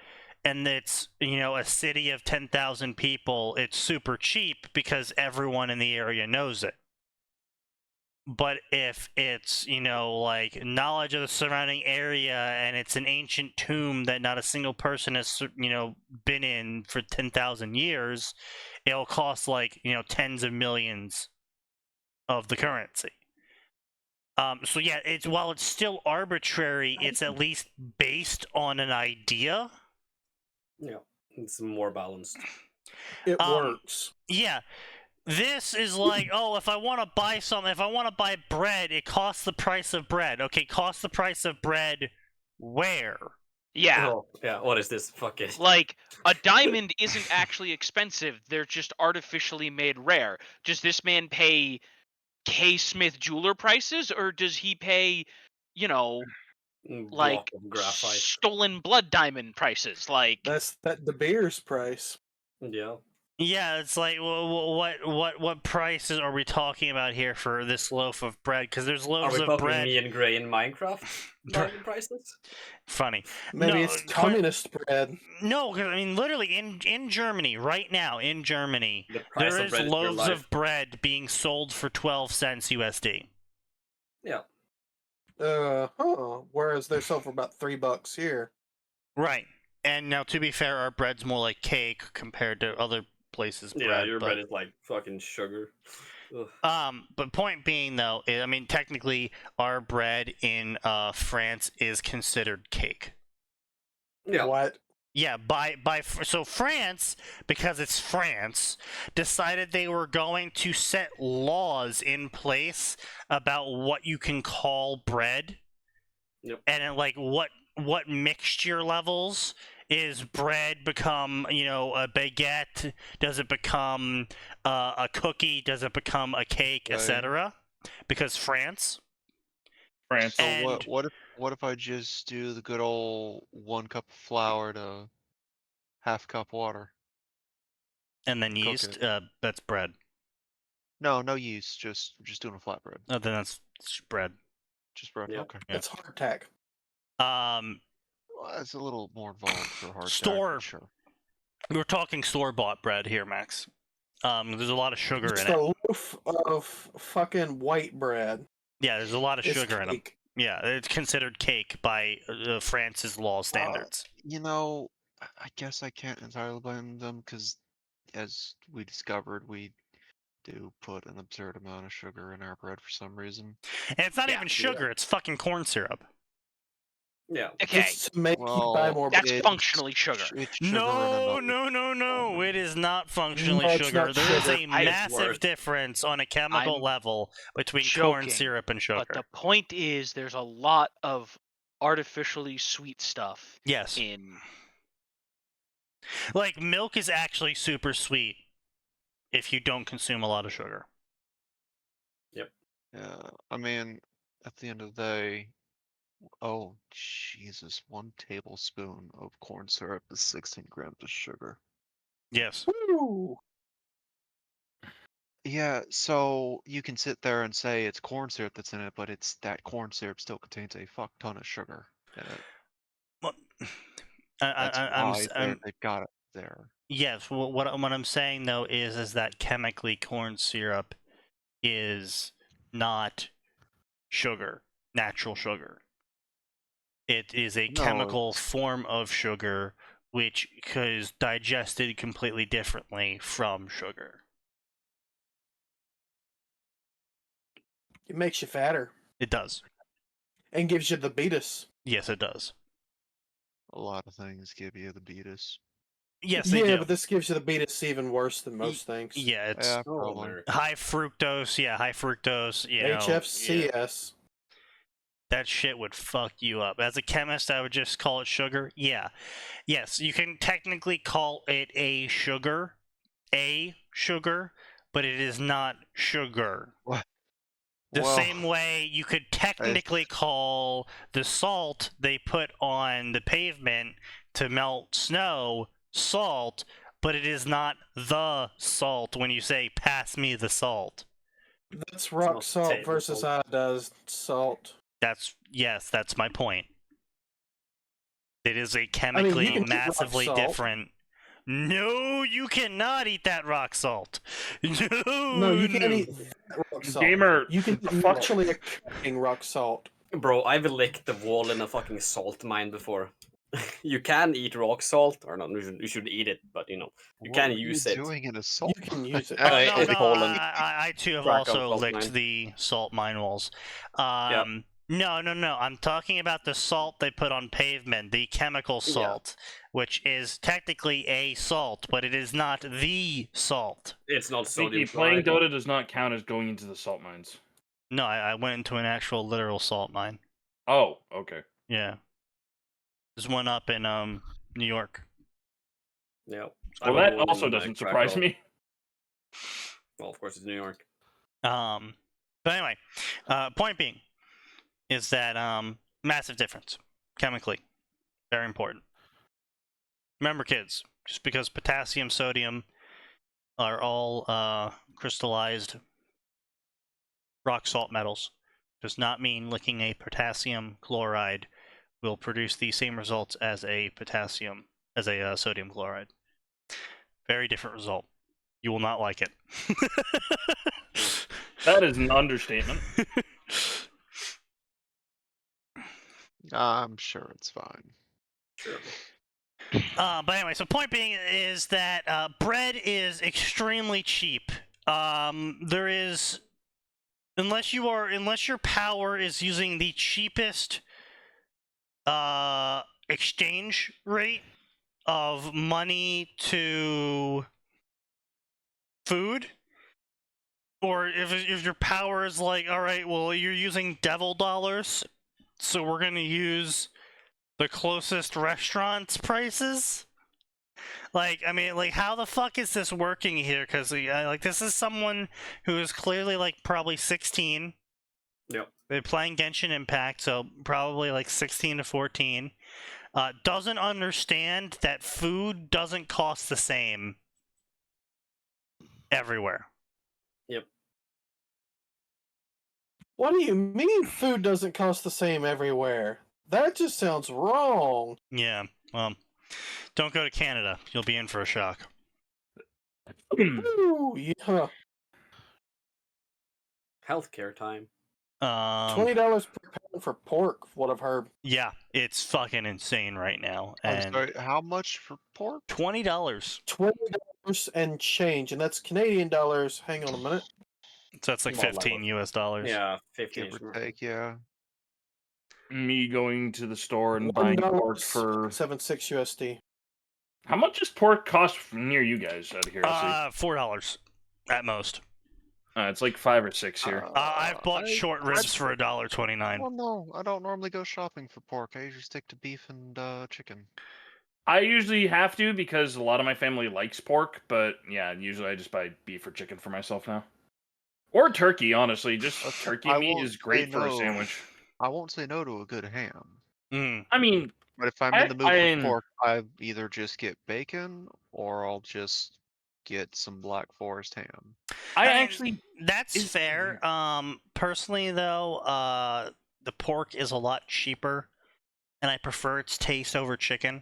and it's, a city of 10,000 people, it's super cheap because everyone in the area knows it. But if it's, like knowledge of the surrounding area and it's an ancient tomb that not a single person has, been in for 10,000 years, it'll cost like, tens of millions of the currency. So yeah, while it's still arbitrary, it's at least based on an idea. Yeah, it's more balanced. It works. Yeah. This is like, oh, if I want to buy something, if I want to buy bread, it costs the price of bread. Okay, costs the price of bread where? Yeah. Oh, yeah, what is this fucking... Like, a diamond isn't actually expensive. They're just artificially made rare. Does this man pay K. Smith jeweler prices, or does he pay, block like of graphite? stolen blood diamond prices? Like, That's De Beers price. Yeah. Yeah, it's like, what prices are we talking about here for this loaf of bread? Because there's Are loaves we of talking bread. me and Gray in Minecraft diamond prices? Funny. Maybe No, it's communist bread. No, 'cause, I mean, literally in Germany right now, The price there of is bread is your loaves life. of bread being sold for 12 cents USD. Yeah. Whereas they're sold for about $3 here. Right. And now, to be fair, our bread's more like cake compared to other places' bread. Yeah, your but, bread is like fucking sugar. Ugh. But point being, though, I mean, technically, our bread in France is considered cake. Yeah. What? Yeah, so France, because it's France, decided they were going to set laws in place about what you can call bread. Yep. And like what mixture levels is bread become, a baguette? Does it become a cookie? Does it become a cake, Right. etc.? Because France. France. So And what if I just do the good old 1 cup of flour to half cup water? and then Cook yeast, it. that's bread. No yeast, just doing a flatbread. Oh, then that's bread. Just bread. Yeah. Okay. That's hardtack. Well, it's a little more involved for hard Store. sure. We're talking store-bought bread here, Max. There's a lot of sugar Just in a it. loaf of fucking white bread. Yeah, there's a lot of It's sugar in them. cake. Yeah, it's considered cake by France's law standards. I guess I can't entirely blame them because, as we discovered, we do put an absurd amount of sugar in our bread for some reason. And it's not even sugar; it's fucking corn syrup. Yeah. okay, Just to make you buy more that's bread. functionally sugar. It's sugar in No, another no! form. It is not functionally No, it's sugar. not There is sugar. a massive worse. difference on a chemical I'm level between corn joking, syrup and sugar. But the point is, there's a lot of artificially sweet stuff Yes, in. like milk is actually super sweet if you don't consume a lot of sugar. Yeah, I mean, at the end of the day, oh Jesus, 1 tablespoon of corn syrup is 16 grams of sugar. Yes. Woo! Yeah, so you can sit there and say it's corn syrup that's in it, but that corn syrup still contains a fuck ton of sugar in it. That's why they've got it there. Yes. What I'm saying though is that chemically corn syrup is not sugar, natural sugar. It is a No, chemical form of sugar which is digested completely differently from sugar. It makes you fatter It does. and gives you the beatus. Yes, it does. A lot of things give you the beatus. Yes, they Yeah, do. but this gives you the beatus even worse than most things. Yeah, it's Yeah, Oh, probably. America. high fructose. Yeah, high fructose. You know, HFCS. that shit would fuck you up. As a chemist, I would just call it sugar. Yeah. Yes, you can technically call it a sugar, but it is not sugar. What? The Well, same way you could technically call the salt they put on the pavement to melt snow salt, but it is not the salt when you say, pass me the salt. That's rock not salt table versus salt. iodized salt. That's my point. It is a chemically can eat rock massively salt. different. No, you cannot eat that rock salt. No, you can't eat that rock salt. Gamer, You can eat fuck. naturally occurring rock salt. Bro, I've licked the wall in a fucking salt mine before. You can eat rock salt, or not? You should eat it, but you what can were use you it. doing in a salt? You can use it. Oh, no, in no, Poland. I too have Krakow also salt licked mine. the salt mine walls. No. I'm talking about the salt they put on pavement, the chemical salt, which is technically a salt, but it is not the salt. It's not Sneaky, sodium playing chloride. Dota does not count as going into the salt mines. No, I went into an actual literal salt mine. Oh, okay. Yeah. There's one up in New York. Yeah. Well, I was that born also in, doesn't surprise Krakow. me. Well, of course, it's New York. But anyway, point being is that massive difference chemically, very important. Remember, kids, just because potassium, sodium are all crystallized rock salt metals does not mean licking a potassium chloride will produce the same results as a sodium chloride. Very different result. You will not like it. That is an understatement. I'm sure it's fine. Sure. But anyway, so point being is that bread is extremely cheap. There is, unless your power is using the cheapest exchange rate of money to food, or if your power is like, all right, well, you're using devil dollars, so we're gonna use the closest restaurant's prices. Like, I mean, like, how the fuck is this working here? Because like, this is someone who is clearly like probably 16. Yep. They're playing Genshin Impact, so probably like 16 to 14. Doesn't understand that food doesn't cost the same everywhere. Yep. What do you mean food doesn't cost the same everywhere? That just sounds wrong. Yeah, well, don't go to Canada. You'll be in for a shock. Ooh, yeah. Healthcare time. $20 per pound for pork, what I've heard. Yeah, it's fucking insane right now. I'm And sorry, how much for pork? $20. $20 and change, and that's Canadian dollars. Hang on a minute. So that's like Well, 15 US dollars. Yeah, 15 Give or take, yeah. Me going to the store and buying pork for... $1.76 USD. How much does pork cost near you guys, out of curiosity? $4 at most. It's like 5 or 6 here. I've bought short ribs for $1.29. Well, no, I don't normally go shopping for pork. I usually stick to beef and chicken. I usually have to because a lot of my family likes pork, but yeah, usually I just buy beef or chicken for myself now. Or turkey, honestly. Just turkey I meat won't is great say for a no. sandwich. I won't say no to a good ham. I mean, But if I'm in the mood for pork, I either just get bacon or I'll just get some Black Forest ham. That's fair. Personally though, the pork is a lot cheaper and I prefer its taste over chicken.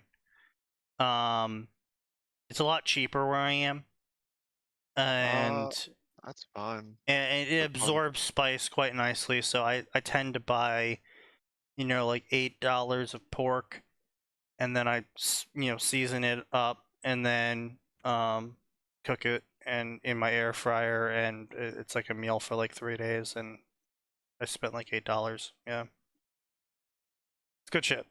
It's a lot cheaper where I am, and That's fine. and it absorbs spice quite nicely. So I tend to buy, like $8 of pork, and then I season it up, and then cook it and in my air fryer, and it's like a meal for like 3 days, and I spent like $8. Yeah, it's good shit.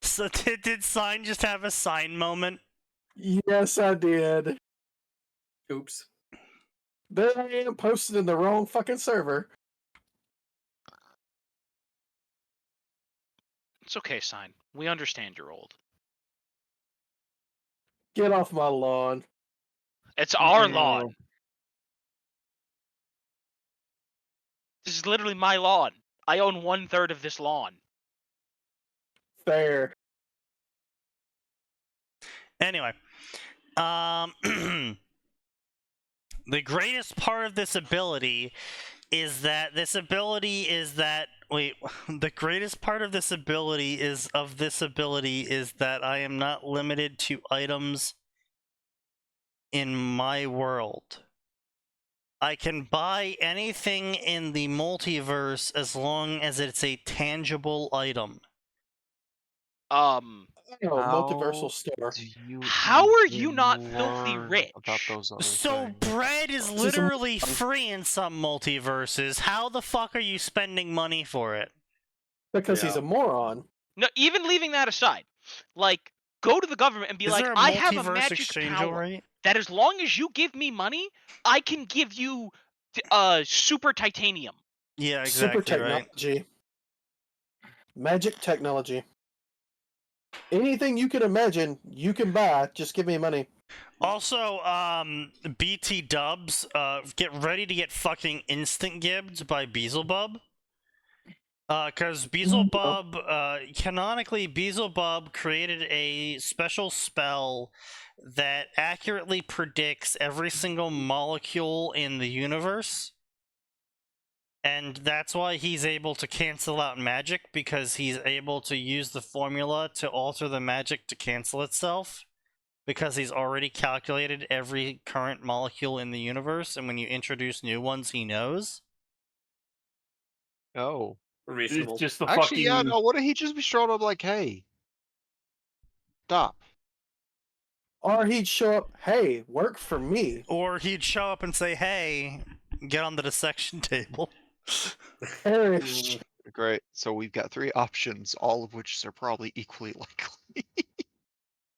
So did Sign just have a Sign moment? Yes, I did. Oops. There I am, posted in the wrong fucking server. It's okay, Sign. We understand you're old. Get off my lawn. It's our No. lawn. This is literally my lawn. I own 1/3 of this lawn. Fair. Anyway, the greatest part of this ability is that the greatest part of this ability is that I am not limited to items in my world. I can buy anything in the multiverse as long as it's a tangible item. Multiversal store. How are you not filthy rich? About those other So things? bread is literally free in some multiverses. How the fuck are you spending money for it? Because he's a moron. No, even leaving that aside, like, go to the government and be Is like, there a I have a multiverse magic exchange power rate? that as long as you give me money, I can give you super titanium. Yeah, exactly. Super technology. Magic technology. Anything you can imagine, you can buy. Just give me money. Also, BT dubs, get ready to get fucking instant gibbed by Beelzebub. Because Beelzebub, canonically, Beelzebub created a special spell that accurately predicts every single molecule in the universe. And that's why he's able to cancel out magic, because he's able to use the formula to alter the magic to cancel itself. Because he's already calculated every current molecule in the universe, and when you introduce new ones, he knows. Oh. Reasonable. It's just the Actually, fucking. yeah, no, wouldn't he just be straight up like, hey, stop? Or he'd show up, hey, work for me. Or he'd show up and say, hey, get on the dissection table. Perish. Great. So we've got 3 options, all of which are probably equally likely.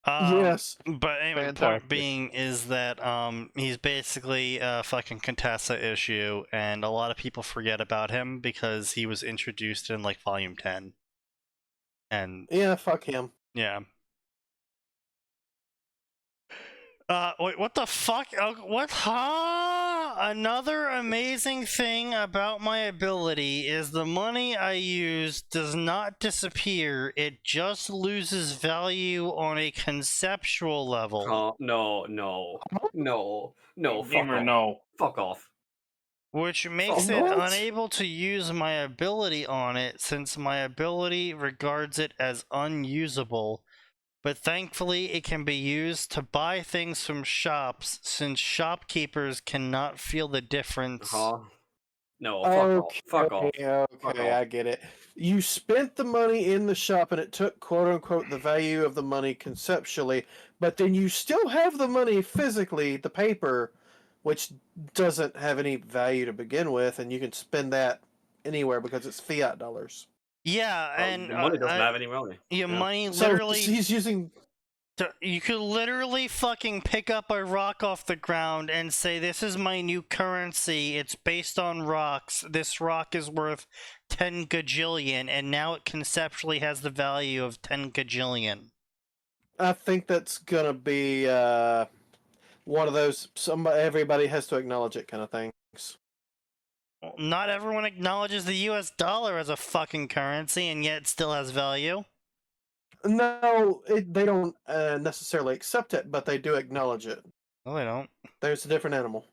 Yes. But anyway, the point Fantastic. being is that he's basically a fucking Contessa issue, and a lot of people forget about him because he was introduced in like Volume 10. And Yeah, fuck him. yeah. Wait, what the fuck? What? Huh? Another amazing thing about my ability is the money I use does not disappear. It just loses value on a conceptual level. No. Fuck Gamer, off. no. Fuck off. Which makes it What? unable to use my ability on it, since my ability regards it as unusable. But thankfully, it can be used to buy things from shops, since shopkeepers cannot feel the difference. No, fuck off. Fuck off. Okay, Fuck I off. get it. You spent the money in the shop and it took quote unquote the value of the money conceptually, but then you still have the money physically, the paper, which doesn't have any value to begin with, and you can spend that anywhere because it's fiat dollars. Yeah, and the money doesn't have any money. Your money So literally. he's using. You could literally fucking pick up a rock off the ground and say, this is my new currency. It's based on rocks. This rock is worth 10 gajillion, and now it conceptually has the value of 10 gajillion. I think that's gonna be one of those everybody has to acknowledge it kind of things. Well, not everyone acknowledges the US dollar as a fucking currency, and yet it still has value. No, they don't necessarily accept it, but they do acknowledge it. No, they don't. There's a different animal.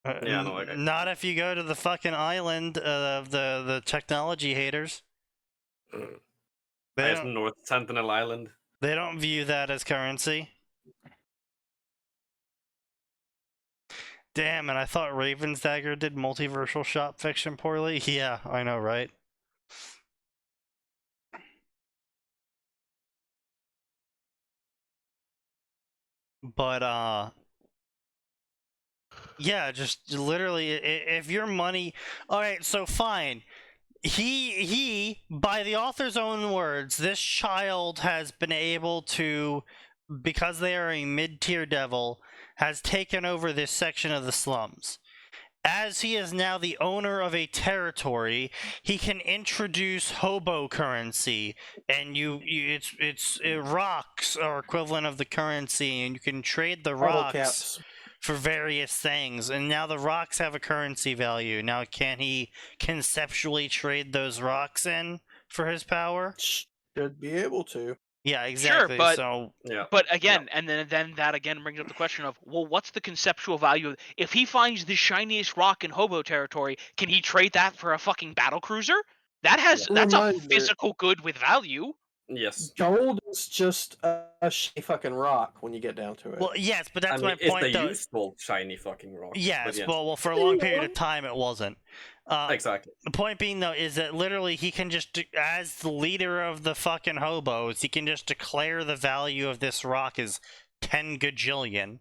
Yeah, no, okay. Not if you go to the fucking island of the technology haters. I guess North Sentinel Island. They don't view that as currency. Damn, and I thought Raven's Dagger did multiversal shop fiction poorly. Yeah, I know, right? But yeah, just literally, if your money, all right, so fine. He, by the author's own words, this child has been able to, because they are a mid-tier devil, has taken over this section of the slums. As he is now the owner of a territory, he can introduce hobo currency, and rocks are equivalent of the currency, and you can trade the Auto rocks caps. for various things. And now the rocks have a currency value. Now, can he conceptually trade those rocks in for his power? Should be able to. Yeah, exactly. but- So Yeah. But again, and then that again brings up the question of, well, what's the conceptual value of, if he finds the shiniest rock in hobo territory, can he trade that for a fucking battle cruiser? That's a Reminder. physical good with value. Yes. Gold is just a shitty fucking rock when you get down to it. well, yes, but that's I mean, my it's point, a though. useful shiny fucking rock. Yes, but well, for a long period of time, it wasn't. exactly. The point being, though, is that literally he can just, as the leader of the fucking hobos, he can just declare the value of this rock is 10 gajillion.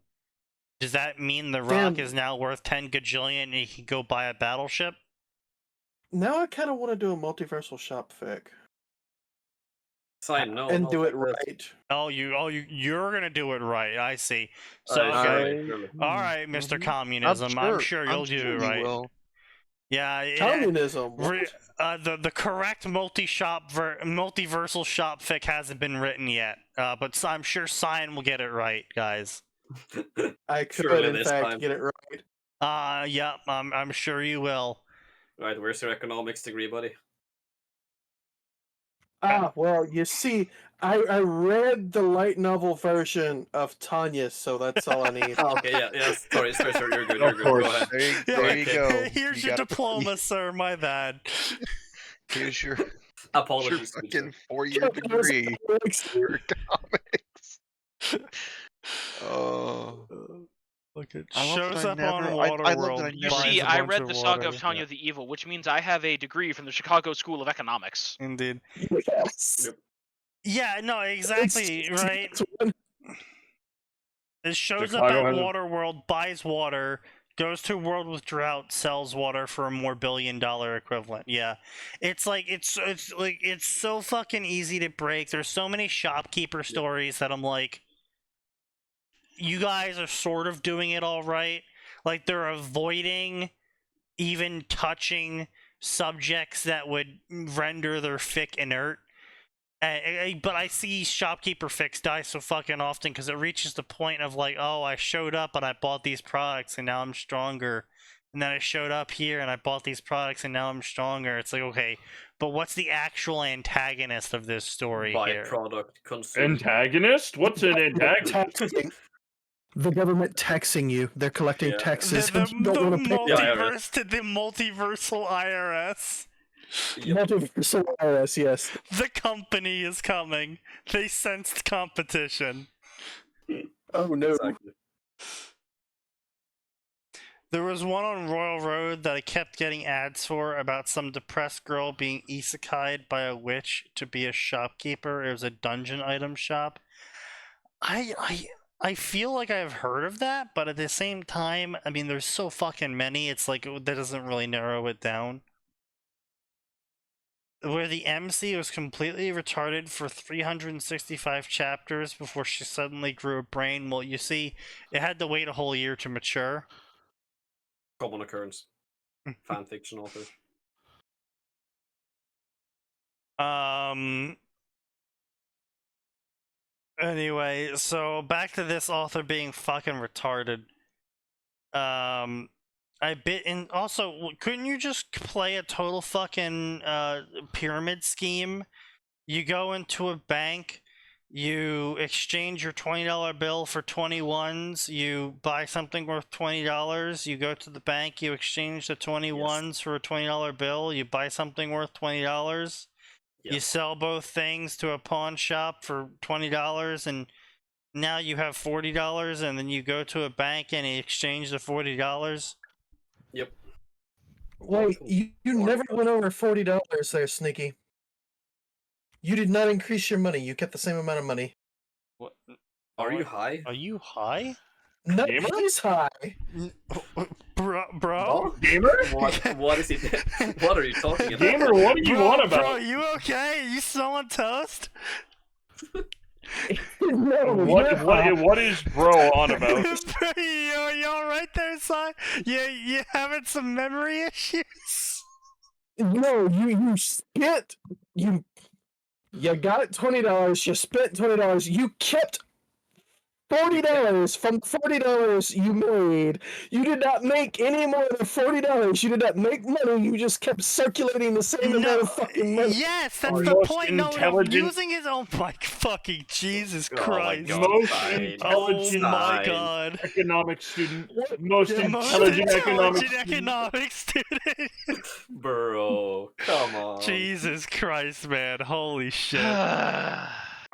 Does that mean the rock Damn. is now worth 10 gajillion and he can go buy a battleship? Now I kind of want to do a multiversal shop fic Sign no. and no, do it like this. right. You're gonna do it right. I see. So, Surely, surely. all right, Mr. Mhm. Communism, I'm sure you'll do sure it you right. will. Yeah, Communism. Re- what? the correct multiversal shop fic hasn't been written yet, but I'm sure Cyan will get it right, guys. I could, surely in this fact, time. get it right. Yeah, I'm sure you will. Right, where's your economics degree, buddy? Well, you see, I read the light novel version of Tanya, so that's all I need. Oh, okay, yeah, sorry, you're good, Of course. Go ahead. There you go. Here's You your got- diploma, sir. My bad. Here's your Apologies. fucking 4-year degree for comics. Oh. Look, it I love that shows I up on never- I love that I Waterworld. You never- see, buys a I bunch read the Saga water. of Tanya the Evil, which means I have a degree from the Chicago School of Economics. Indeed. Yes. Yep. Yeah, no, exactly, right? It's one- It shows Chicago up at has a- Waterworld, buys water, goes to a world with drought, sells water for a more billion-dollar equivalent. Yeah, it's like it's so fucking easy to break. There's so many shopkeeper stories that I'm like, you guys are sort of doing it all right. Like they're avoiding even touching subjects that would render their fic inert. But I see shopkeeper fics die so fucking often because it reaches the point of like, oh, I showed up and I bought these products and now I'm stronger. And then I showed up here and I bought these products and now I'm stronger. It's like, okay, but what's the actual antagonist of this story here? Byproduct consumed. Antagonist? What's an antagonist? Taxing. The government taxing you. They're collecting Yeah. taxes. The and you don't want to pay IRS. the multiversal IRS. Yep. multiversal IRS, yes. The company is coming. They sensed competition. Oh no. Exactly. There was one on Royal Road that I kept getting ads for about some depressed girl being isekai'd by a witch to be a shopkeeper. It was a dungeon item shop. I feel like I've heard of that, but at the same time, I mean, there's so fucking many, it's like, that doesn't really narrow it down. Where the MC was completely retarded for 365 chapters before she suddenly grew a brain. Well, you see, it had to wait a whole year to mature. Common occurrence. Fanfiction author. Anyway, so back to this author being fucking retarded. And also, couldn't you just play a total fucking pyramid scheme? You go into a bank, You exchange your $20 bill for 21s. You buy something worth $20. You go to the bank. You exchange the 21s for a $20 bill. You buy something worth $20. You Yes. sell both things to a pawn shop for $20, and now you have $40. And then you go to a bank and you exchange the $40. Yep. Wait, you never went over $40 there, Sneaky. You did not increase your money. You kept the same amount of money. What? Are you high? Are you high? No, Gamer? he's high. Bro? Gamer? What is it? What are you talking about? Gamer, what are you on Bro, about? you okay? You still on toast? No, What is bro on about? you all right there, son? You having some memory issues? No, you spent you got $20. You spent $20. You kept $40 from $40 you made. You did not make any more than $40. You did not make money. You just kept circulating the same amount of fucking money. Yes, that's Our the most point. No, intelligent- using his own mic. Fucking Jesus Oh my Christ. God, Most fine. intelligent Oh my Fine. God. economic student. Most The Most intelligent intelligent economic economics student. Bro, come on. Jesus Christ, man. Holy shit.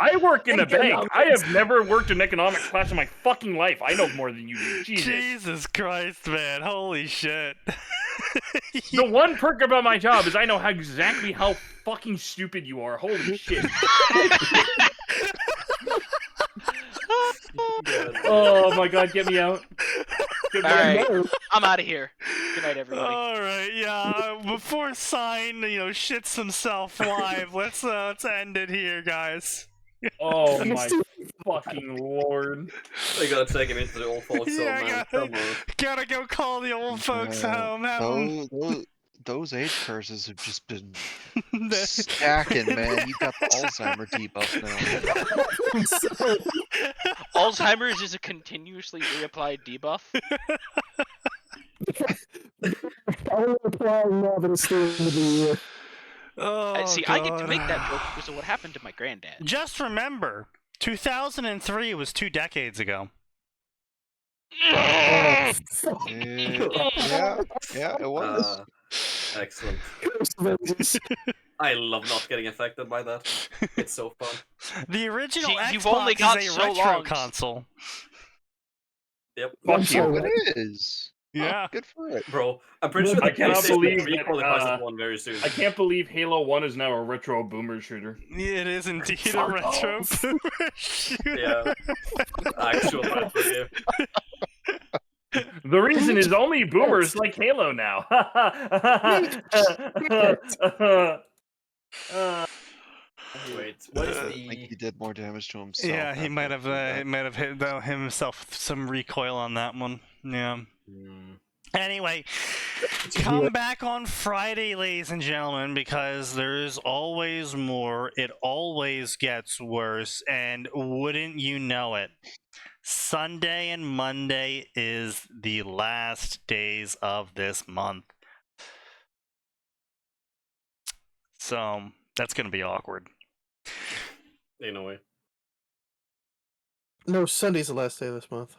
I work in a bank. Economics. I have never worked an economics class in my fucking life. I know more than you do. Jesus. Jesus Christ, man. Holy shit. The one perk about my job is I know exactly how fucking stupid you are. Holy shit. Oh my god, get me out. Get me All out. right, I'm out of here. Good night, everybody. Alright, yeah. Before Sign, shits himself live, let's end it here, guys. Oh my fucking lord. I gotta take him into the old folks home, Yeah, man. Come on. Gotta go call the old folks home. Have 'em- Those age curses have just been stacking, man. You got the Alzheimer debuff now. Alzheimer's is a continuously reapplied debuff. I'm applying now that it's the end of the year. Oh, See, God. I get to make that joke because of what happened to my granddad. Just remember, 2003 was 2 decades ago. Yeah, it was. Excellent. I love not getting affected by that. It's so fun. The original See, Xbox you've only got is a so retro long. console. Yep. Fuck you. Oh, it is. Yeah. Oh, good for it. Bro, I'm pretty sure I the cannot PlayStation believe 3 that, qualifies as one very soon. I can't believe Halo 1 is now a retro boomer shooter. It is indeed a Fuck retro off. boomer shooter. Yeah. Actual bad for you. The reason is only boomers like Halo now. Wait, what is I think the... he did more damage to himself. Yeah, he might have hit himself some recoil on that one. Yeah. Anyway, come back on Friday, ladies and gentlemen, because there's always more. It always gets worse, and wouldn't you know it, Sunday and Monday is the last days of this month. So that's gonna be awkward. In a way. No, Sunday's the last day of this month.